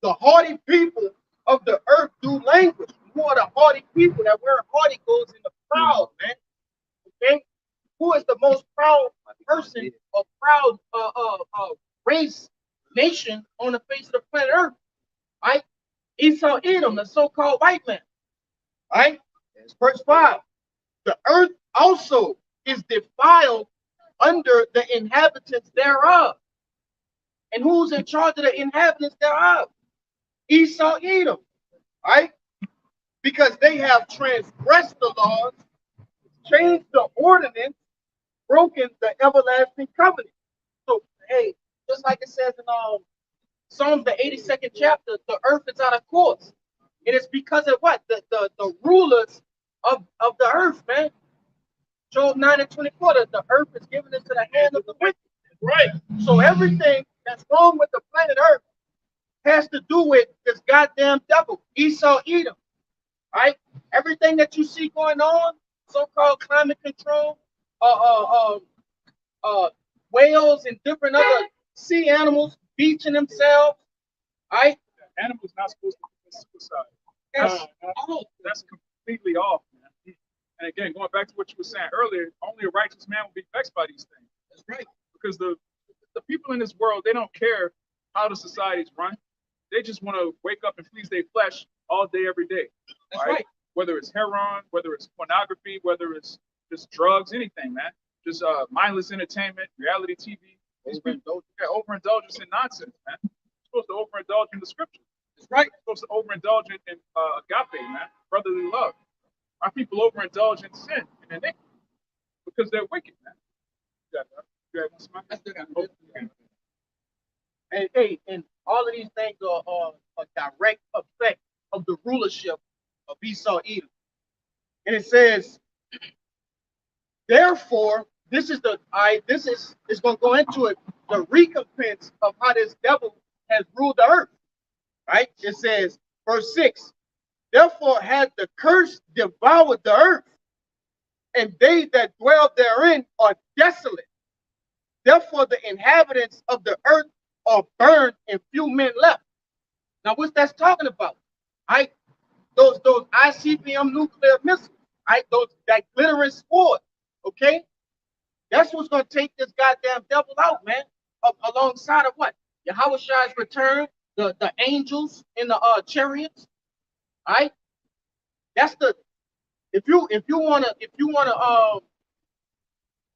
The hardy people of the earth do languish. Who are the hardy people? That word hardy goes in the proud, man. Okay? Who is the most proud person or proud race, nation on the face of the planet Earth? Right? Esau Edom, the so-called white man. Right? Verse 5. The earth also is defiled under the inhabitants thereof. And who's in charge of the inhabitants thereof? Esau Edom. Right? Because they have transgressed the laws, changed the ordinance, broken the everlasting covenant. So, hey, just like it says in Psalms, the 82nd chapter, the earth is out of course. It is because of what? The rulers of the earth, man. Job 9 and 24, that the earth is given into the hand of the wicked. Right. So everything that's wrong with the planet earth has to do with this goddamn devil, Esau Edom. Right? Everything that you see going on, so-called climate control, whales and different other sea animals beaching themselves. Right? Animals not supposed to commit suicide. That's That's completely off, man. And again, going back to what you were saying earlier, only a righteous man will be vexed by these things. That's right. Because the people in this world, they don't care how the societies run. They just want to wake up and please their flesh all day, every day. That's right. Whether it's heroin, whether it's pornography, whether it's just drugs, anything, man. Just mindless entertainment, reality TV. Overindulgence in nonsense, man. You're supposed to overindulge in the scriptures. That's right. You're supposed to overindulge in agape, man, brotherly love. Our people overindulge in sin and iniquity because they're wicked, man. You got one smile? I still got it. And all of these things are a direct effect of the rulership of Esau Edom. And it says, therefore, this is going to go into it, the recompense of how this devil has ruled the earth. Right? It says, verse 6, therefore had the curse devoured the earth, and they that dwell therein are desolate. Therefore the inhabitants of the earth are burned and few men left. Now what's that's talking about? Right? Those ICBM nuclear missiles, right? That glittering sword, okay? That's what's gonna take this goddamn devil out, man. Alongside of what? Yahweh's return, the angels in the chariots, right? That's the if you wanna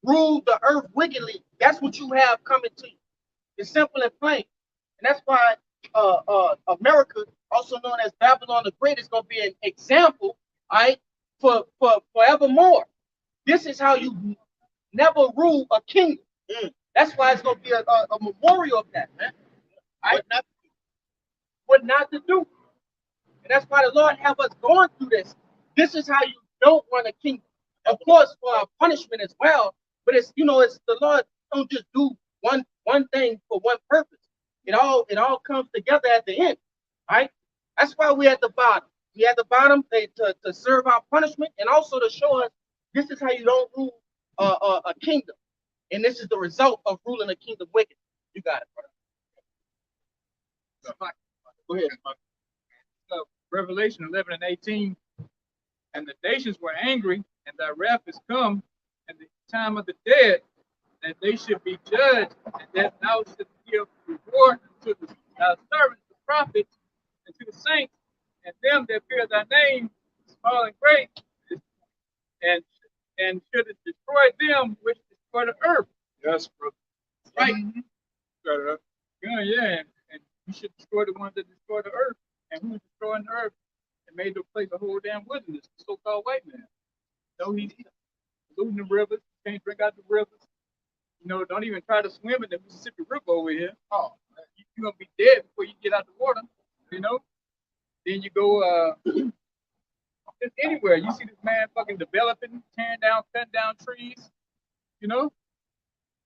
rule the earth wickedly, that's what you have coming to you. It's simple and plain. And that's why America, also known as Babylon the Great, is going to be an example, right, for forevermore. This is how you never rule a kingdom. That's why it's going to be a memorial of that, man. Right? What not to do. And that's why the Lord have us going through this. This is how you don't run a kingdom. Of course, for our punishment as well. But it's the Lord don't just do one thing for one purpose. It all comes together at the end, right? That's why we're at the bottom. We at the bottom to serve our punishment and also to show us this is how you don't rule a kingdom, and this is the result of ruling a kingdom wicked. You got it, brother. Go ahead. Revelation 11 and 18. And the nations were angry, and thy wrath is come, and the time of the dead, that they should be judged, and that thou shouldst give reward to thy servants, the prophets, and to the saints, and them that fear thy name, small and great, and shouldst destroy them which destroy the earth. Yes, brother. Right? Got it up. Yeah. And you should destroy the ones that destroy the earth. And who's destroying the earth and made the place a whole damn wilderness, the so-called white man. No, he's polluting the rivers, can't drink out the rivers. Don't even try to swim in the Mississippi River over here. Oh, you're gonna be dead before you get out the water, Then you go just anywhere. You see this man fucking developing, tearing down, cutting down trees. You know,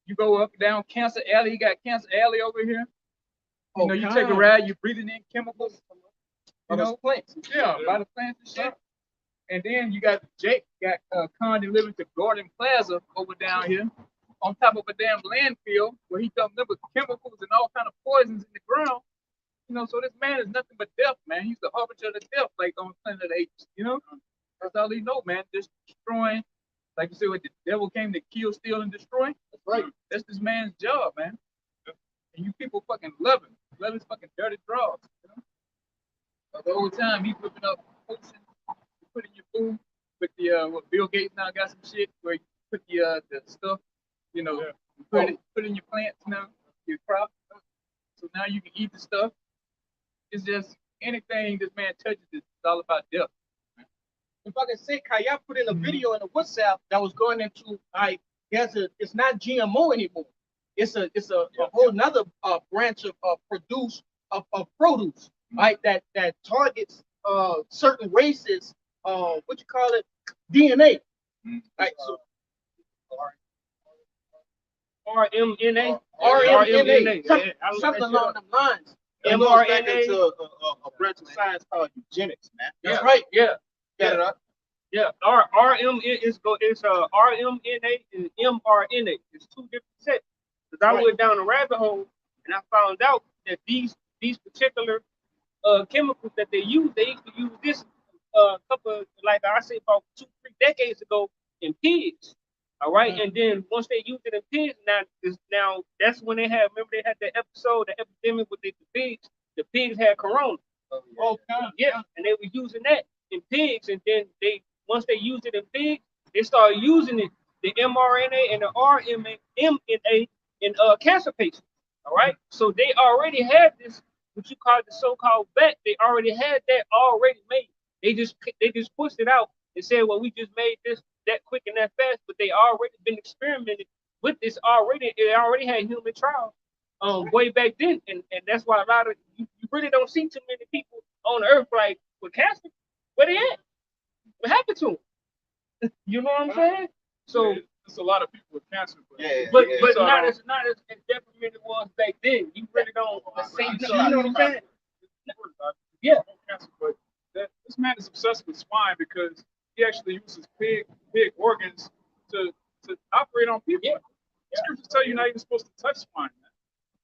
you go up down Cancer Alley. You got Cancer Alley over here. You know, you take a ride. You're breathing in chemicals. You know, plants. Yeah, by the plants and shit. And then you got Jake got Con delivered to Gordon Plaza over down here, on top of a damn landfill where he dumped with chemicals and all kind of poisons in the ground. You know, so this man is nothing but death, man. He's the harbinger of the death, like on Planet of the Apes. You know, that's all he know, man. Just destroying, like you said, what the devil came to kill, steal, and destroy. That's right. That's this man's job, man. And you people fucking love him. Love his fucking dirty draws. You know? But the whole time he's whipping up potions, put in your food. With the what Bill Gates now got some shit where you put the stuff, you know, put in your plants now, your crop. So now you can eat the stuff. It's just anything this man touches, it's all about death. If I can say, Kaya put in a video in the WhatsApp that was going into like it's not GMO anymore. It's a whole nother branch of produce, right? That targets certain races. What you call it? DNA. Right. So, RMNA. RMNA. Something along the lines. mRNA to a branch of science called eugenics, man. That's right. Yeah. Got it up. Yeah. RMNA is RMNA and mRNA. It's two different sets. Because I went down a rabbit hole and I found out that these particular chemicals that they use, they used to use this couple, like I said, about 2-3 decades ago in pigs. All right, and then once they used it in pigs, now that's when remember they had the episode, the epidemic with the pigs. The pigs had corona. Yeah, and they were using that in pigs, and then once they used it in pigs, they started using it, the mRNA and the RMNA in cancer patients. All right, so they already had this, what you call the so-called vet. They already had that already made. They just pushed it out and said, well, we just made this that quick and that fast, but they already been experimenting with this already. It already had human trials way back then, and that's why a lot of you really don't see too many people on Earth like with cancer. Where they at? What happened to them? You know what I'm saying? So there's a lot of people with cancer, but not as definitely as it was back then. You really don't see. You know what I'm saying? Yeah. But this man is obsessed with swine because he actually uses pig organs to operate on people. Yeah. Scriptures tell you you're not even supposed to touch swine, man.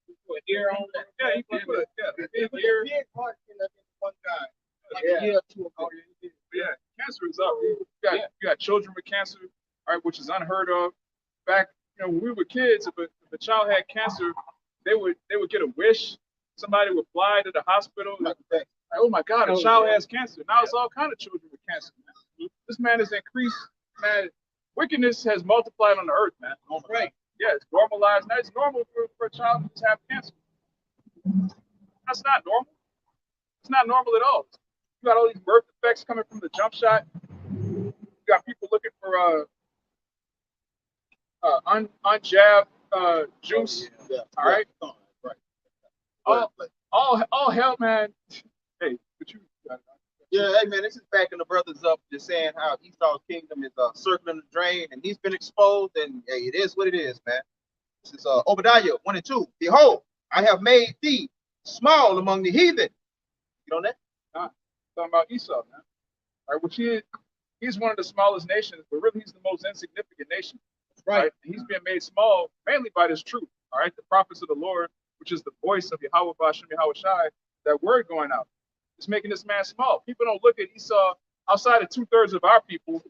You put an ear on that. Yeah, you can put a big ear. One guy. Like a year or two ago. Yeah, cancer is up. You got children with cancer, all right, which is unheard of. Back, when we were kids, if a child had cancer, they would get a wish. Somebody would fly to the hospital. Like, oh my God, a child has cancer. Now it's all kind of children with cancer, man. This man has increased, man. Wickedness has multiplied on the earth, man. Right. Yeah, it's normalized. Now it's normal for a child to have cancer. That's not normal. It's not normal at all. You got all these birth defects coming from the jump shot. You got people looking for unjabbed juice. All right. All hell, man. Hey, but you. Yeah, hey man, this is backing the brothers up, just saying how Esau's kingdom is circling the drain, and he's been exposed, and hey, it is what it is, man. This is Obadiah 1 and 2. Behold, I have made thee small among the heathen. You know that? Talking about Esau, man. All right, which he's one of the smallest nations, but really he's the most insignificant nation. Right. And he's being made small mainly by this truth. All right, the prophets of the Lord, which is the voice of Yahweh Bashem Yahweh Shai, that word going out. It's making this man small. People don't look at Esau outside of 2/3 of our people.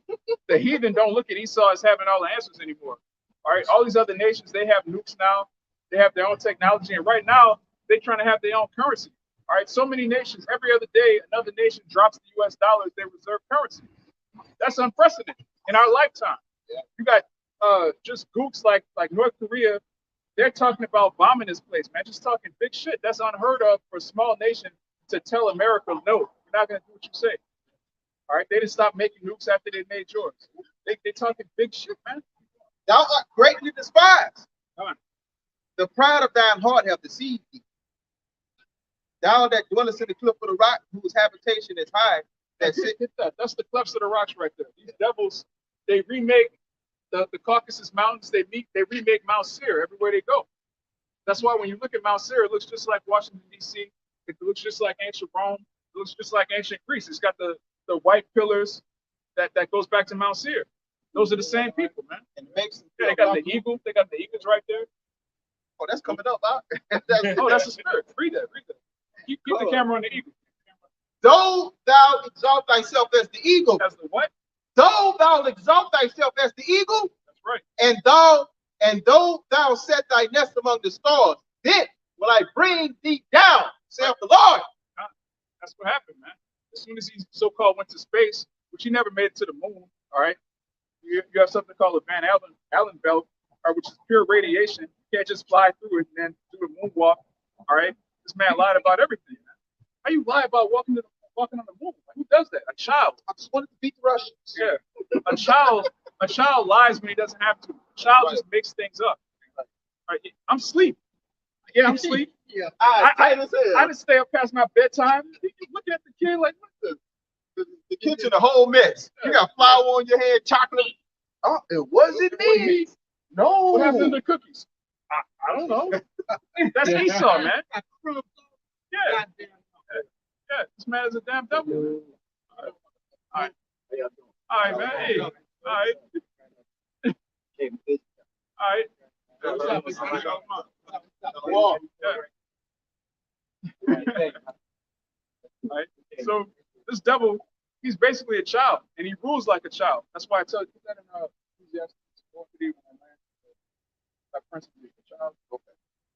The heathen don't look at Esau as having all the answers anymore. All right, all these other nations, they have nukes now. They have their own technology, and right now they're trying to have their own currency. All right, so many nations, every other day, another nation drops the U.S. dollar as their reserve currency. That's unprecedented in our lifetime. Yeah. You got just gooks like North Korea. They're talking about bombing this place, man. Just talking big shit. That's unheard of for a small nation to tell America, no, you're not going to do what you say. All right, they didn't stop making nukes after they made yours. They talking big shit, man. Thou art greatly despised. The pride of thine heart have deceived thee. Thou that dwellest in the cliff of the rock, whose habitation is high, that sit. Get that. That's the clefts of the rocks right there. These devils, they remake the Caucasus Mountains. They remake Mount Seir everywhere they go. That's why when you look at Mount Seir, it looks just like Washington D.C. It looks just like ancient Rome. It looks just like ancient Greece. It's got the white pillars that goes back to Mount Seir. Those are the same people, man. And it makes them Yeah, they got the eagle. They got the eagles right there. Oh, that's coming up, huh? Oh, that's the spirit. Read that. Read that. Keep the camera on the eagle. Though thou exalt thyself as the eagle. As the what? Though thou exalt thyself as the eagle, That's right. and though thou set thy nest among the stars, then will I bring thee down, saith the Lord. That's what happened, man. As soon as he so-called went to space, which he never made it to the moon, all right? You have something called a Van Allen belt, which is pure radiation. You can't just fly through it and then do a moonwalk, all right? This man lied about everything, man. How you lie about walking on the moon? Who does that? A child. I just wanted to beat the Russians. Yeah. A child lies when he doesn't have to. A child just makes things up. All right. I'm asleep. Yeah, I'm asleep. Yeah, I didn't stay up past my bedtime. Looking at the kid like, what the kitchen a whole mess. You got flour on your head, chocolate. Oh, it wasn't me. No. What happened to the cookies? I don't know. That's Esau, man. Yeah. Yeah, this man is a damn devil. All right. All right, man. Hey. All right. All right. All right. So this devil, he's basically a child, and he rules like a child. That's why I tell you that in Ecclesiastes.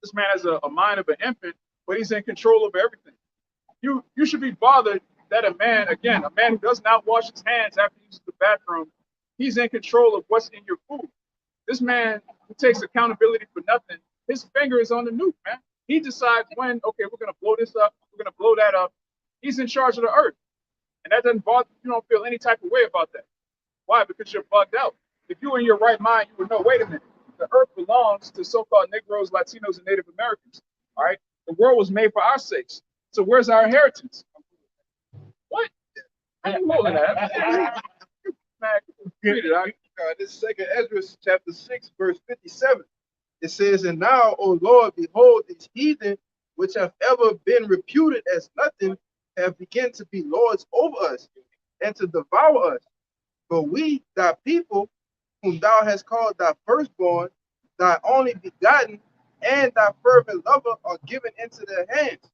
This man has a mind of an infant, but he's in control of everything. You should be bothered that a man who does not wash his hands after he uses the bathroom, he's in control of what's in your food. This man who takes accountability for nothing, his finger is on the nuke, man. He decides when, okay, we're going to blow this up, we're going to blow that up. He's in charge of the earth. And that doesn't bother you. Don't feel any type of way about that. Why? Because you're bugged out. If you were in your right mind, you would know, wait a minute, the earth belongs to so-called Negroes, Latinos, and Native Americans. All right? The world was made for our sakes. So where's our inheritance? What? How you holding that? Read it, all right? This is 2 Ezra chapter 6, verse 57. It says, and now, O Lord, behold, these heathen, which have ever been reputed as nothing, have begun to be lords over us and to devour us. But we, thy people, whom thou hast called thy firstborn, thy only begotten, and thy fervent lover, are given into their hands.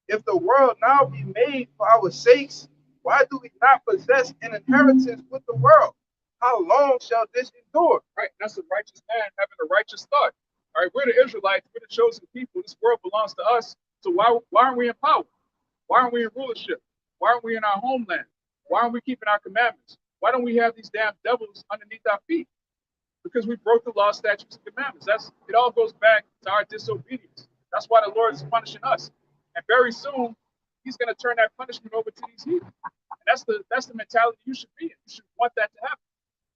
If the world now be made for our sakes, why do we not possess an inheritance with the world? How long shall this endure? Right, that's a righteous man having a righteous thought. All right, we're the Israelites, we're the chosen people. This world belongs to us. So why aren't we in power? Why aren't we in rulership? Why aren't we in our homeland? Why aren't we keeping our commandments? Why don't we have these damn devils underneath our feet? Because we broke the law, statutes, and commandments. It all goes back to our disobedience. That's why the Lord is punishing us. And very soon, he's going to turn that punishment over to these heathen. And that's the mentality you should be in. You should want that to happen.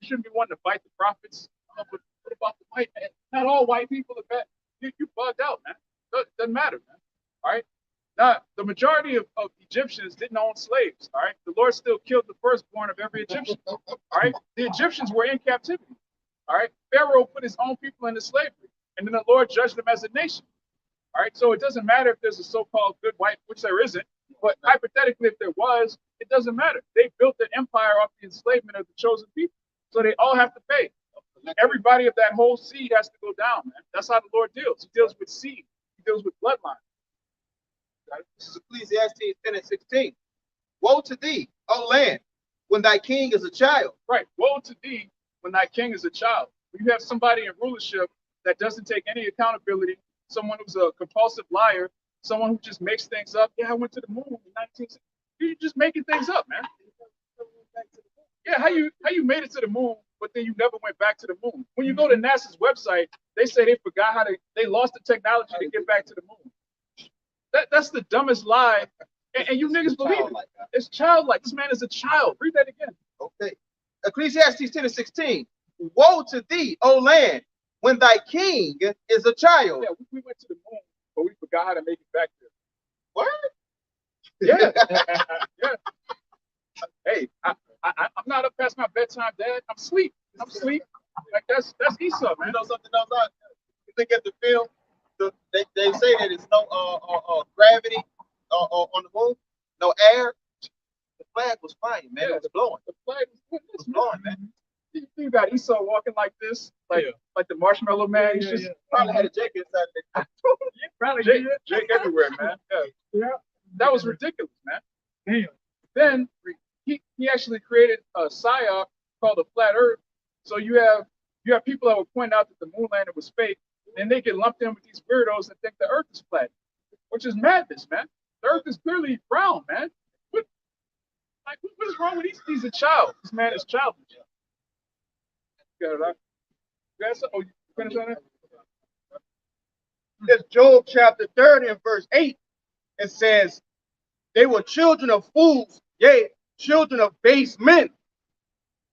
You shouldn't be wanting to fight the prophets. Oh, but what about the white man? Not all white people are bad. You bugged out, man. Doesn't matter, man. All right? Now, the majority of Egyptians didn't own slaves, all right? The Lord still killed the firstborn of every Egyptian, all right? The Egyptians were in captivity, all right? Pharaoh put his own people into slavery, and then the Lord judged them as a nation, all right? So it doesn't matter if there's a so-called good white, which there isn't, but hypothetically, if there was, it doesn't matter. They built an empire off the enslavement of the chosen people, so they all have to pay. Everybody of that whole seed has to go down, man. That's how the Lord deals. He deals with seed. He deals with bloodline. This is Ecclesiastes 10 and 16. Woe to thee, O land, when thy king is a child. Right. Woe to thee when thy king is a child. When you have somebody in rulership that doesn't take any accountability, someone who's a compulsive liar, someone who just makes things up. Yeah, I went to the moon in 1960. You're just making things up, man. Yeah, how you made it to the moon, but then you never went back to the moon. When you go to NASA's website, they say they forgot they lost the technology to get back to the moon. That's the dumbest lie, and you niggas believe it. It's childlike. This man is a child. Read that again. Okay. Ecclesiastes 10 and 16. Woe to thee, O land, when thy king is a child. Yeah, we went to the moon, but we forgot how to make it back there. What? Yeah. Yeah. Hey, I'm not up past my bedtime, Dad. I'm asleep. Like that's Esau, man. You know something else? You look at the film. They say that it's no gravity on the moon, no air. The flag was flying, man. Yeah, It was blowing. The flag It was blowing, man. You got Esau walking like this, like the marshmallow man. He's just Probably had a Jake inside the probably Jake everywhere, man. Yeah. That was ridiculous, man. Damn. Then he actually created a psyop called the flat Earth. So you have people that would point out that the moon landing was fake, and they get lumped in with these weirdos that think the Earth is flat, which is madness, man. The Earth is clearly round, man. What is wrong with he's a child? This man is childish. Got it out. You got something? Oh, you finished on that? It's Job chapter 30 and verse 8. It says, they were children of fools, yea, children of base men.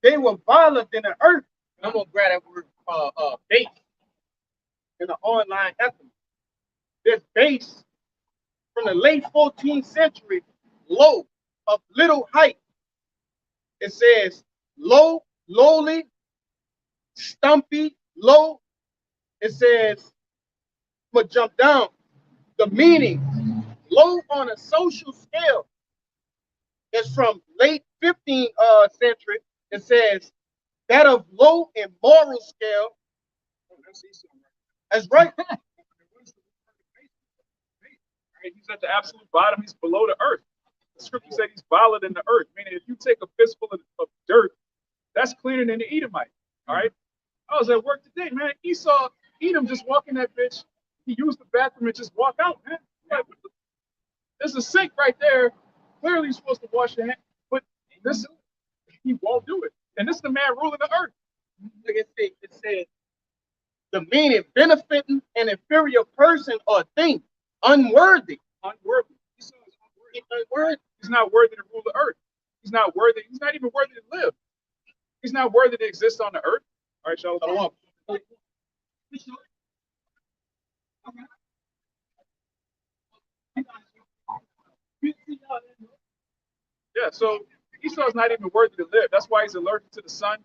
They were violent in the earth. I'm gonna grab that word base in the online estimate. This base from the late 14th century, low, of little height. It says low, lowly, stumpy, low. It says, I'm gonna jump down. The meaning, low on a social scale, is from late 15th century. It says that of low in moral scale. That's right. He's at the absolute bottom. He's below the earth. The scripture said he's violent in the earth, meaning if you take a fistful of dirt, that's cleaner than the Edomite. All right. I was at work today, man. Esau, Edom just walk in that bitch. He used the bathroom and just walk out, man. Like, there's a sink right there. Clearly, you're supposed to wash your hands, but this he won't do it. And this is the man ruling the earth. Look at it. It says the meaning benefiting an inferior person or thing, unworthy. Unworthy. Esau is Unworthy. He's not worthy to rule the earth. He's not worthy. He's not even worthy to live. He's not worthy to exist on the earth. All right, Shalom. Yeah, so Esau's not even worthy to live. That's why he's allergic to the sun.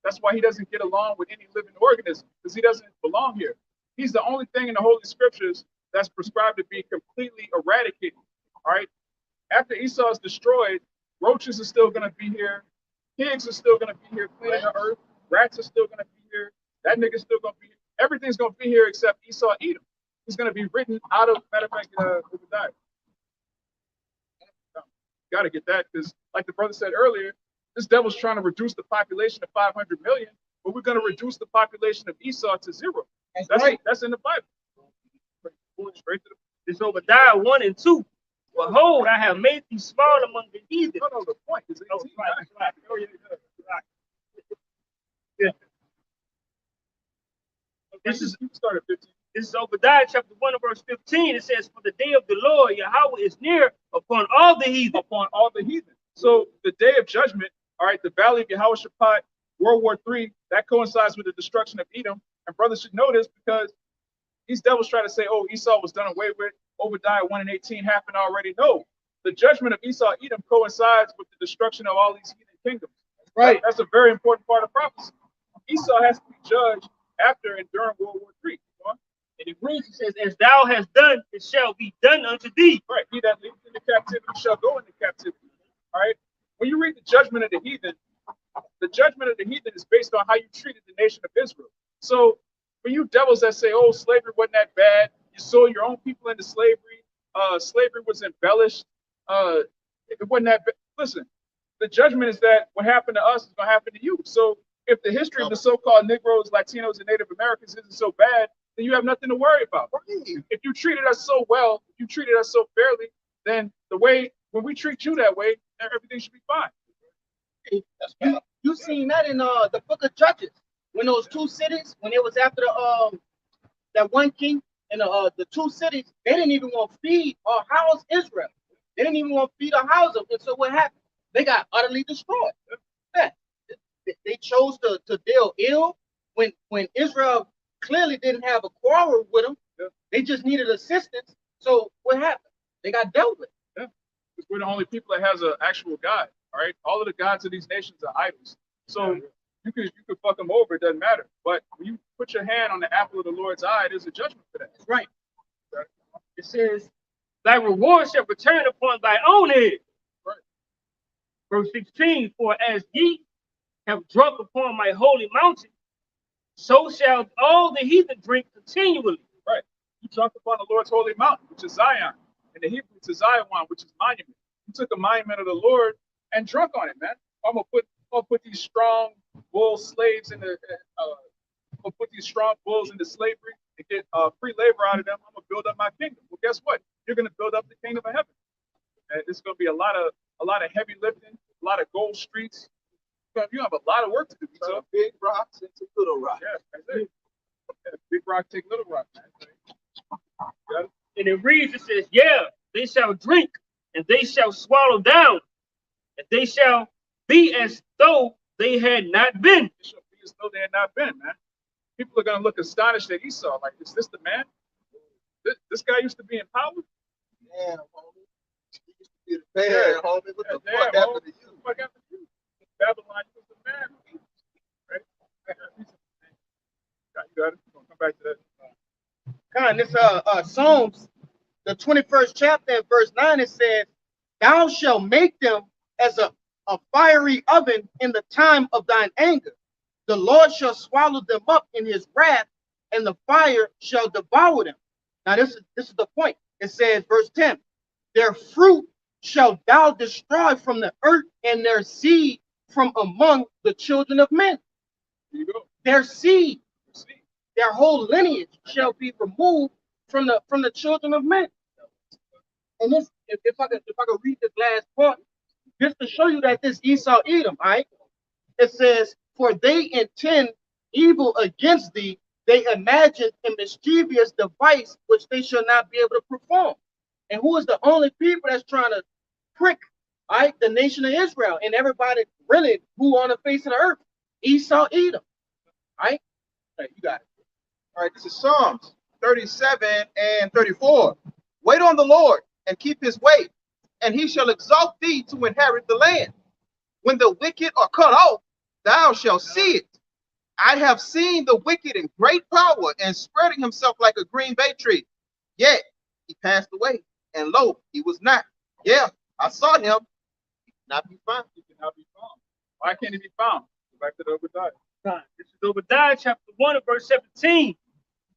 That's why he doesn't get along with any living organism, because he doesn't belong here. He's the only thing in the Holy Scriptures that's prescribed to be completely eradicated. All right. After Esau is destroyed, roaches are still going to be here. Pigs are still going to be here cleaning the earth. Rats are still going to be here. That nigga's still going to be here. Everything's going to be here except Esau Edom. He's going to be written out of, matter of fact, Obadiah. Got to get that, because like the brother said earlier, this devil's trying to reduce the population to 500 million, but we're going to reduce the population of Esau to 0. That's right. That's in the Bible. Straight to the It's Obadiah 1 and 2. Behold, I have made thee small among the heathen. no, the point is 18. Oh, right. Oh, yeah, yeah. This is You started 15. This is Obadiah chapter 1 and verse 15. It says, for the day of the Lord Yahweh is near upon all the heathen. Upon all the heathen. So the day of judgment, all right, the valley of Yahweh Shaphat, World War III, that coincides with the destruction of Edom. And brothers should know this, because these devils try to say, oh, Esau was done away with. Obadiah 1 and 18 happened already. No, the judgment of Esau Edom coincides with the destruction of all these heathen kingdoms. Right. That's a very important part of prophecy. Esau has to be judged after and during World War III. And it reads, it says, as thou hast done, it shall be done unto thee. Right. He that leads into captivity shall go into captivity. All right. When you read the judgment of the heathen is based on how you treated the nation of Israel. So for you devils that say, oh, slavery wasn't that bad, you sold your own people into slavery, slavery was embellished, it wasn't that bad. Listen, the judgment is that what happened to us is going to happen to you. So if the history of the so-called Negroes, Latinos, and Native Americans isn't so bad, then you have nothing to worry about. If you treated us so well, if you treated us so fairly, then when we treat you that way, everything should be fine. You seen that in the book of Judges, when those two cities, when it was after the that one king and the two cities, they didn't even want to feed or house Israel. They didn't even want to feed or house them. And so what happened? They got utterly destroyed. Yeah. They chose to deal ill when Israel clearly didn't have a quarrel with them. Yeah. They just needed assistance. So what happened? They got dealt with. Yeah. because we're the only people that has an actual God. All right, all of the gods of these nations are idols. So you could fuck them over, it doesn't matter. But when you put your hand on the apple of the Lord's eye, there's a judgment for that. That's right. It says, thy reward shall return upon thy own head. Right. Verse 16, for as ye have drunk upon my holy mountain, so shall all the heathen drink continually. Right. You drunk upon the Lord's holy mountain, which is Zion. In the Hebrew, it's Zion, which is monument. You took a monument of the Lord and drunk on it, man. I'm gonna put these strong bull slaves in the I'm gonna put these strong bulls into slavery and get free labor out of them. I'm gonna build up my kingdom. Well, guess what? You're gonna build up the kingdom of heaven. And it's gonna be a lot of heavy lifting, a lot of gold streets. You have a lot of work to do. So big rocks into little rocks. Yeah, that's it. Yeah, big rock take little rock, man. Got it? And it reads, it says, yeah, they shall drink, and they shall swallow down, and they shall be as though they had not been. It shall be as though they had not been, man. People are gonna look astonished at Esau, like, is this the man? This guy used to be in power? Damn, homie. He used to be the man, homie. What the Yeah, fuck damn, happened to you? What happened to you? Babylon was the man. Right? You got it. We'll come back to that. Con, this Psalms, the 21st chapter and verse 9, it says, thou shalt make them as a fiery oven in the time of thine anger. The Lord shall swallow them up in his wrath, and the fire shall devour them. Now, this is the point. It says, verse 10, their fruit shall thou destroy from the earth, and their seed from among the children of men. Here you go. Their seed, See? their whole lineage shall be removed from the children of men. And this, if I could read this last part, just to show you that this Esau Edom, all right? It says, for they intend evil against thee, they imagine a mischievous device which they shall not be able to perform. And who is the only people that's trying to prick, all right, the nation of Israel and everybody really who on the face of the earth? Esau Edom. All right? Hey, you got it. All right, this is Psalms 37 and 34. Wait on the Lord and keep his way, and he shall exalt thee to inherit the land. When the wicked are cut off, thou shalt see it. I have seen the wicked in great power and spreading himself like a green bay tree. Yet he passed away, and lo, he was not. Yeah, I saw him. He could not be found. He cannot be found. Why can't he be found? Go back to the Obadiah. This is Obadiah chapter 1 and verse 17.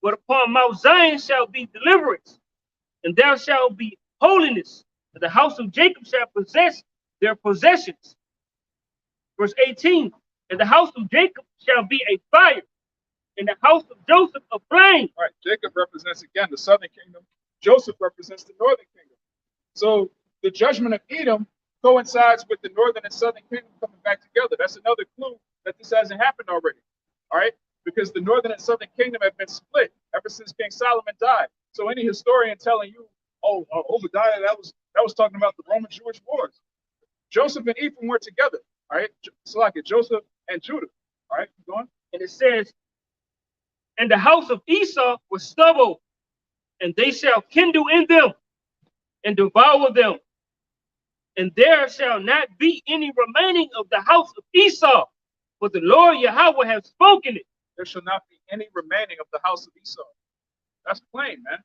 But upon Mount Zion shall be deliverance, and there shall be holiness, and the house of Jacob shall possess their possessions. Verse 18, and the house of Jacob shall be a fire, and the house of Joseph a flame. All right, Jacob represents again the southern kingdom. Joseph represents the northern kingdom. So the judgment of Edom coincides with the northern and southern kingdom coming back together. That's another clue that this hasn't happened already. All right, because the northern and southern kingdom have been split ever since King Solomon died. So any historian telling you, oh, Obadiah, that was talking about the Roman-Jewish wars. Joseph and Ephraim were together. All right, so like Joseph and Judah. All right, keep going. And it says, and the house of Esau was stubble, and they shall kindle in them and devour them. And there shall not be any remaining of the house of Esau, for the Lord Yahweh has spoken it. There shall not be any remaining of the house of Esau. That's plain, man.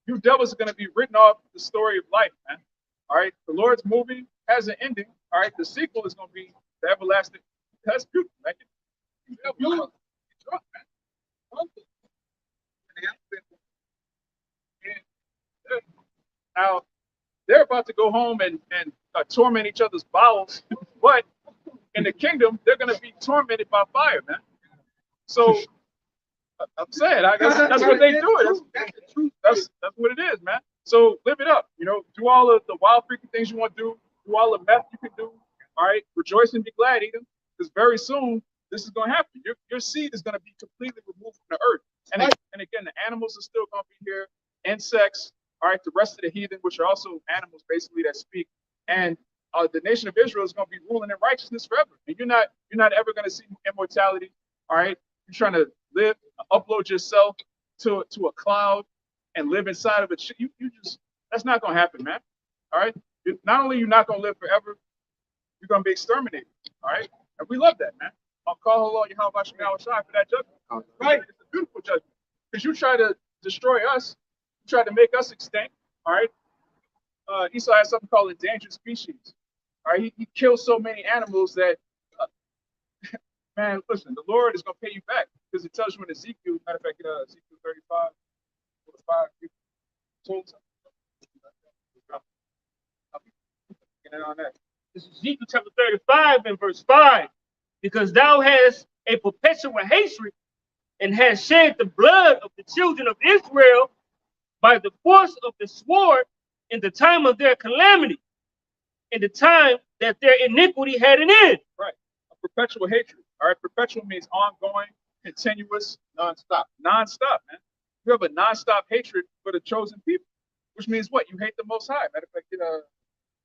You devils are going to be written off the story of life, man. All right, the Lord's movie has an ending. All right, the sequel is going to be the everlasting. That's beautiful, man. You drunk, man. Now, they're about to go home and torment each other's bowels, but in the kingdom, they're going to be tormented by fire, man. So, I'm saying, that's what they do. That's what it is, man. So, live it up. You know, do all of the wild, freaky things you want to do all the meth you can do. All right, rejoice and be glad, Edom, because very soon this is going to happen. Your seed is going to be completely removed from the earth. And again, the animals are still going to be here, insects, all right, the rest of the heathen, which are also animals basically that speak. And the nation of Israel is going to be ruling in righteousness forever. And you're not ever going to see immortality. All right, you're trying to live, upload yourself to a cloud and live inside of it. You just, that's not going to happen, man. All right, Not only you're not gonna live forever, you're gonna be exterminated. All right, and we love that, man. I'll call Allah Yahweh Shemel Shai for that judgment. Right, it's a beautiful judgment because you try to destroy us, you try to make us extinct. All right, Esau has something called endangered species. All right, he kills so many animals that, man, listen, the Lord is gonna pay you back because it tells you in Ezekiel. Matter of fact, Ezekiel 35, 5, told something. Get on that. This is Ezekiel chapter 35 and verse 5. Because thou hast a perpetual hatred and hast shed the blood of the children of Israel by the force of the sword in the time of their calamity, in the time that their iniquity had an end. Right. A perpetual hatred. All right. Perpetual means ongoing, continuous, Non-stop. non-stop, man. You have a non-stop hatred for the chosen people, which means what? You hate the Most High. Matter of fact, get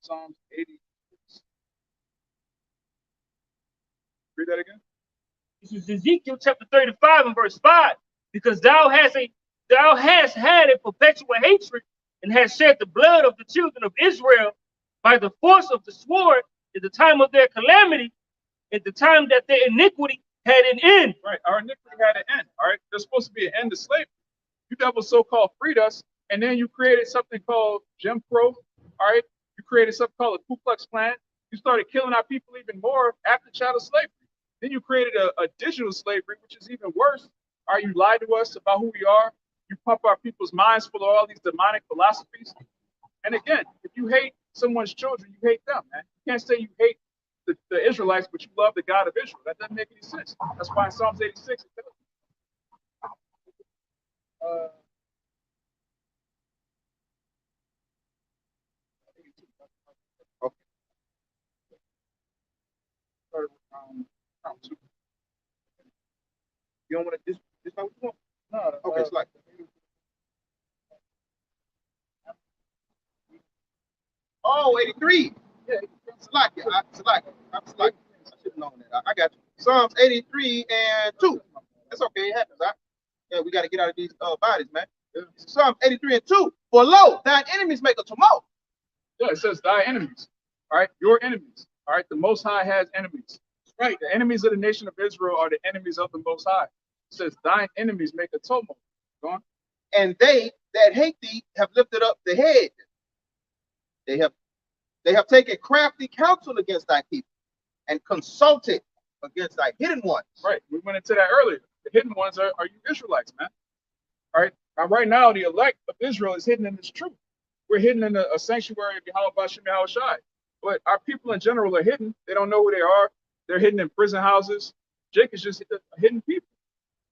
Psalms 80. Read that again. This is Ezekiel chapter 35 and verse 5. Because thou hast had a perpetual hatred and hast shed the blood of the children of Israel by the force of the sword in the time of their calamity, at the time that their iniquity had an end. Right. Our iniquity had an end. All right. There's supposed to be an end to slavery. You devils so-called freed us, and then you created something called Jim Crow. All right. You created something called a Ku Klux Klan. You started killing our people even more after chattel slavery. Then you created a digital slavery, which is even worse. All right. You lied to us about who we are. You pump our people's minds full of all these demonic philosophies. And again, if you hate someone's children, you hate them, man. You can't say you hate the Israelites, but you love the God of Israel. That doesn't make any sense. That's why in Psalms 86, it tells you. Okay. Start with count 2. You don't want to this what you want? No, Okay, it's like oh, 83. Yeah, Salakia. I should have known that. I got you. Psalms 83 and 2. That's okay. It happens. Yeah, we got to get out of these bodies, man. Psalms 83 and 2. For lo, thine enemies make a tumult. Yeah, it says thy enemies. All right, your enemies. All right, the Most High has enemies. Right, the enemies of the nation of Israel are the enemies of the Most High. It says thine enemies make a tumult. Go on. And they that hate thee have lifted up the head. They have taken crafty counsel against thy people and consulted against thy hidden ones. Right, we went into that earlier. The hidden ones are you Israelites, man. All right, now right now the elect of Israel is hidden in this truth. We're hidden in a sanctuary of Yahweh Shemel Shai. But our people in general are hidden. They don't know who they are. They're hidden in prison houses. Jake is just a hidden people.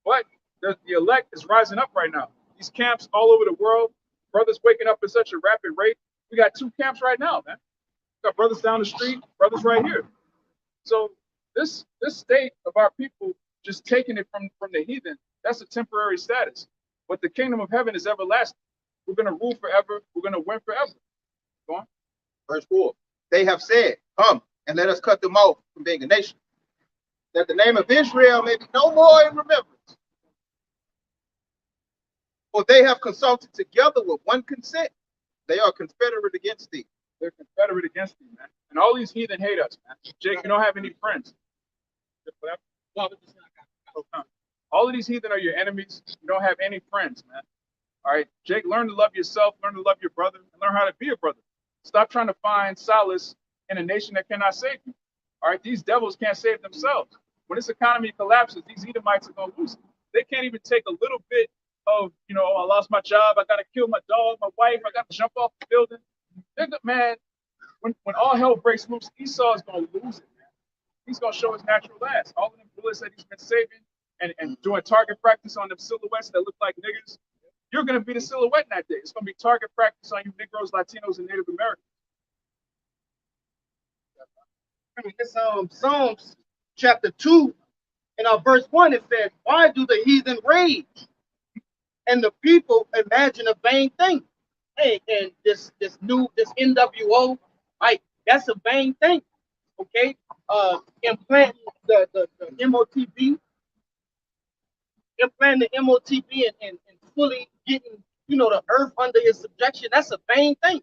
But the elect is rising up right now. These camps all over the world, brothers waking up at such a rapid rate. We got 2 camps right now, man. We got brothers down the street, brothers right here. So this state of our people just taking it from the heathen, that's a temporary status. But the kingdom of heaven is everlasting. We're going to rule forever. We're going to win forever. Go on. Verse 4. They have said, come and let us cut them off from being a nation, that the name of Israel may be no more in remembrance. For they have consulted together with one consent. They are confederate against thee. They're confederate against thee, man. And all these heathen hate us, man. Jake, you don't have any friends. All of these heathen are your enemies. You don't have any friends, man. All right, Jake, learn to love yourself, learn to love your brother, and learn how to be a brother. Stop trying to find solace in a nation that cannot save you. All right, these devils can't save themselves. When this economy collapses, these Edomites are going to lose it. They can't even take a little bit of, I lost my job, I got to kill my dog, my wife, I got to jump off the building. Man, when all hell breaks loose, Esau is going to lose it, man. He's going to show his natural ass. All of them bullets that he's been saving and doing target practice on them silhouettes that look like niggas, you're going to be the silhouette in that day. It's going to be target practice on you Negroes, Latinos, and Native Americans. It's Psalms chapter 2, and verse 1, it says, why do the heathen rage? And the people imagine a vain thing. Hey, and this NWO, right? That's a vain thing. Okay? Implanting the MOTB, and fully getting, the earth under his subjection. That's a vain thing.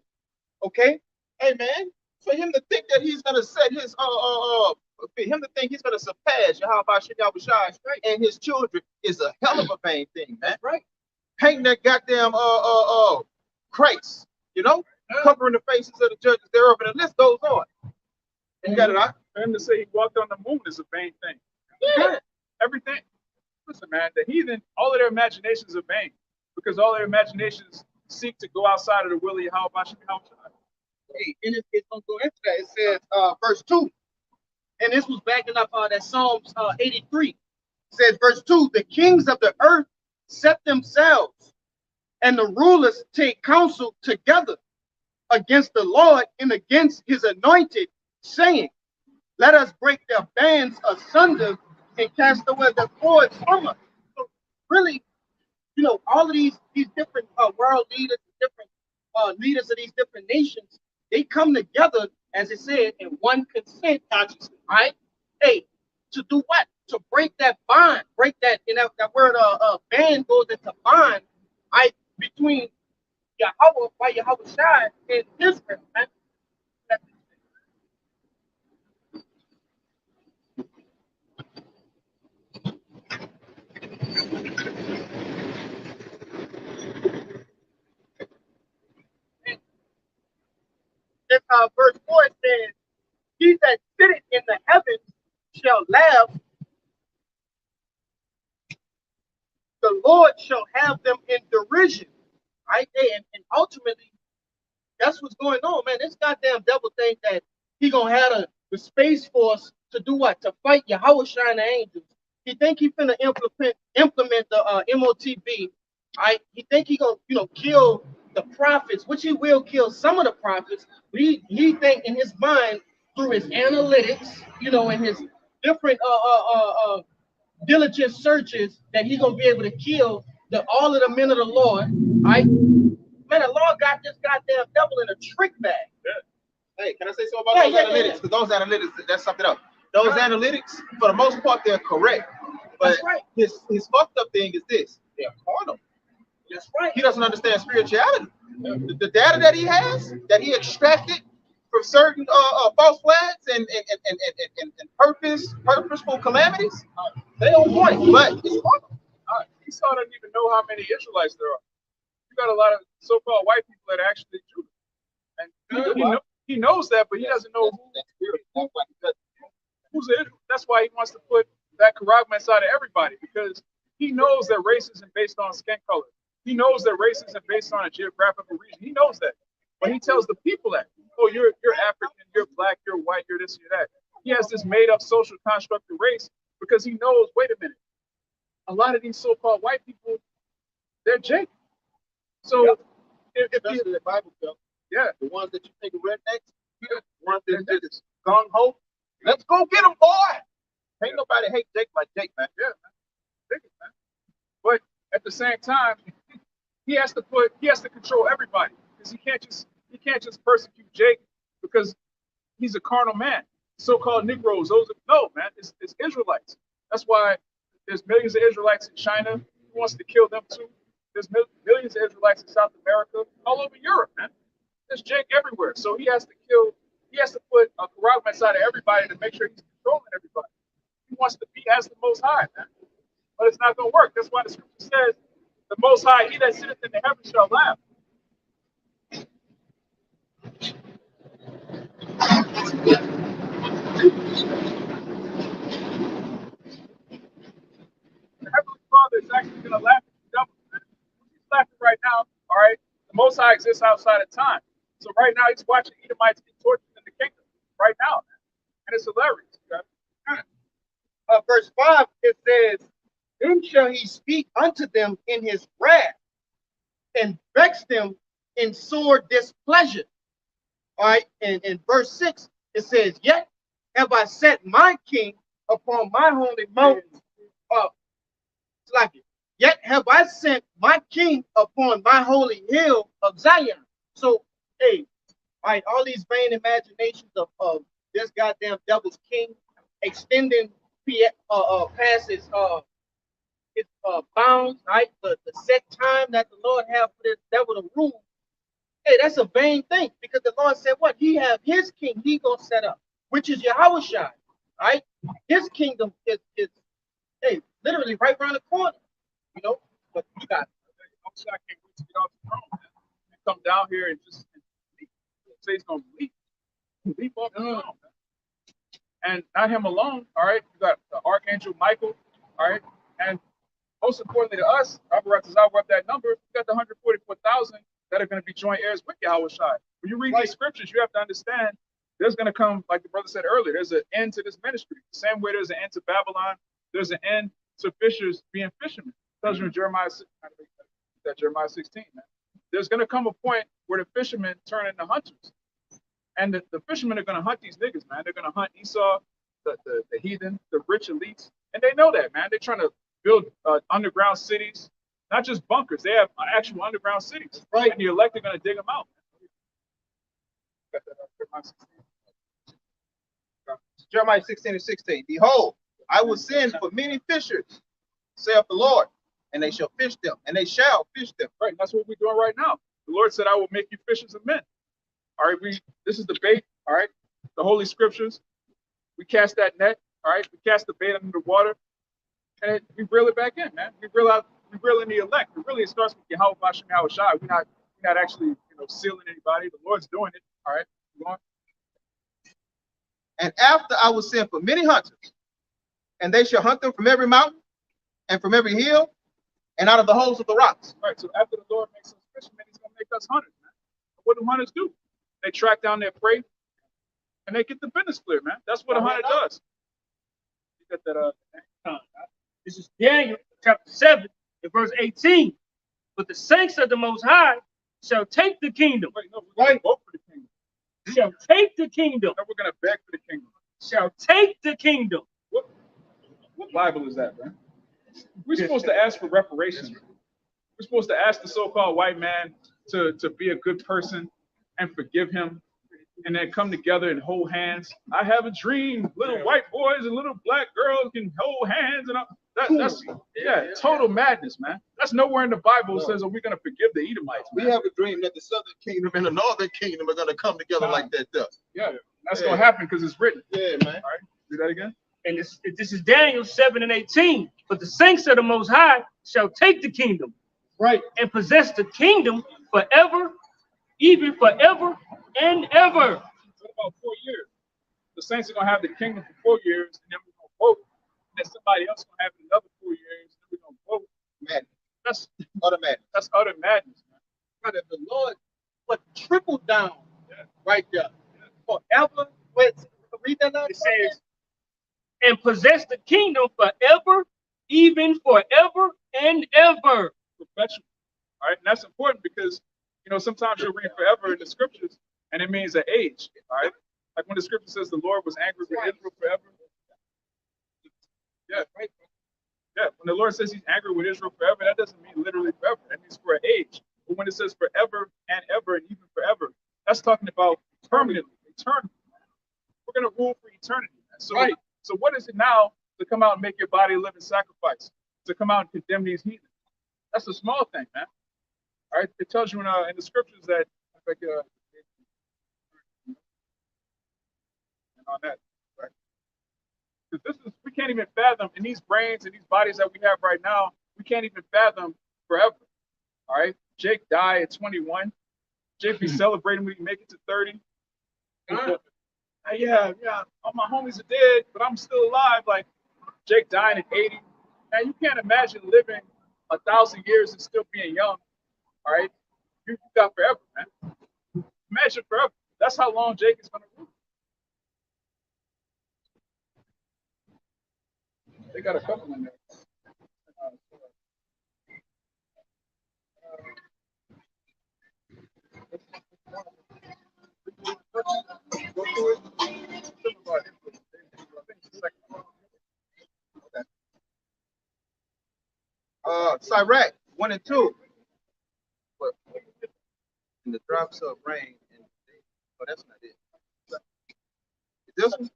Okay? Hey man, for him to think that he's gonna set his for him to think he's gonna surpass Yahweh Shai and his children is a hell of a vain thing, man. Right. Painting that goddamn Christ, you know, covering the faces of the judges thereof, and the list goes on. You got it out. For him to say he walked on the moon is a vain thing. Yeah. Everything. Listen, man, the heathen, all of their imaginations are vain because all their imaginations seek to go outside of the will of Yahweh. Hey, and it's gonna go into that. It says verse 2. And this was backing up that Psalms 83. It says verse 2, the kings of the earth set themselves, and the rulers take counsel together against the Lord and against his anointed, saying, let us break their bands asunder and cast away their cords from us. So really, you know, all of these different world leaders, different leaders of these different nations, they come together, as it said, in one consent consciousness, right? Hey, to do what? To break that bond, break that, you know, that word band goes into bond, right, between Yahweh, by Yahweh Shai, and Israel, man. This verse 4 says, he that sitteth in the heavens shall laugh, the Lord shall have them in derision. Right there, and ultimately, that's what's going on, man. This goddamn devil think that he gonna have the space force to do what? To fight Yahweh Shai and the angels. He think he finna implement the MOTB. Right? He think he gonna, you know, kill the prophets, which he will kill some of the prophets. But he think in his mind through his analytics, you know, and his different diligent searches that he gonna be able to kill all of the men of the Lord. Right? Man, the Lord got this goddamn devil in a trick bag. Hey, can I say something about those analytics? Because those analytics, that's something else. Those analytics, for the most part, they're correct. But his fucked up thing is this: they're carnal. That's right. He doesn't understand spirituality. The data that he has, that he extracted from certain false flags and purposeful calamities, they don't want it. But it's carnal. Esau doesn't even know how many Israelites there are. You got a lot of so-called white people that are actually Jews, and he knows that, but he doesn't know who's the Israel. That's why he wants to put that Karagma inside of everybody, because he knows that race isn't based on skin color. He knows that race isn't based on a geographical region. He knows that, but he tells the people that, oh, you're African, you're black, you're white, you're this, you're that. He has this made-up social construct of race because he knows. Wait a minute, a lot of these so-called white people, they're Jake. So Especially the Bible Belt. Yeah, the ones that you think are rednecks, the ones that just gung ho. Let's go get them, boy. Ain't nobody hate Jake like Jake, man. Yeah, man. But at the same time, he has to control everybody, because he can't just persecute Jake because he's a carnal man. So-called Negroes, no, man, it's Israelites. That's why there's millions of Israelites in China. He wants to kill them too. There's millions of Israelites in South America, all over Europe, man. There's Jake everywhere. So he has to put a Karagma inside of everybody to make sure he's controlling everybody. He wants to be as the Most High, man. But it's not going to work. That's why the scripture says, the Most High, he that sitteth in the heavens shall laugh. The Heavenly Father is actually going to laugh at the devil, man. He's laughing right now, all right? The Most High exists outside of time. So right now, he's watching Edomites get tortured in the kingdom right now, man. And it's hilarious. Verse 5, it says, then shall he speak unto them in his wrath and vex them in sore displeasure. All right, and in verse 6, it says, yet have I set my king upon my holy mountain. Yet have I sent my king upon my holy hill of Zion. So, hey, all right, all these vain imaginations of this goddamn devil's king extending past his bounds, right? The set time that the Lord have for this devil to rule. Hey, that's a vain thing because the Lord said what? He have his king he gonna set up, which is Yahushua. Right? His kingdom is hey, literally right around the corner. You know, but you got I can't wait to get off the throne, man. And come down here and just say he's gonna leap off the throne, man. And not him alone, all right. You got the Archangel Michael, all right, and most importantly to us, as I read that number, you got the 144,000 that are going to be joint heirs with Yahweh Shai. When you read these scriptures, you have to understand there's going to come, like the brother said earlier, there's an end to this ministry. The same way there's an end to Babylon, there's an end to fishers being fishermen. It tells you in Jeremiah 16, man. There's going to come a point where the fishermen turn into hunters. And the fishermen are going to hunt these niggas, man. They're going to hunt Esau, the heathen, the rich elites. And they know that, man. They're trying to build underground cities, not just bunkers. They have actual underground cities. Right. And the elect are going to dig them out. Jeremiah 16:16. Behold, I will send for many fishers, saith the Lord, and they shall fish them, and they shall fish them. Right. That's what we're doing right now. The Lord said, I will make you fishers of men. All right. This is the bait. All right. The Holy Scriptures. We cast that net. All right. We cast the bait under the water. And we reel it back in, man. We reel in the elect. It starts with Yahweh Bashem Yahweh Shai. We're not actually, sealing anybody. The Lord's doing it. All right. Go on. And after I will send for many hunters, and they shall hunt them from every mountain and from every hill and out of the holes of the rocks. Right. So after the Lord makes us fishermen, he's going to make us hunters, man. What do hunters do? They track down their prey and they get the business clear, man. That's what a hunter does. You got that, This is Daniel chapter 7 and verse 18. But the saints of the Most High shall take the kingdom. Wait, no, we're going to vote for the kingdom. Shall take the kingdom. No, we're going to beg for the kingdom. Shall take the kingdom. What Bible is that, man? We're supposed to ask for reparations. We're supposed to ask the so-called white man to be a good person and forgive him, and then come together and hold hands. I have a dream. Little white boys and little black girls can hold hands, and that's total madness, man. That's nowhere in the Bible says, "Are we going to forgive the Edomites?" Man. We have a dream that the southern kingdom and the northern kingdom are going to come together like that does. Yeah, that's going to happen because it's written. Yeah, man. All right, do that again. And this is Daniel 7 and 18. But the saints of the Most High shall take the kingdom, right, and possess the kingdom forever, even forever and ever. What about 4 years? The saints are going to have the kingdom for 4 years, and then we're going to vote. And then somebody else is going to have it another 4 years, and then we're going to vote. Madness. That's utter madness. That's utter madness, man. But the Lord, but triple down right there. Forever. Wait, read that out. It says, and possess the kingdom forever, even forever and ever. Perpetual. All right, and that's important because sometimes you'll read forever in the scriptures, and it means an age. All right, like when the scripture says the Lord was angry with Israel forever. Yeah, right. Yeah, when the Lord says He's angry with Israel forever, that doesn't mean literally forever. That means for an age. But when it says forever and ever and even forever, that's talking about permanently, eternally. We're going to rule for eternity. So what is it now to come out and make your body a living sacrifice? To come out and condemn these heathens? That's a small thing, man. All right, it tells you in the scriptures that on that, right? Because we can't even fathom in these brains and these bodies that we have right now. We can't even fathom forever. All right, Jake died at 21. Jake be celebrating when he make it to 30. Yeah, all my homies are dead, but I'm still alive. Like Jake dying at 80. Now you can't imagine living 1,000 years and still being young. All right, you got forever, man. Imagine forever. That's how long Jake is gonna rule. They got a couple in there. Sirach 1 and 2. But in the drops of rain, oh, that's not it. This one?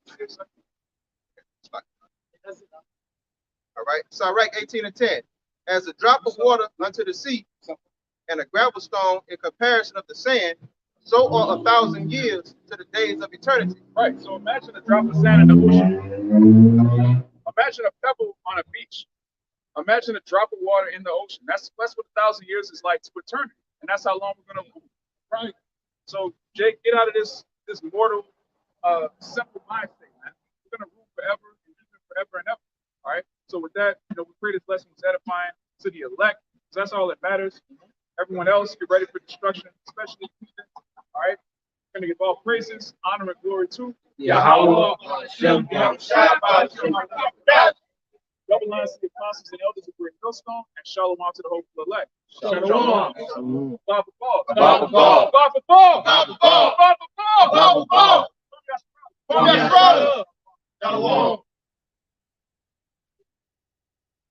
All right. Sirach 18 and 10. As a drop of water unto the sea, and a gravel stone in comparison of the sand, so are 1,000 years to the days of eternity. Right. So imagine a drop of sand in the ocean. Imagine a pebble on a beach. Imagine a drop of water in the ocean. That's what 1,000 years is like to eternity, and that's how long we're gonna move. Right. So Jake, get out of this mortal, simple mind state, man. We're gonna rule forever and live forever and ever. All right. So with that, we pray this lesson was edifying to the elect. So that's all that matters. Everyone else, get ready for destruction, especially Houston. All right. We're gonna give all praises, honor, and glory to Yahweh. Double lines to the apostles and elders of Great Millstone, and shalom to the hopeful elect. Shalom. God for Paul. God for Paul. God for Paul. God for Paul. God for Paul. God for Paul. God for Paul. Yes, brother. Shalom.